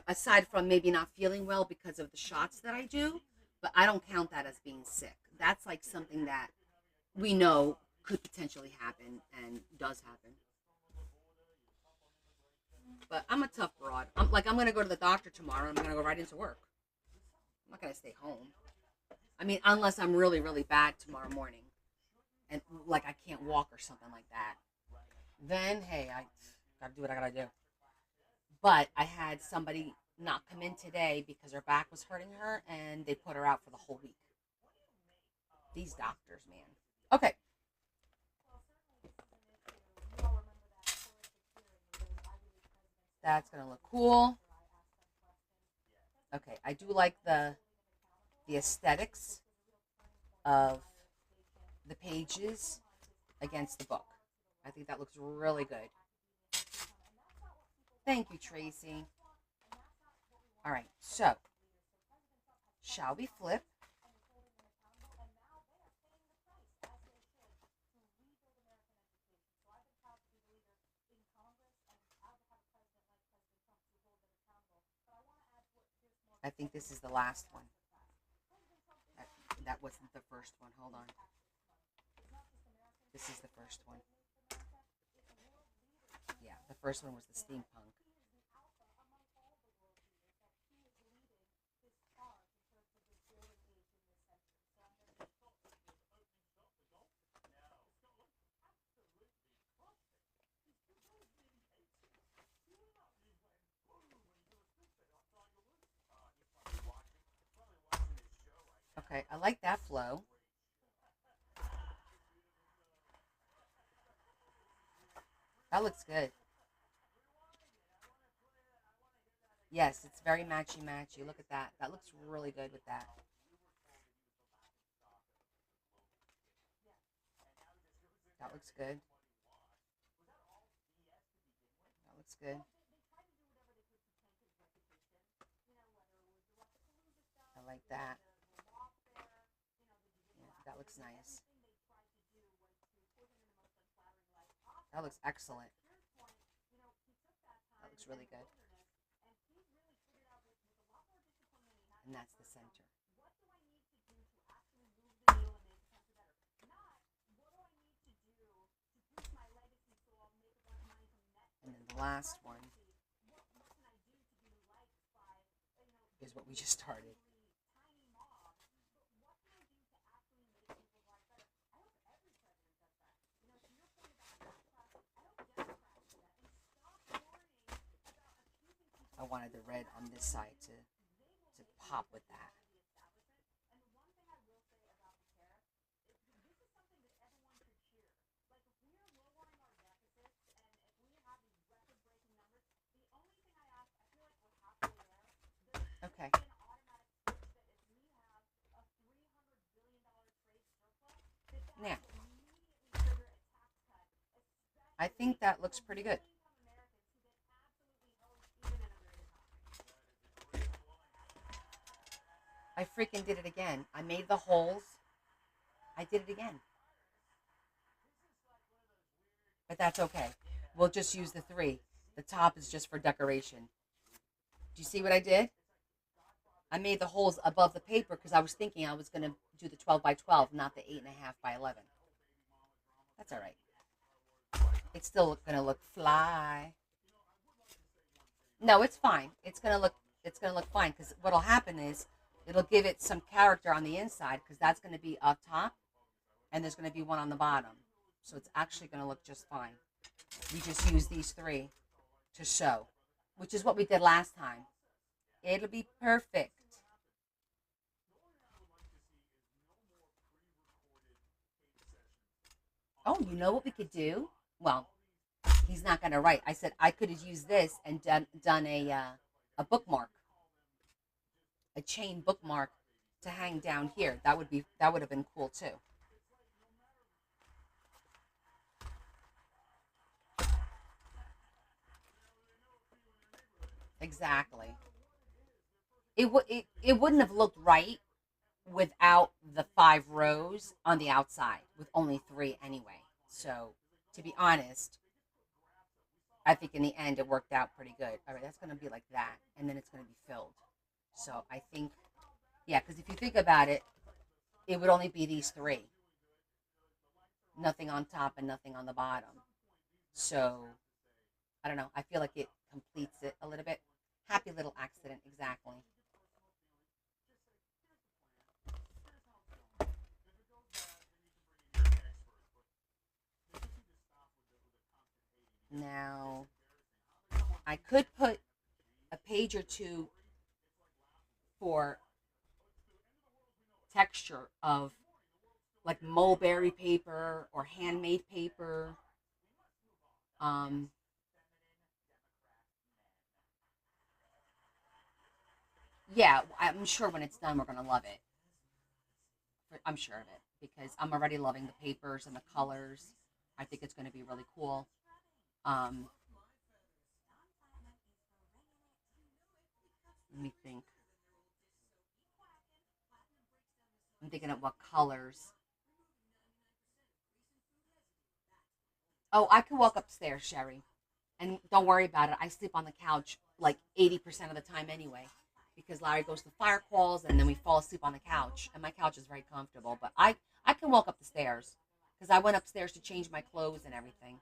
S1: Aside from maybe not feeling well because of the shots that I do, but I don't count that as being sick. That's something that we know could potentially happen and does happen. But I'm a tough broad. I'm going to go to the doctor tomorrow and I'm going to go right into work. I'm not going to stay home. I mean, unless I'm really, really bad tomorrow morning and I can't walk or something like that. Then, hey, I got to do what I got to do. But I had somebody not come in today because her back was hurting her and they put her out for the whole week. These doctors, man. Okay. That's going to look cool. Okay, I do like the aesthetics of the pages against the book. I think that looks really good. Thank you, Tracy. All right, so shall we flip? I think this is the last one. That wasn't the first one. Hold on. This is the first one. Yeah, the first one was the Steampunk. Okay, I like that flow. That looks good. Yes, it's very matchy-matchy. Look at that. That looks really good with that. That looks good. That looks good. I like that. Yeah, that looks nice. That looks excellent. That looks really good. And that's the center. And then the last one is what we just started. I wanted the red on this side to pop with that. Okay. Now, I think that looks pretty good. I freaking did it again. I made the holes. I did it again. But that's okay. We'll just use the 3. The top is just for decoration. Do you see what I did? I made the holes above the paper because I was thinking I was going to do the 12 by 12, not the 8.5 by 11. That's all right. It's still going to look fly. No, it's fine. It's going to look fine because what'll happen is it'll give it some character on the inside because that's going to be up top and there's going to be one on the bottom. So it's actually going to look just fine. We just use these 3 to show, which is what we did last time. It'll be perfect. Oh, you know what we could do? Well, he's not going to write. I said I could have used this and done a bookmark, a chain bookmark to hang down here. That would have been cool too. Exactly. It wouldn't have looked right without the 5 rows on the outside with only 3 anyway. So, to be honest, I think in the end it worked out pretty good. All right, that's going to be like that, and then it's going to be filled. So I think, yeah, because if you think about it, it would only be these 3. Nothing on top and nothing on the bottom. So, I don't know. I feel like it completes it a little bit. Happy little accident, exactly. Now, I could put a page or 2 for texture of like mulberry paper or handmade paper. Um, yeah, I'm sure when it's done, we're going to love it. I'm sure of it because I'm already loving the papers and the colors. I think it's going to be really cool. Um, Let me think. I'm thinking of what colors. Oh, I can walk upstairs, Sherry. And don't worry about it. I sleep on the couch like 80% of the time anyway. Because Larry goes to fire calls and then we fall asleep on the couch. And my couch is very comfortable. But I can walk up the stairs. Because I went upstairs to change my clothes and everything.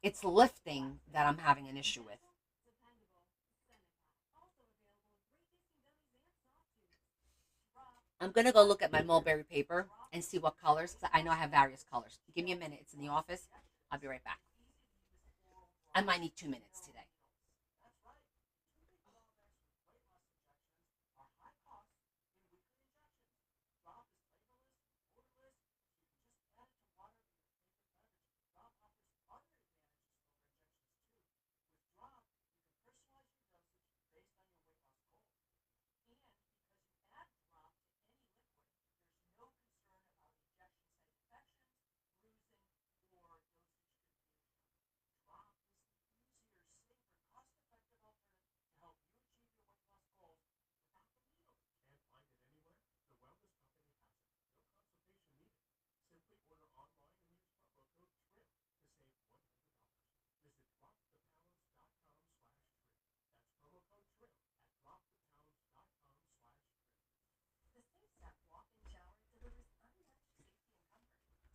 S1: It's lifting that I'm having an issue with. I'm going to go look at my mulberry paper and see what colors. 'Cause I know I have various colors. Give me a minute. It's in the office. I'll be right back. I might need 2 minutes today.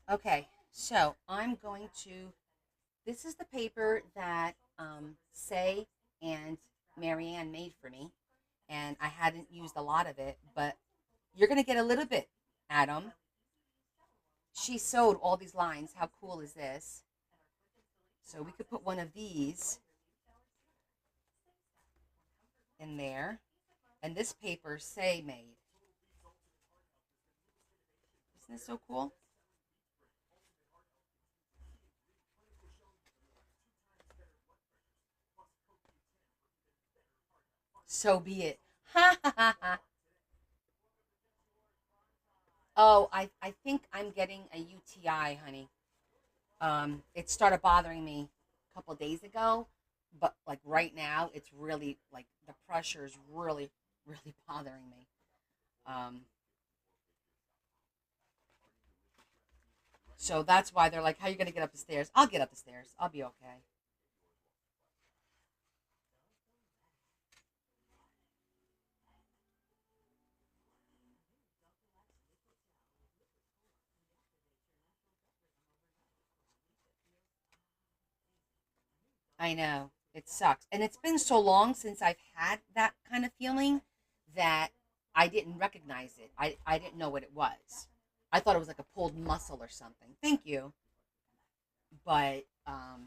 S1: Okay, so I'm going to. This is the paper that Say and Marianne made for me, and I hadn't used a lot of it, but you're going to get a little bit, Adam. She sewed all these lines. How cool is this? So we could put one of these in there. And this paper say made. Isn't this so cool? So be it. Ha ha ha ha. Oh, I think I'm getting a UTI, honey. It started bothering me a couple days ago, but like right now, it's really like the pressure is really, really bothering me. Um, so that's why they're like, "How are you gonna get up the stairs?" I'll get up the stairs. I'll be okay. I know it sucks, and it's been so long since I've had that kind of feeling that I didn't recognize it. I didn't know what it was. I thought it was like a pulled muscle or something. Thank you, but oh,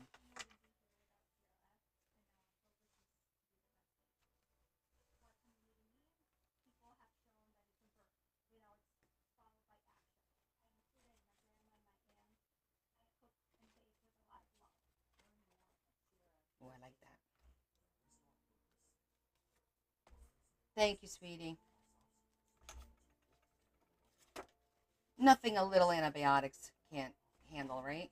S1: I like that. Thank you, sweetie. Nothing a little antibiotics can't handle, right?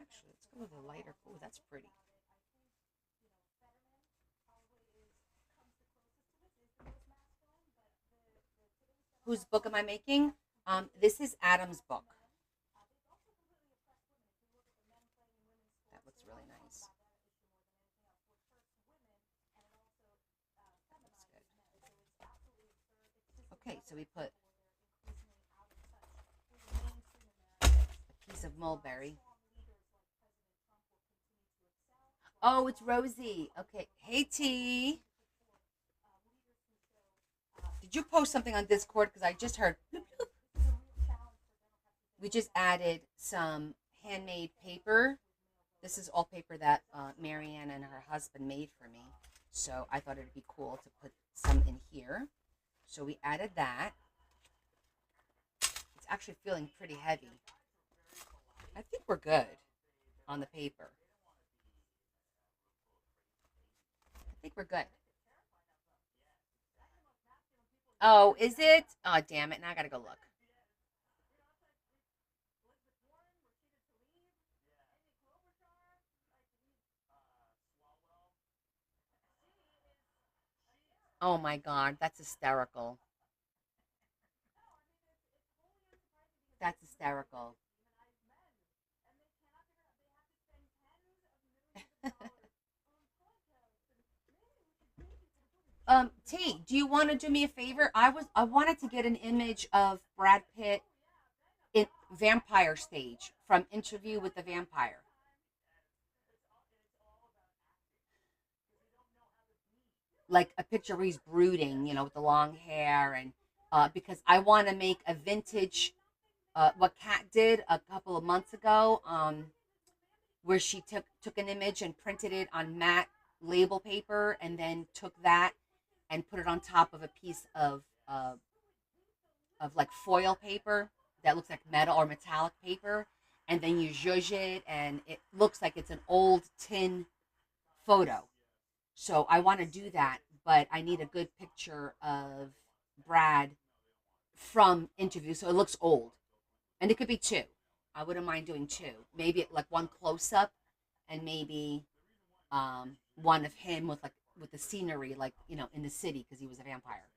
S1: Actually, let's go with a lighter. Oh, that's pretty. Whose book am I making? This is Adam's book. That looks really nice. That looks good. Okay, so we put a piece of mulberry. Oh, it's Rosie. Okay. Hey, T. Did you post something on Discord? Because I just heard. Bloop, bloop. We just added some handmade paper. This is all paper that Marianne and her husband made for me. So I thought it'd be cool to put some in here. So we added that. It's actually feeling pretty heavy. I think we're good on the paper. I think we're good. Oh, is it? Oh, damn it. Now I gotta go look. Oh my God. That's hysterical. That's hysterical. T, do you want to do me a favor? I wanted to get an image of Brad Pitt in vampire stage from Interview with the Vampire. Like a picture where he's brooding, with the long hair and because I want to make a vintage what Kat did a couple of months ago, where she took an image and printed it on matte label paper and then took that and put it on top of a piece of like foil paper that looks like metal or metallic paper, and then you zhuzh it, and it looks like it's an old tin photo. So I want to do that, but I need a good picture of Brad from interview, so it looks old, and it could be two. I wouldn't mind doing two, maybe like one close up, and maybe one of him with the scenery, like in the city because he was a vampire,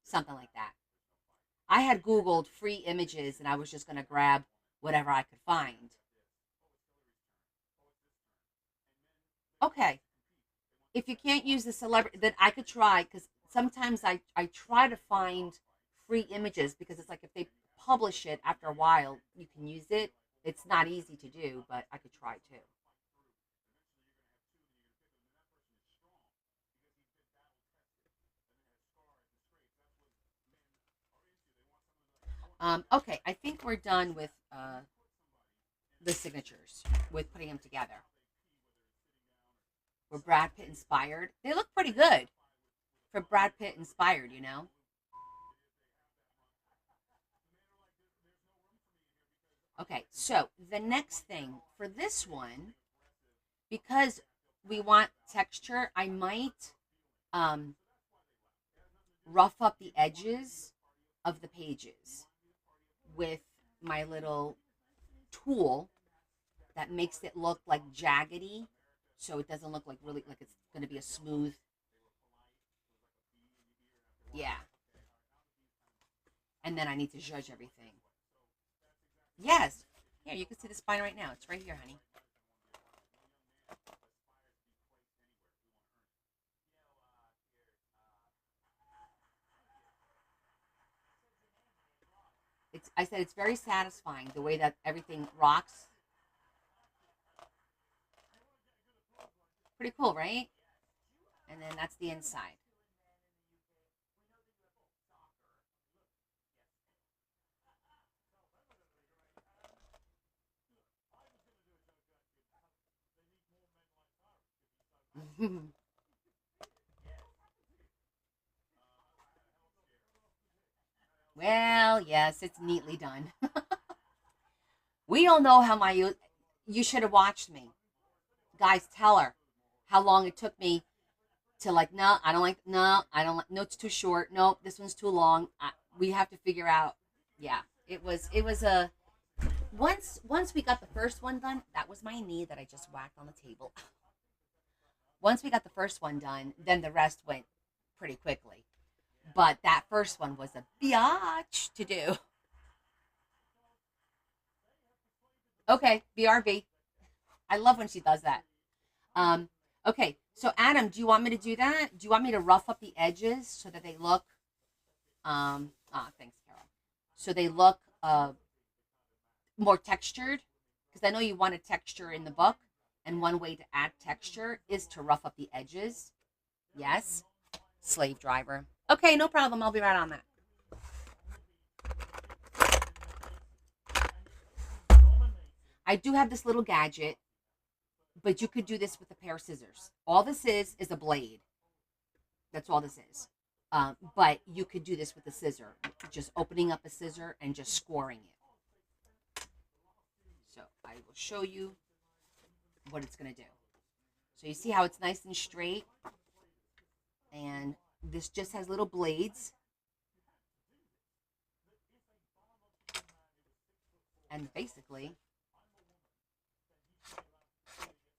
S1: something like that. I had Googled free images, and I was just gonna grab whatever I could find. Okay, if you can't use the celebrity, then I could try because sometimes I try to find free images because it's like if they publish it after a while, you can use it. It's not easy to do, but I could try too. Okay, I think we're done with the signatures, with putting them together. Were Brad Pitt inspired? They look pretty good for Brad Pitt inspired, you know? Okay, so the next thing for this one, because we want texture, I might um, rough up the edges of the pages with my little tool that makes it look like jaggedy, so it doesn't look like really like it's going to be a smooth. Yeah, and then I need to judge everything. Yes. Here, you can see the spine right now. It's right here, honey. I said it's very satisfying the way that everything rocks. Pretty cool, right? And then that's the inside. Well, yes, it's neatly done. We all know how my you should have watched me. Guys, tell her how long it took me to like, no, I don't like, no, I don't like, no, it's too short. No, this one's too long. We have to figure out. Yeah, it was a once we got the first one done, that was my knee that I just whacked on the table. Once we got the first one done, then the rest went pretty quickly. But that first one was a biatch to do. Okay, BRB. I love when she does that. Um, okay, so Adam, do you want me to do that? Do you want me to rough up the edges so that they look thanks, Carol. So they look more textured? Because I know you want a texture in the book, and one way to add texture is to rough up the edges. Yes, slave driver. Okay, no problem. I'll be right on that. I do have this little gadget, but you could do this with a pair of scissors. All this is a blade. That's all this is. But you could do this with a scissor, just opening up a scissor and just scoring it. So I will show you what it's going to do. So you see how it's nice and straight, and this just has little blades, and basically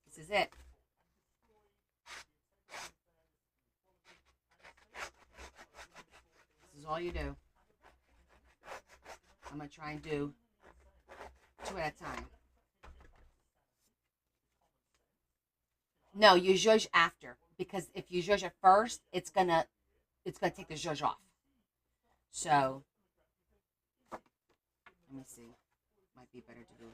S1: this is it. This is all you do. I'm going to try and do two at a time. No, you zhuzh after, because if you zhuzh it first, it's gonna take the zhuzh off. So let me see. Might be better to do.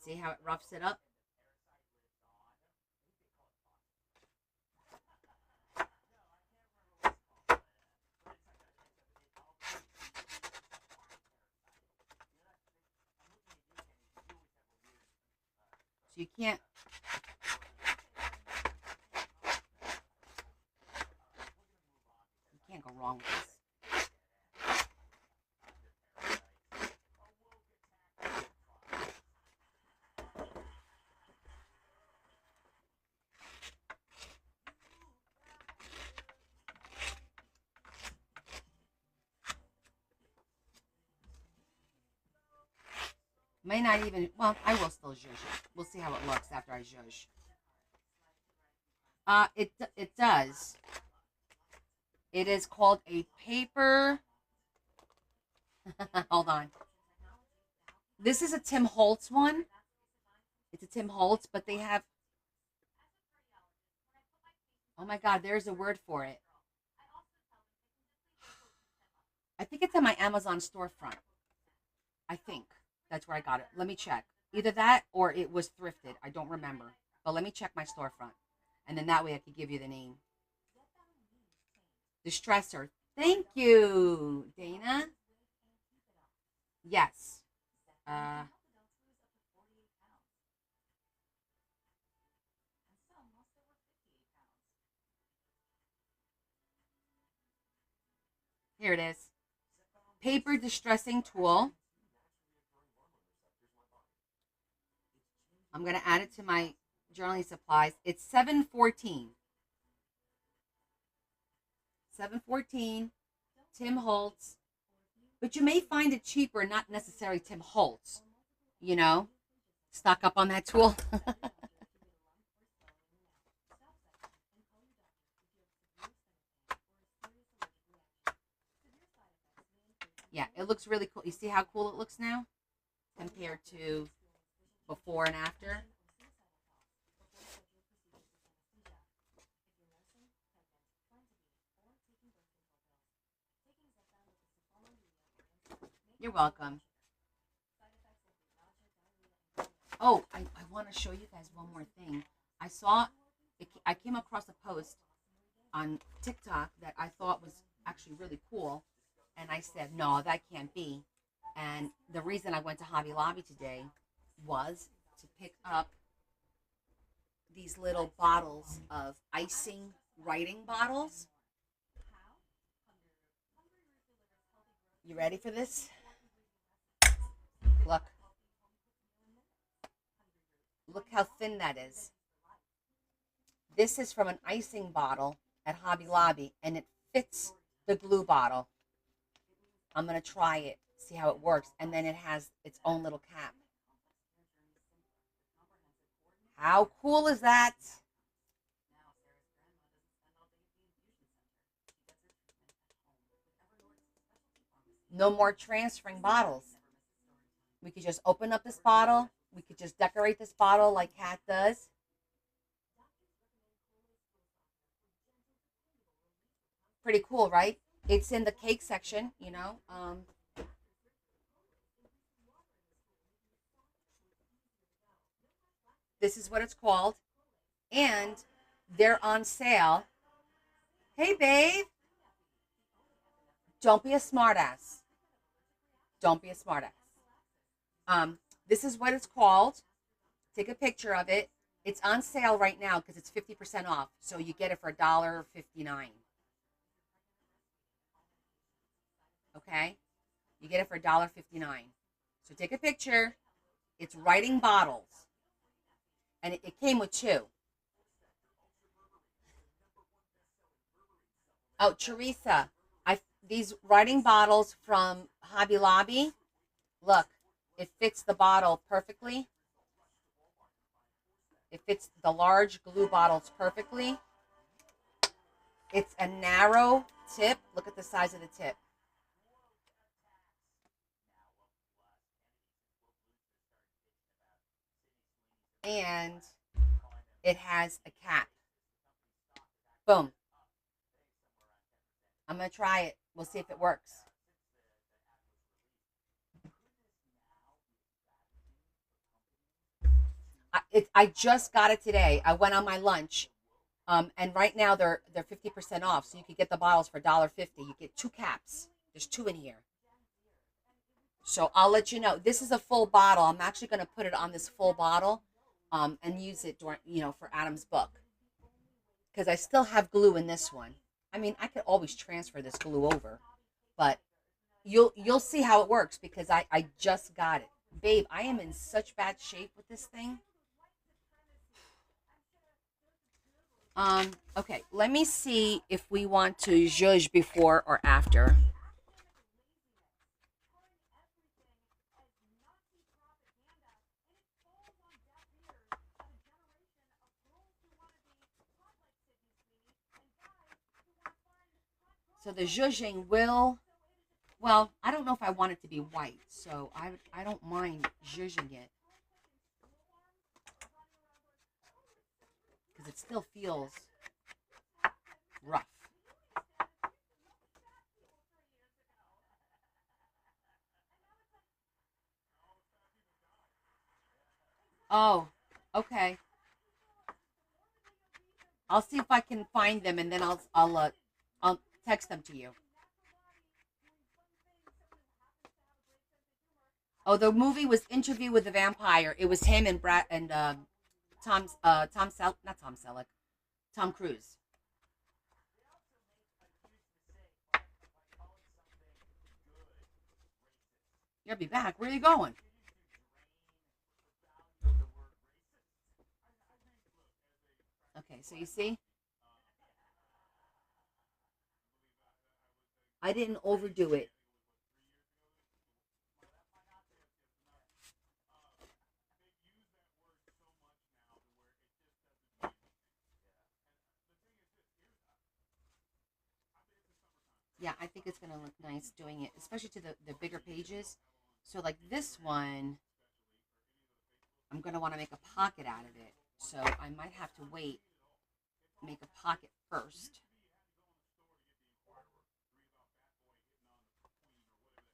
S1: See how it roughs it up? So you can't. wrong with this. May not even, well, I will still zhuzh it. We'll see how it looks after I zhuzh. It does. It is called a paper. Hold on. This is a Tim Holtz one. It's a Tim Holtz, but they have. Oh my God, there's a word for it. I think it's on my Amazon storefront. I think that's where I got it. Let me check. Either that or it was thrifted. I don't remember. But let me check my storefront. And then that way I could give you the name. Distressor. Thank you, Dana. Yes. Here it is. Paper distressing tool. I'm going to add it to my journaling supplies. It's $7.14. $7.14. Tim Holtz. But you may find it cheaper, not necessarily Tim Holtz. You know, stock up on that tool. Yeah, it looks really cool. You see how cool it looks now compared to before and after? You're welcome. Oh, I want to show you guys one more thing. I came across a post on TikTok that I thought was actually really cool. And I said, no, that can't be. And the reason I went to Hobby Lobby today was to pick up these little bottles of icing writing bottles. You ready for this? Look. Look how thin that is. This is from an icing bottle at Hobby Lobby, and it fits the glue bottle. I'm going to try it, see how it works, and then it has its own little cap. How cool is that? No more transferring bottles. We could just open up this bottle. We could just decorate this bottle like Kat does. Pretty cool, right? It's in the cake section, you know. This is what it's called. And they're on sale. Hey, babe. Don't be a smartass. Don't be a smartass. This is what it's called. Take a picture of it. It's on sale right now because it's 50% off. So you get it for $1.59. Okay? You get it for $1.59. So take a picture. It's writing bottles. And it came with two. Oh, Teresa. These writing bottles from Hobby Lobby. Look, it fits the bottle perfectly. It fits the large glue bottles perfectly. It's a narrow tip. Look at the size of the tip. And it has a cap. Boom. I'm going to try it. We'll see if it works. I just got it today. I went on my lunch. And right now they're 50% off. So you could get the bottles for $1.50. You get two caps. There's two in here. So I'll let you know. This is a full bottle. I'm actually going to put it on this full bottle and use it during, for Adam's book. Because I still have glue in this one. I mean, I could always transfer this glue over, but you'll see how it works because I just got it. Babe, I am in such bad shape with this thing. Okay, let me see if we want to judge before or after. So the zhuzhing will, well, I don't know if I want it to be white, so I don't mind zhuzhing it because it still feels rough. Oh, okay. I'll see if I can find them and then I'll text them to you. Oh, the movie was Interview with the Vampire. It was him and Brad and not Tom Selleck, Tom Cruise. You'll be back. Where are you going? Okay, so you see, I didn't overdo it. Yeah, I think it's gonna look nice doing it, especially to the bigger pages. So like this one, I'm gonna want to make a pocket out of it. So I might have to wait, make a pocket first,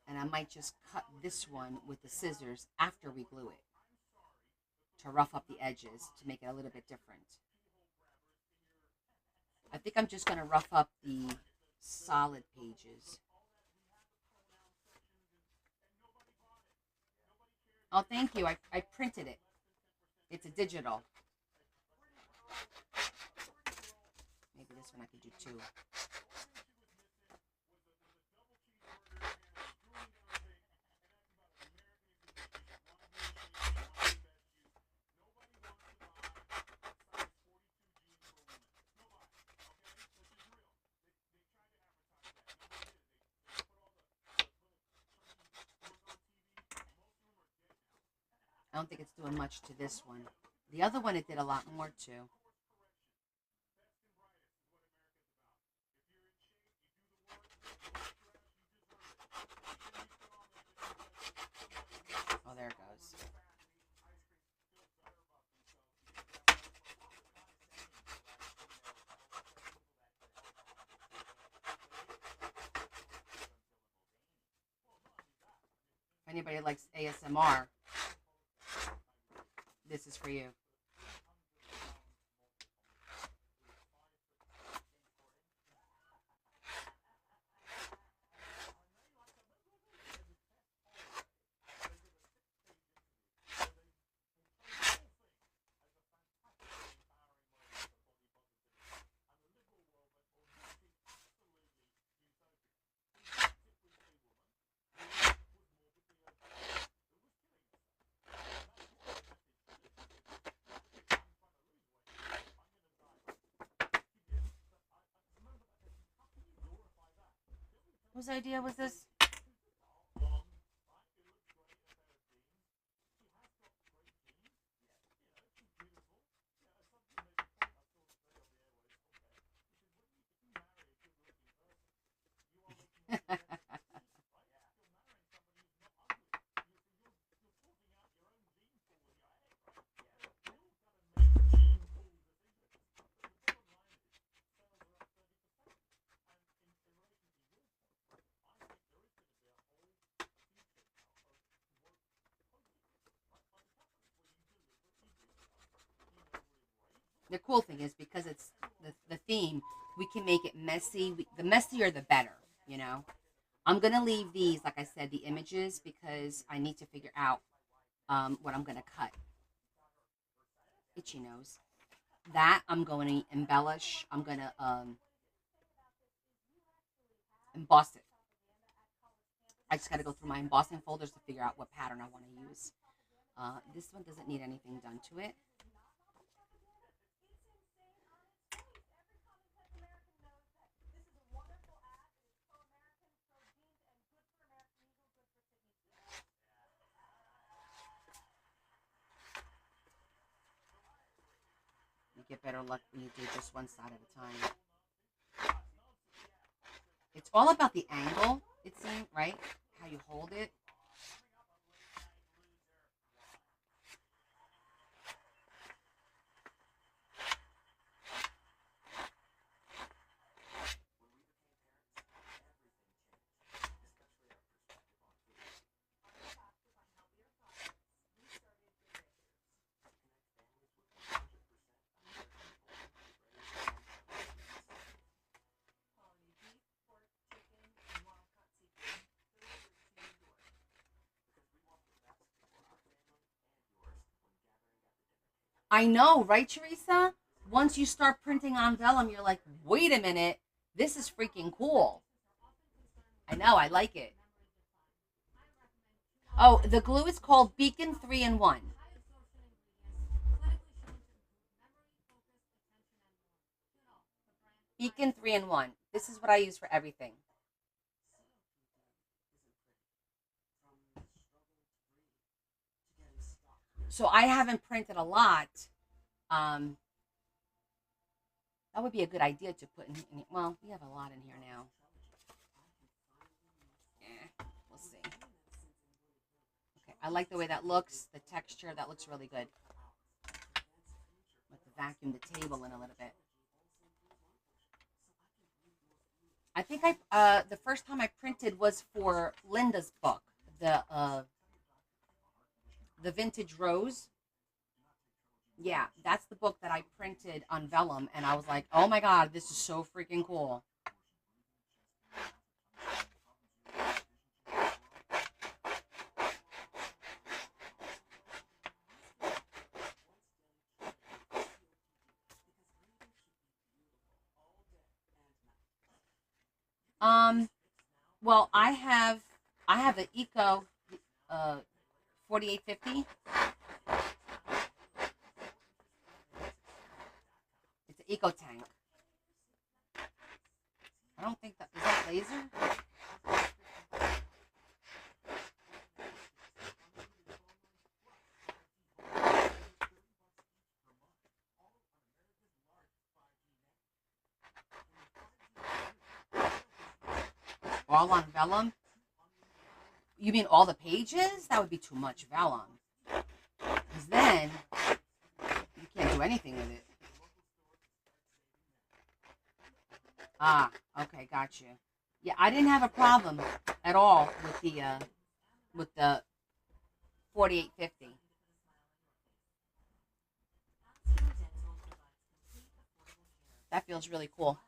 S1: and I might just cut this one with the scissors after we glue it to rough up the edges to make it a little bit different. I think I'm just gonna rough up the solid pages. Oh, thank you. I printed it. It's a digital. Maybe this one I could do too. I don't think it's doing much to this one. The other one, it did a lot more to. Oh, there it goes. If anybody likes ASMR, this is for you. Whose idea was this? The cool thing is because it's the theme, we can make it messy. The messier, the better, you know? I'm going to leave these, like I said, the images because I need to figure out what I'm going to cut. Itchy nose. That I'm going to embellish. I'm going to emboss it. I just got to go through my embossing folders to figure out what pattern I want to use. This one doesn't need anything done to it. You get better luck when you do just one side at a time. It's all about the angle, it seems, right? How you hold it. I know, right, Teresa? Once you start printing on vellum, you're like, wait a minute, this is freaking cool. I know, I like it. Oh, the glue is called Beacon 3-in-1. Beacon 3-in-1. This is what I use for everything. So I haven't printed a lot. That would be a good idea to put in. Well, we have a lot in here now. We'll see. Okay, I like the way that looks. The texture, that looks really good. Let's vacuum the table in a little bit. I think the first time I printed was for Linda's book, the Vintage Rose. Yeah, that's the book that I printed on vellum, and I was like, oh my god, this is so freaking cool. Well, I have the Eco 4850. It's an Eco tank. I don't think is that laser? All on vellum? You mean all the pages? That would be too much vellum. Because then you can't do anything with it. Ah, okay, got you. Yeah, I didn't have a problem at all with the 4850. That feels really cool.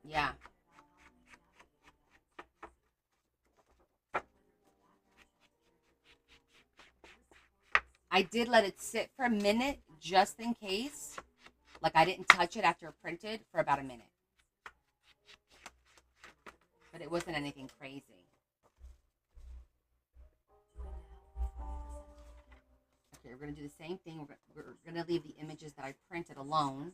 S1: Yeah. I did let it sit for a minute just in case. Like I didn't touch it after it printed for about a minute. But it wasn't anything crazy. Okay, we're going to do the same thing. We're going to leave the images that I printed alone.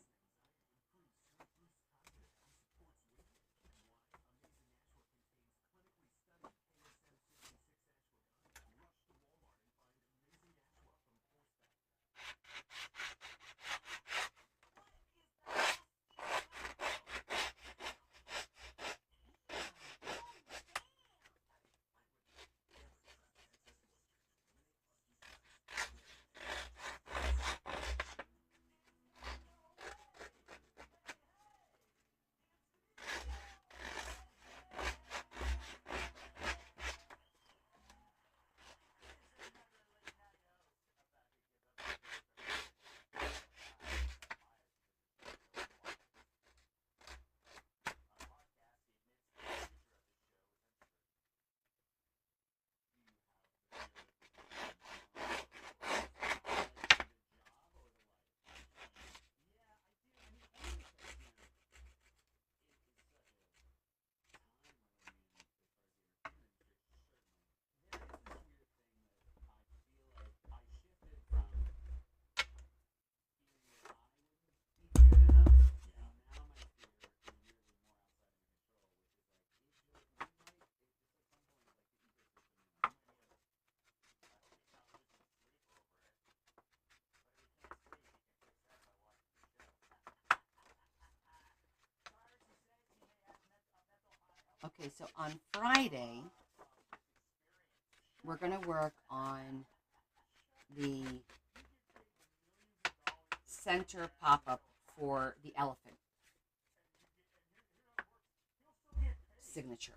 S1: Okay, so on Friday, we're going to work on the center pop-up for the elephant signature.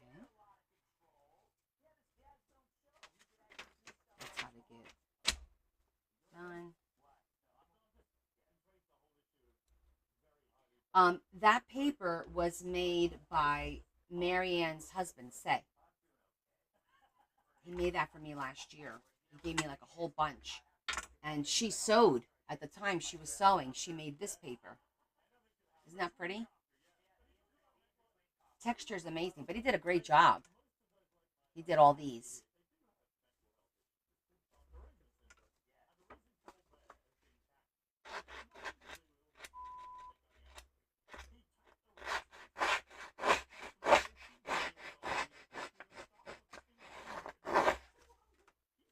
S1: Okay. That's how to get done. That paper was made by Marianne's husband, Say. He made that for me last year. He gave me like a whole bunch. And she sewed. At the time she was sewing, she made this paper. Isn't that pretty? Texture is amazing, but he did a great job. He did all these.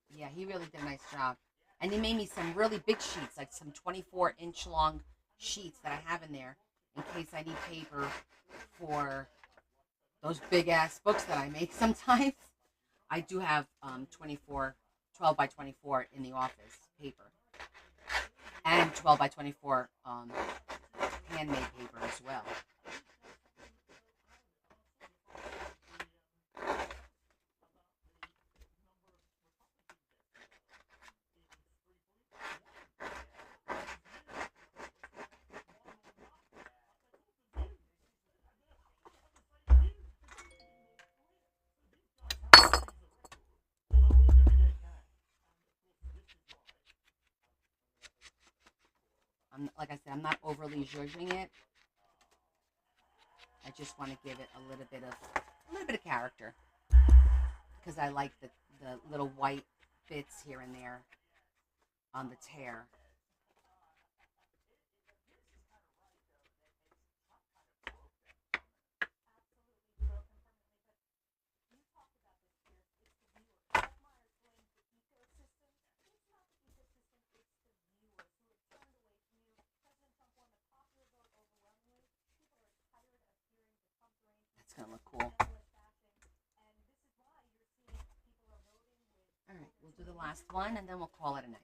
S1: Yeah, he really did a nice job. And he made me some really big sheets, like some 24-inch long sheets that I have in there in case I need paper for those big ass books that I make sometimes. I do have 12 by 24 in the office paper and 12 by 24 handmade paper as well. Like I said, I'm not overly zhuzhing it. I just want to give it a little bit of character because I like the little white bits here and there on the tear. That's gonna look cool. All right, we'll do the last one and then we'll call it a night.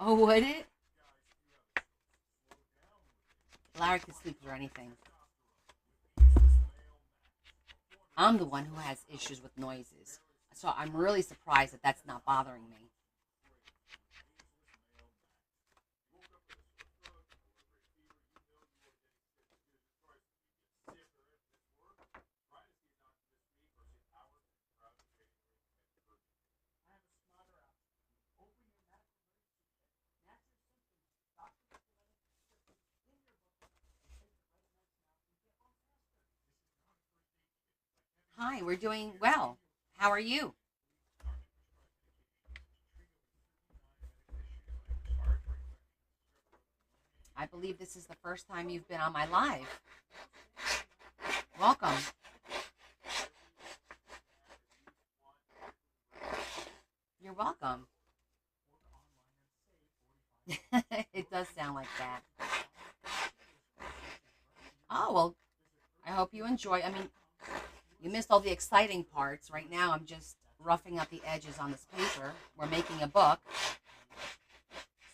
S1: Oh, would it? Larry could sleep through anything. I'm the one who has issues with noises. So I'm really surprised that that's not bothering me. Hi, we're doing well. How are you? I believe this is the first time you've been on my live. Welcome. You're welcome. It does sound like that. Oh, well, I hope you enjoy. I mean, you missed all the exciting parts. Right now, I'm just roughing up the edges on this paper. We're making a book,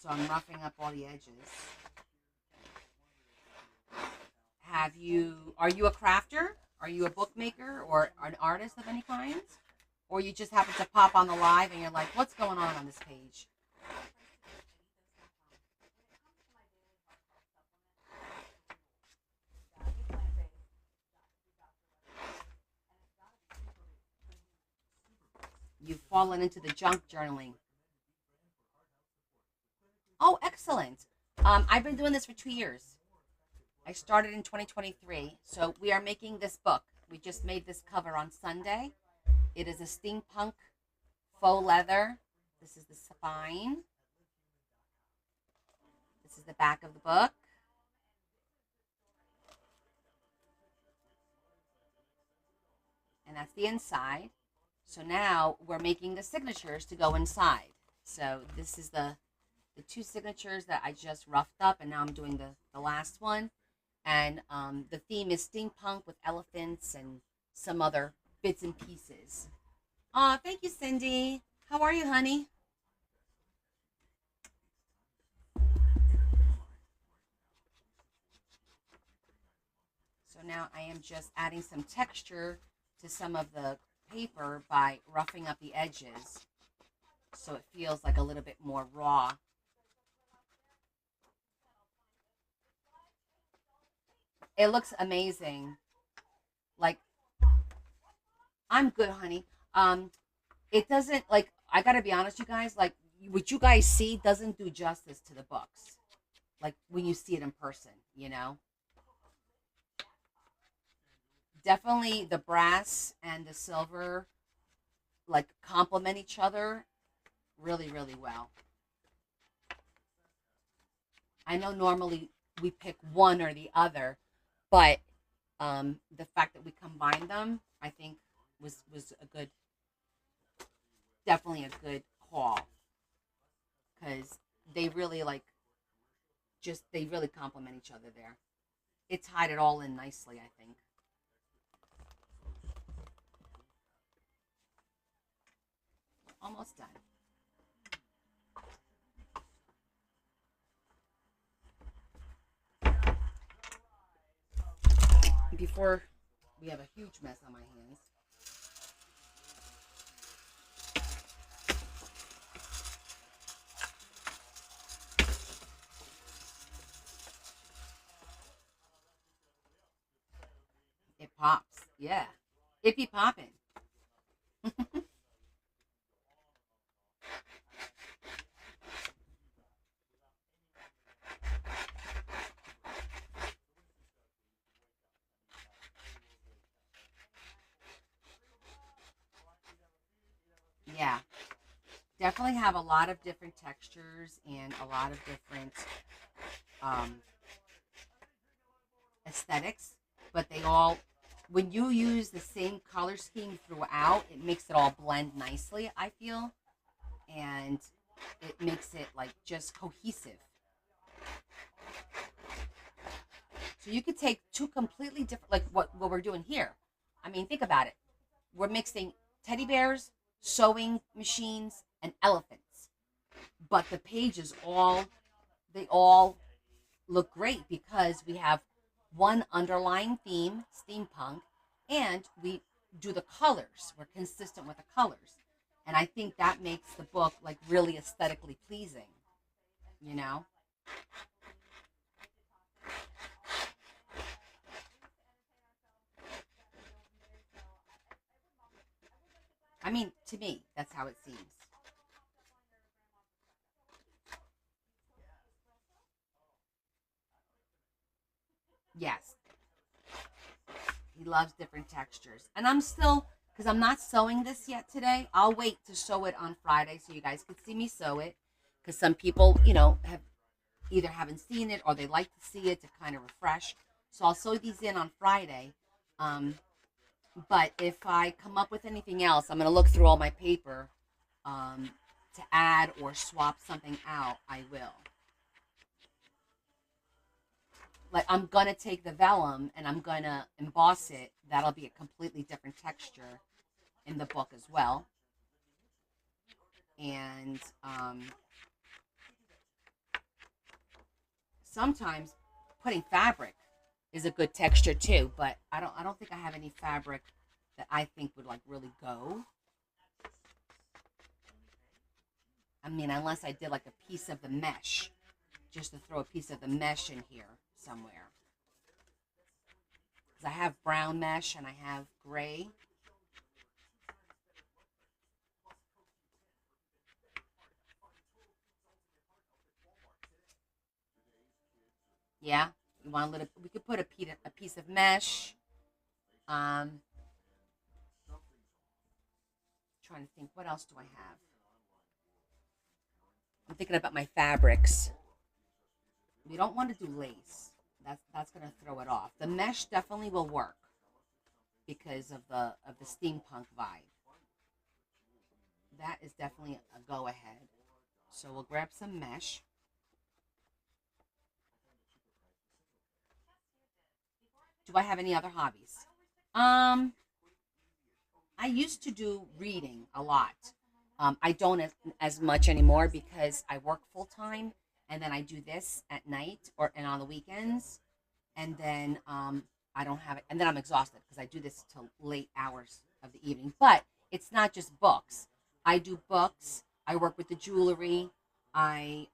S1: so I'm roughing up all the edges. Are you a crafter? Are you a bookmaker or an artist of any kind? Or you just happen to pop on the live and you're like, what's going on this page? You've fallen into the junk journaling. Oh, excellent. I've been doing this for 2 years. I started in 2023. So we are making this book. We just made this cover on Sunday. It is a steampunk faux leather. This is the spine. This is the back of the book. And that's the inside. So now we're making the signatures to go inside. So this is the two signatures that I just roughed up, and now I'm doing the last one. And the theme is steampunk with elephants and some other bits and pieces. Aw, thank you, Cindy. How are you, honey? So now I am just adding some texture to some of the paper by roughing up the edges so it feels like a little bit more raw. It looks amazing. Like, I'm good, honey. It doesn't, like, I gotta be honest, you guys, like, what you guys see doesn't do justice to the books. Like, when you see it in person, you know? Definitely the brass and the silver, like, complement each other really, really well. I know normally we pick one or the other, but the fact that we combined them, I think, was a good, definitely a good call, because they really like just they really complement each other there. It tied it all in nicely, I think. Almost done. Before we have a huge mess on my hands. It pops. Yeah. It be popping. Yeah. Definitely have a lot of different textures and a lot of different um, aesthetics, but they all, when you use the same color scheme throughout, it makes it all blend nicely, I feel, and it makes it like just cohesive. So you could take two completely different, like what we're doing here. I mean, think about it. We're mixing teddy bears, sewing machines, and elephants, but the pages they all look great because we have one underlying theme, steampunk, and we do the colors. We're consistent with the colors. And I think that makes the book like really aesthetically pleasing, you know? I mean, to me, that's how it seems. Yes. loves different textures. And I'm still, because I'm not sewing this yet today, I'll wait to sew it on Friday so you guys can see me sew it. Because some people, have either haven't seen it or they like to see it to kind of refresh. So I'll sew these in on Friday. But if I come up with anything else, I'm going to look through all my paper to add or swap something out, I will. Like, I'm going to take the vellum and I'm going to emboss it. That'll be a completely different texture in the book as well. And sometimes putting fabric is a good texture too, but I don't think I have any fabric that I think would like really go. I mean, unless I did like a piece of the mesh, just to throw a piece of the mesh in here somewhere. Because I have brown mesh and I have gray. Yeah, you want a little, we could put a piece of mesh. Trying to think, what else do I have? I'm thinking about my fabrics. We don't want to do lace. That's going to throw it off. The mesh definitely will work because of the steampunk vibe. That is definitely a go ahead. So we'll grab some mesh. Do I have any other hobbies? I used to do reading a lot. I don't as much anymore because I work full time, and then I do this at night and on the weekends, and then I don't have it, and then I'm exhausted because I do this till late hours of the evening. But it's not just books. I do books. I work with the jewelry. The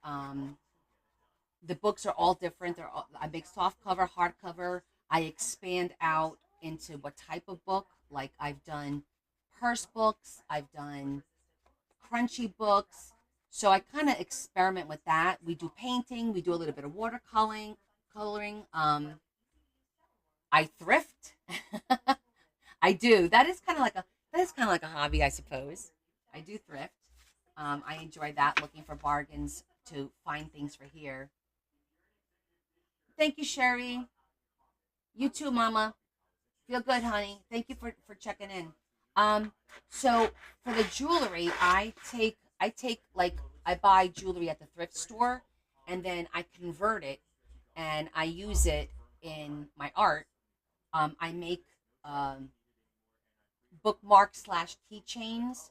S1: books are all different. I make soft cover, hardcover. I expand out into what type of book. Like I've done purse books. I've done crunchy books. So I kind of experiment with that. We do painting. We do a little bit of watercoloring. I thrift. I do. That is kind of like a hobby, I suppose. I do thrift. I enjoy that, looking for bargains to find things for here. Thank you, Sherry. You too, Mama. Feel good, honey. Thank you for checking in. So for the jewelry, I buy jewelry at the thrift store, and then I convert it, and I use it in my art. I make bookmarks slash keychains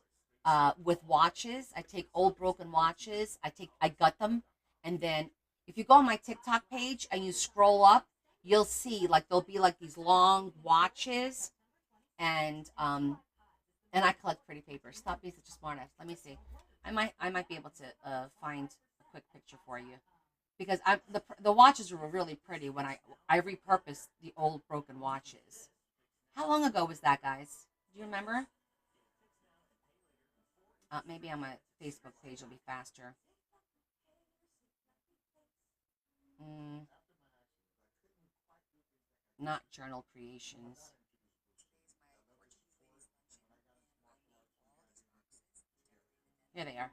S1: with watches. I take old broken watches. I gut them, and then if you go on my TikTok page and you scroll up, you'll see like there'll be like these long watches, and I collect pretty papers. Stop being such a smartass. Let me see. I might be able to find a quick picture for you because the watches were really pretty when I repurposed the old broken watches. How long ago was that, guys? Do you remember? Maybe on my Facebook page it'll be faster. Not journal creations. Here they are.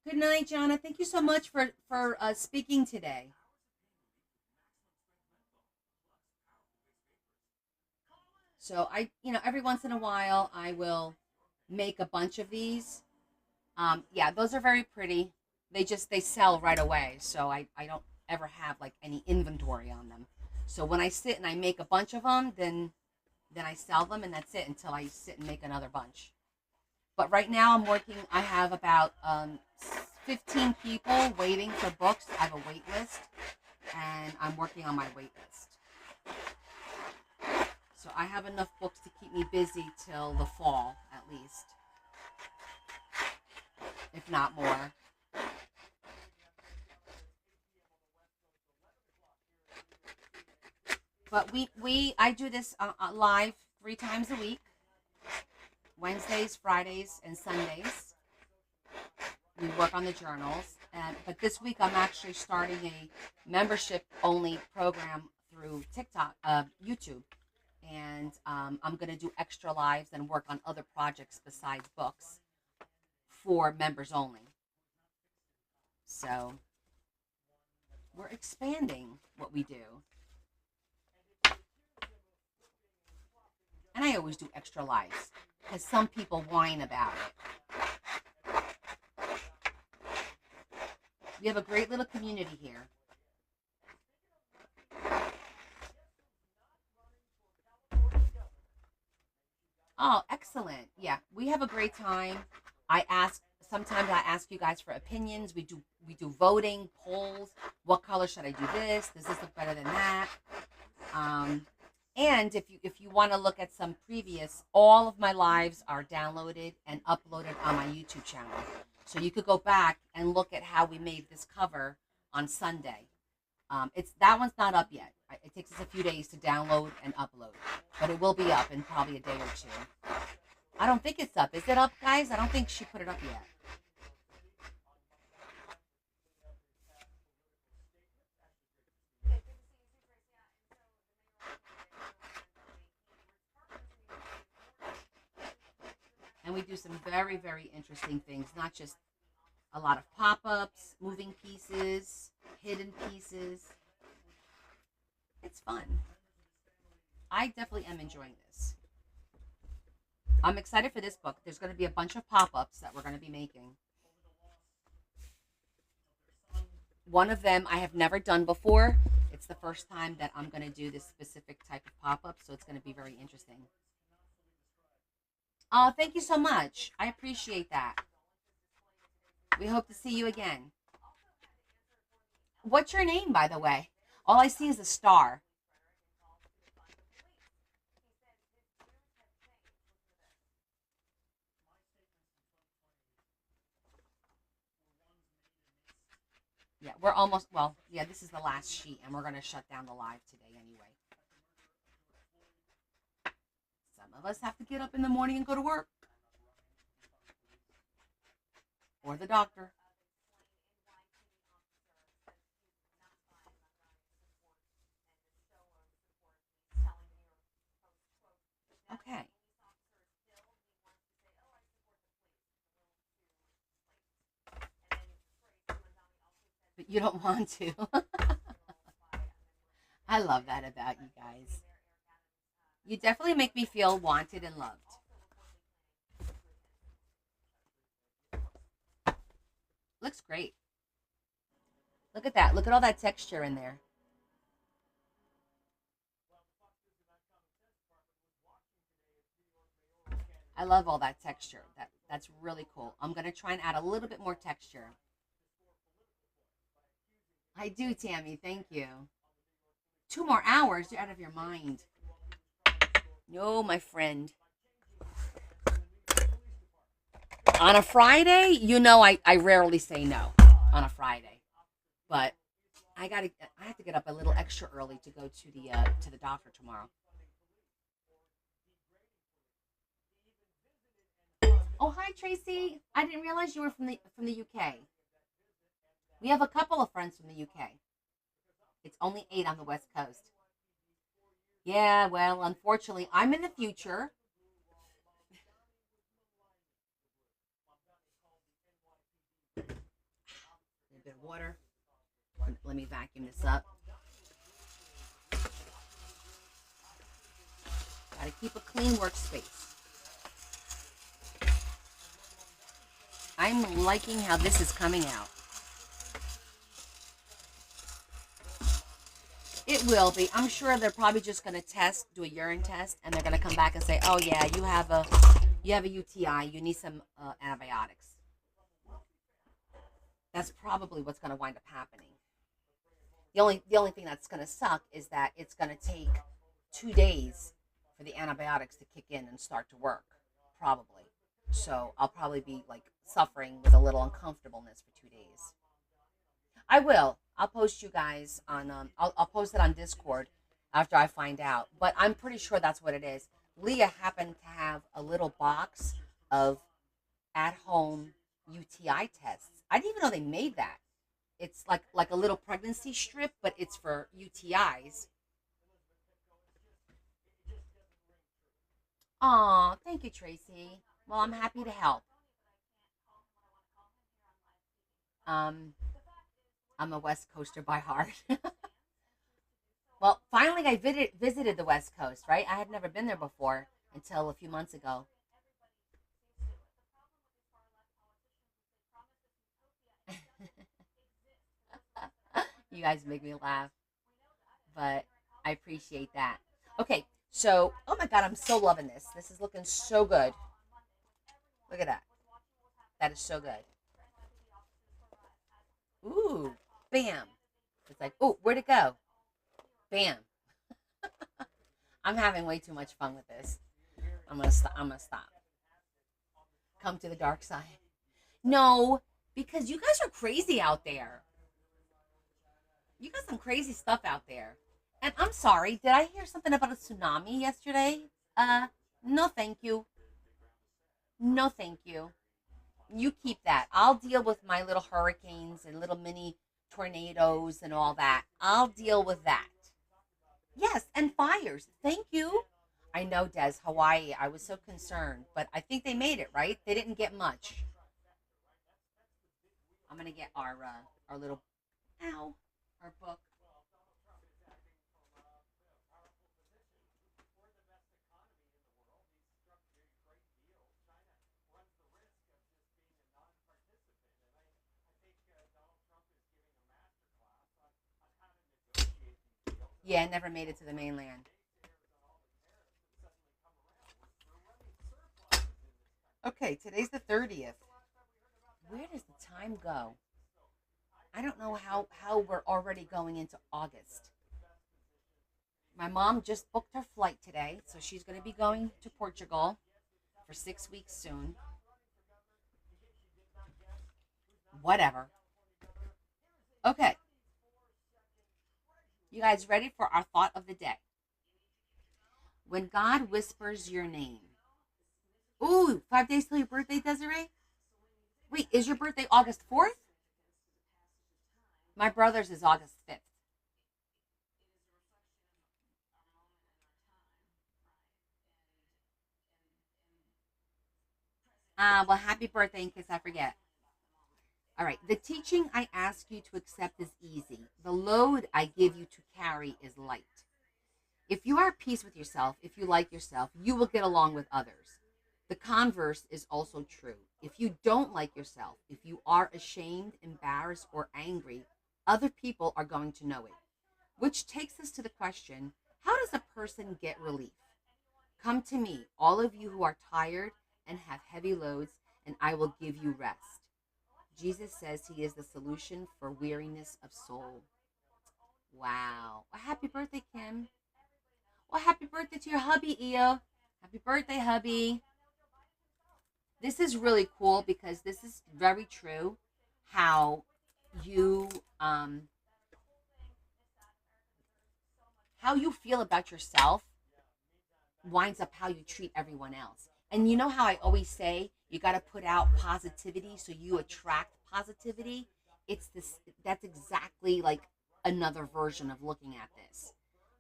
S1: Good night, Jonna. Thank you so much for speaking today. So every once in a while, I will make a bunch of these. Yeah, those are very pretty. They sell right away, so I don't ever have like any inventory on them. So when I sit and I make a bunch of them, then I sell them, and that's it until I sit and make another bunch. But right now I'm working. I have about 15 people waiting for books. I have a wait list, and I'm working on my wait list. So I have enough books to keep me busy till the fall, at least, if not more. But I do this live 3 times a week, Wednesdays, Fridays, and Sundays. We work on the journals. But this week I'm actually starting a membership-only program through TikTok, YouTube, and I'm going to do extra lives and work on other projects besides books for members only. So we're expanding what we do. And I always do extra lives because some people whine about it. We have a great little community here. Oh, excellent. Yeah, we have a great time. Sometimes I ask you guys for opinions. We do voting, polls. What color should I do this? Does this look better than that? And if you want to look at some previous, all of my lives are downloaded and uploaded on my YouTube channel. So you could go back and look at how we made this cover on Sunday. It's that one's not up yet. It takes us a few days to download and upload, but it will be up in probably a day or two. I don't think it's up. Is it up, guys? I don't think she put it up yet. And we do some very, very interesting things, not just a lot of pop-ups, moving pieces, hidden pieces. It's fun. I definitely am enjoying this. I'm excited for this book. There's going to be a bunch of pop-ups that we're going to be making. One of them I have never done before. It's the first time that I'm going to do this specific type of pop-up, so it's going to be very interesting. Oh, thank you so much. I appreciate that. We hope to see you again. What's your name, by the way? All I see is a star. Yeah, we're almost, well, yeah, this is the last sheet, and we're going to shut down the live today anyway. Some of us have to get up in the morning and go to work. Or the doctor. Okay. But you don't want to. I love that about you guys. You definitely make me feel wanted and loved. Looks great. Look at that. Look at all that texture in there. I love all that texture. That's really cool. I'm going to try and add a little bit more texture. I do, Tammy. Thank you. 2 more hours? You're out of your mind. No, my friend. On a Friday, I rarely say no on a Friday. But I have to get up a little extra early to go to the doctor tomorrow. Oh, hi Tracy. I didn't realize you were from the UK. We have a couple of friends from the UK. It's only 8 on the West Coast. Yeah, well, unfortunately, I'm in the future. A little bit of water. Let me vacuum this up. Gotta keep a clean workspace. I'm liking how this is coming out. It will be. I'm sure they're probably just going to do a urine test, and they're going to come back and say, "Oh yeah, you have a UTI. You need some antibiotics." That's probably what's going to wind up happening. The only thing that's going to suck is that it's going to take 2 days for the antibiotics to kick in and start to work, probably. So I'll probably be like suffering with a little uncomfortableness for 2 days. I will. I'll post you guys on. I'll post it on Discord after I find out. But I'm pretty sure that's what it is. Leah happened to have a little box of at-home UTI tests, I didn't even know they made that. It's like a little pregnancy strip, but it's for UTIs. Oh, thank you, Tracy. Well, I'm happy to help. Um, I'm a West Coaster by heart. Well, finally, I visited the West Coast, right? I had never been there before until a few months ago. You guys make me laugh, but I appreciate that. Okay, so, oh my God, I'm so loving this. This is looking so good. Look at that. That is so good. Ooh, bam. It's like, ooh, where'd it go? Bam. I'm having way too much fun with this. I'm gonna stop. Come to the dark side. No, because you guys are crazy out there. You got some crazy stuff out there. And I'm sorry, did I hear something about a tsunami yesterday? No thank you. No thank you. You keep that. I'll deal with my little hurricanes and little mini tornadoes and all that. I'll deal with that. Yes, and fires. Thank you. I know, Des, Hawaii. I was so concerned, but I think they made it, right? They didn't get much. I'm gonna get our little ow our book. Yeah, never made it to the mainland. Okay, today's the 30th. Where does the time go? I don't know how we're already going into August. My mom just booked her flight today, so she's going to be going to Portugal for 6 weeks soon. Whatever. Okay, you guys ready for our thought of the day? When God whispers your name. Ooh, 5 days till your birthday, Desiree? Wait, is your birthday August 4th? My brother's is August 5th. Well, happy birthday in case I forget. All right. The teaching I ask you to accept is easy. The load I give you to carry is light. If you are at peace with yourself, if you like yourself, you will get along with others. The converse is also true. If you don't like yourself, if you are ashamed, embarrassed, or angry, other people are going to know it. Which takes us to the question, how does a person get relief? Come to me, all of you who are tired and have heavy loads, and I will give you rest. Jesus says he is the solution for weariness of soul. Wow. Well, happy birthday, Kim. Well, happy birthday to your hubby, Io. Happy birthday, hubby. This is really cool because this is very true how you how you feel about yourself winds up how you treat everyone else. And you know how I always say you got to put out positivity so you attract positivity? It's this that's exactly like another version of looking at this,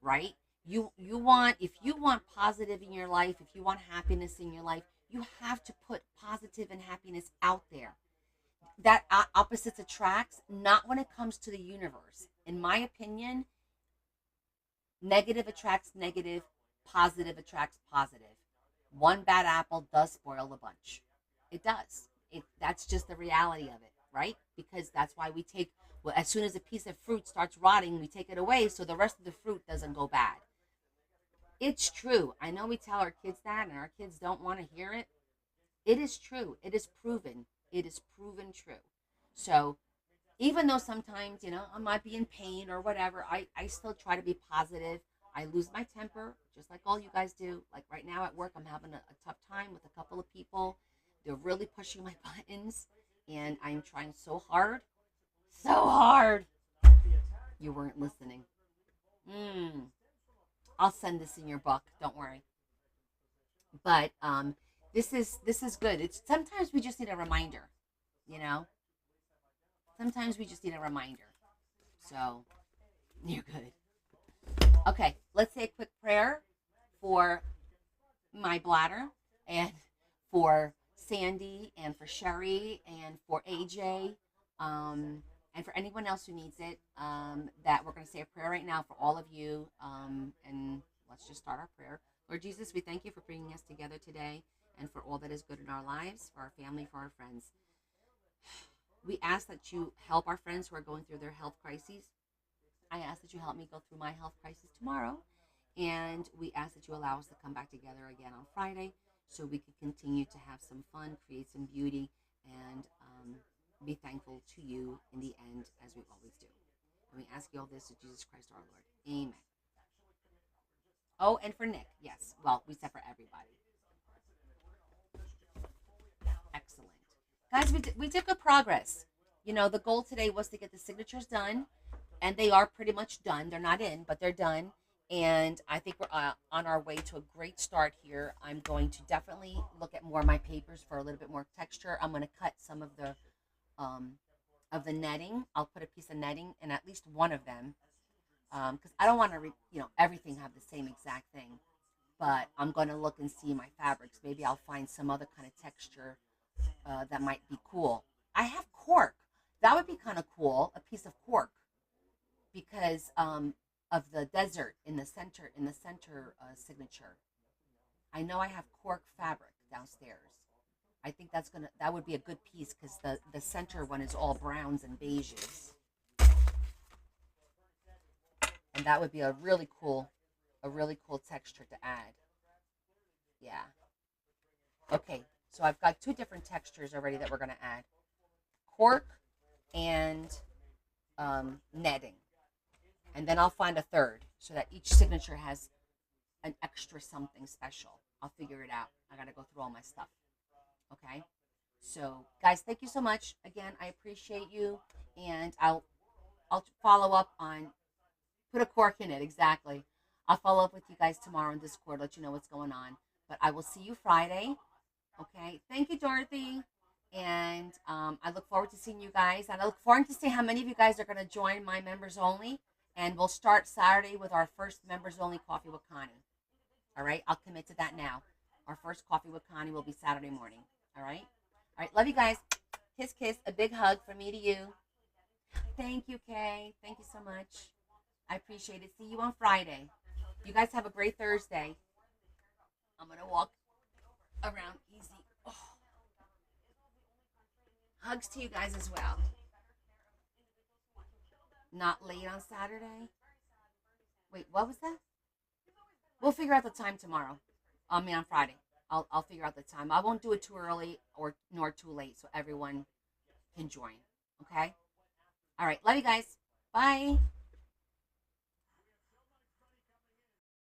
S1: right? You want if you want positive in your life, if you want happiness in your life, you have to put positive and happiness out there. That opposites attracts, not when it comes to the universe. In my opinion, negative attracts negative, positive attracts positive. One bad apple does spoil the bunch. It does. That's just the reality of it, right? Because that's why we take well, as soon as a piece of fruit starts rotting, we take it away so the rest of the fruit doesn't go bad. It's true. I know we tell our kids that and our kids don't want to hear it. It is true. It is proven. It is proven true. So even though sometimes, I might be in pain or whatever, I still try to be positive. I lose my temper, just like all you guys do. Like right now at work, I'm having a tough time with a couple of people. They're really pushing my buttons, and I'm trying so hard. You weren't listening. I'll send this in your book. Don't worry. But this is good. It's sometimes we just need a reminder, you know. Sometimes we just need a reminder. So, you're good. Okay, let's say a quick prayer for my bladder and for Sandy and for Sherry and for AJ and for anyone else who needs it. That we're going to say a prayer right now for all of you. And let's just start our prayer. Lord Jesus, we thank you for bringing us together today and for all that is good in our lives, for our family, for our friends. We ask that you help our friends who are going through their health crises. I ask that you help me go through my health crisis tomorrow. And we ask that you allow us to come back together again on Friday so we can continue to have some fun, create some beauty, and be thankful to you in the end, as we always do. And we ask you all this in Jesus Christ our Lord. Amen. Oh, and for Nick, yes. Well, we said for everybody. Excellent. Guys, we did good progress. You know, the goal today was to get the signatures done, and they are pretty much done. They're not in, but they're done. And I think we're on our way to a great start here. I'm going to definitely look at more of my papers for a little bit more texture. I'm going to cut some of the netting. I'll put a piece of netting in at least one of them because I don't want to, everything have the same exact thing. But I'm going to look and see my fabrics. Maybe I'll find some other kind of texture that might be cool. I have cork. That would be kind of cool, a piece of cork, because of the desert in the center signature. I know I have cork fabric downstairs. I think that would be a good piece because the center one is all browns and beiges, and that would be a really cool texture to add. Yeah. Okay, so I've got two different textures already that we're gonna add: cork and netting. And then I'll find a third so that each signature has an extra something special. I'll figure it out. I got to go through all my stuff. Okay? So, guys, thank you so much. Again, I appreciate you. And I'll follow up on, put a cork in it, exactly. I'll follow up with you guys tomorrow on Discord, let you know what's going on. But I will see you Friday. Okay? Thank you, Dorothy. And I look forward to seeing you guys. And I look forward to see how many of you guys are going to join my members only. And we'll start Saturday with our first members-only Coffee with Connie. All right? I'll commit to that now. Our first Coffee with Connie will be Saturday morning. All right? All right. Love you guys. Kiss, kiss. A big hug from me to you. Thank you, Kay. Thank you so much. I appreciate it. See you on Friday. You guys have a great Thursday. I'm going to walk around easy. Oh. Hugs to you guys as well. Not late on Saturday? Wait, what was that? We'll figure out the time tomorrow. On Friday. I'll figure out the time. I won't do it too early nor too late so everyone can join. Okay? All right. Love you guys. Bye.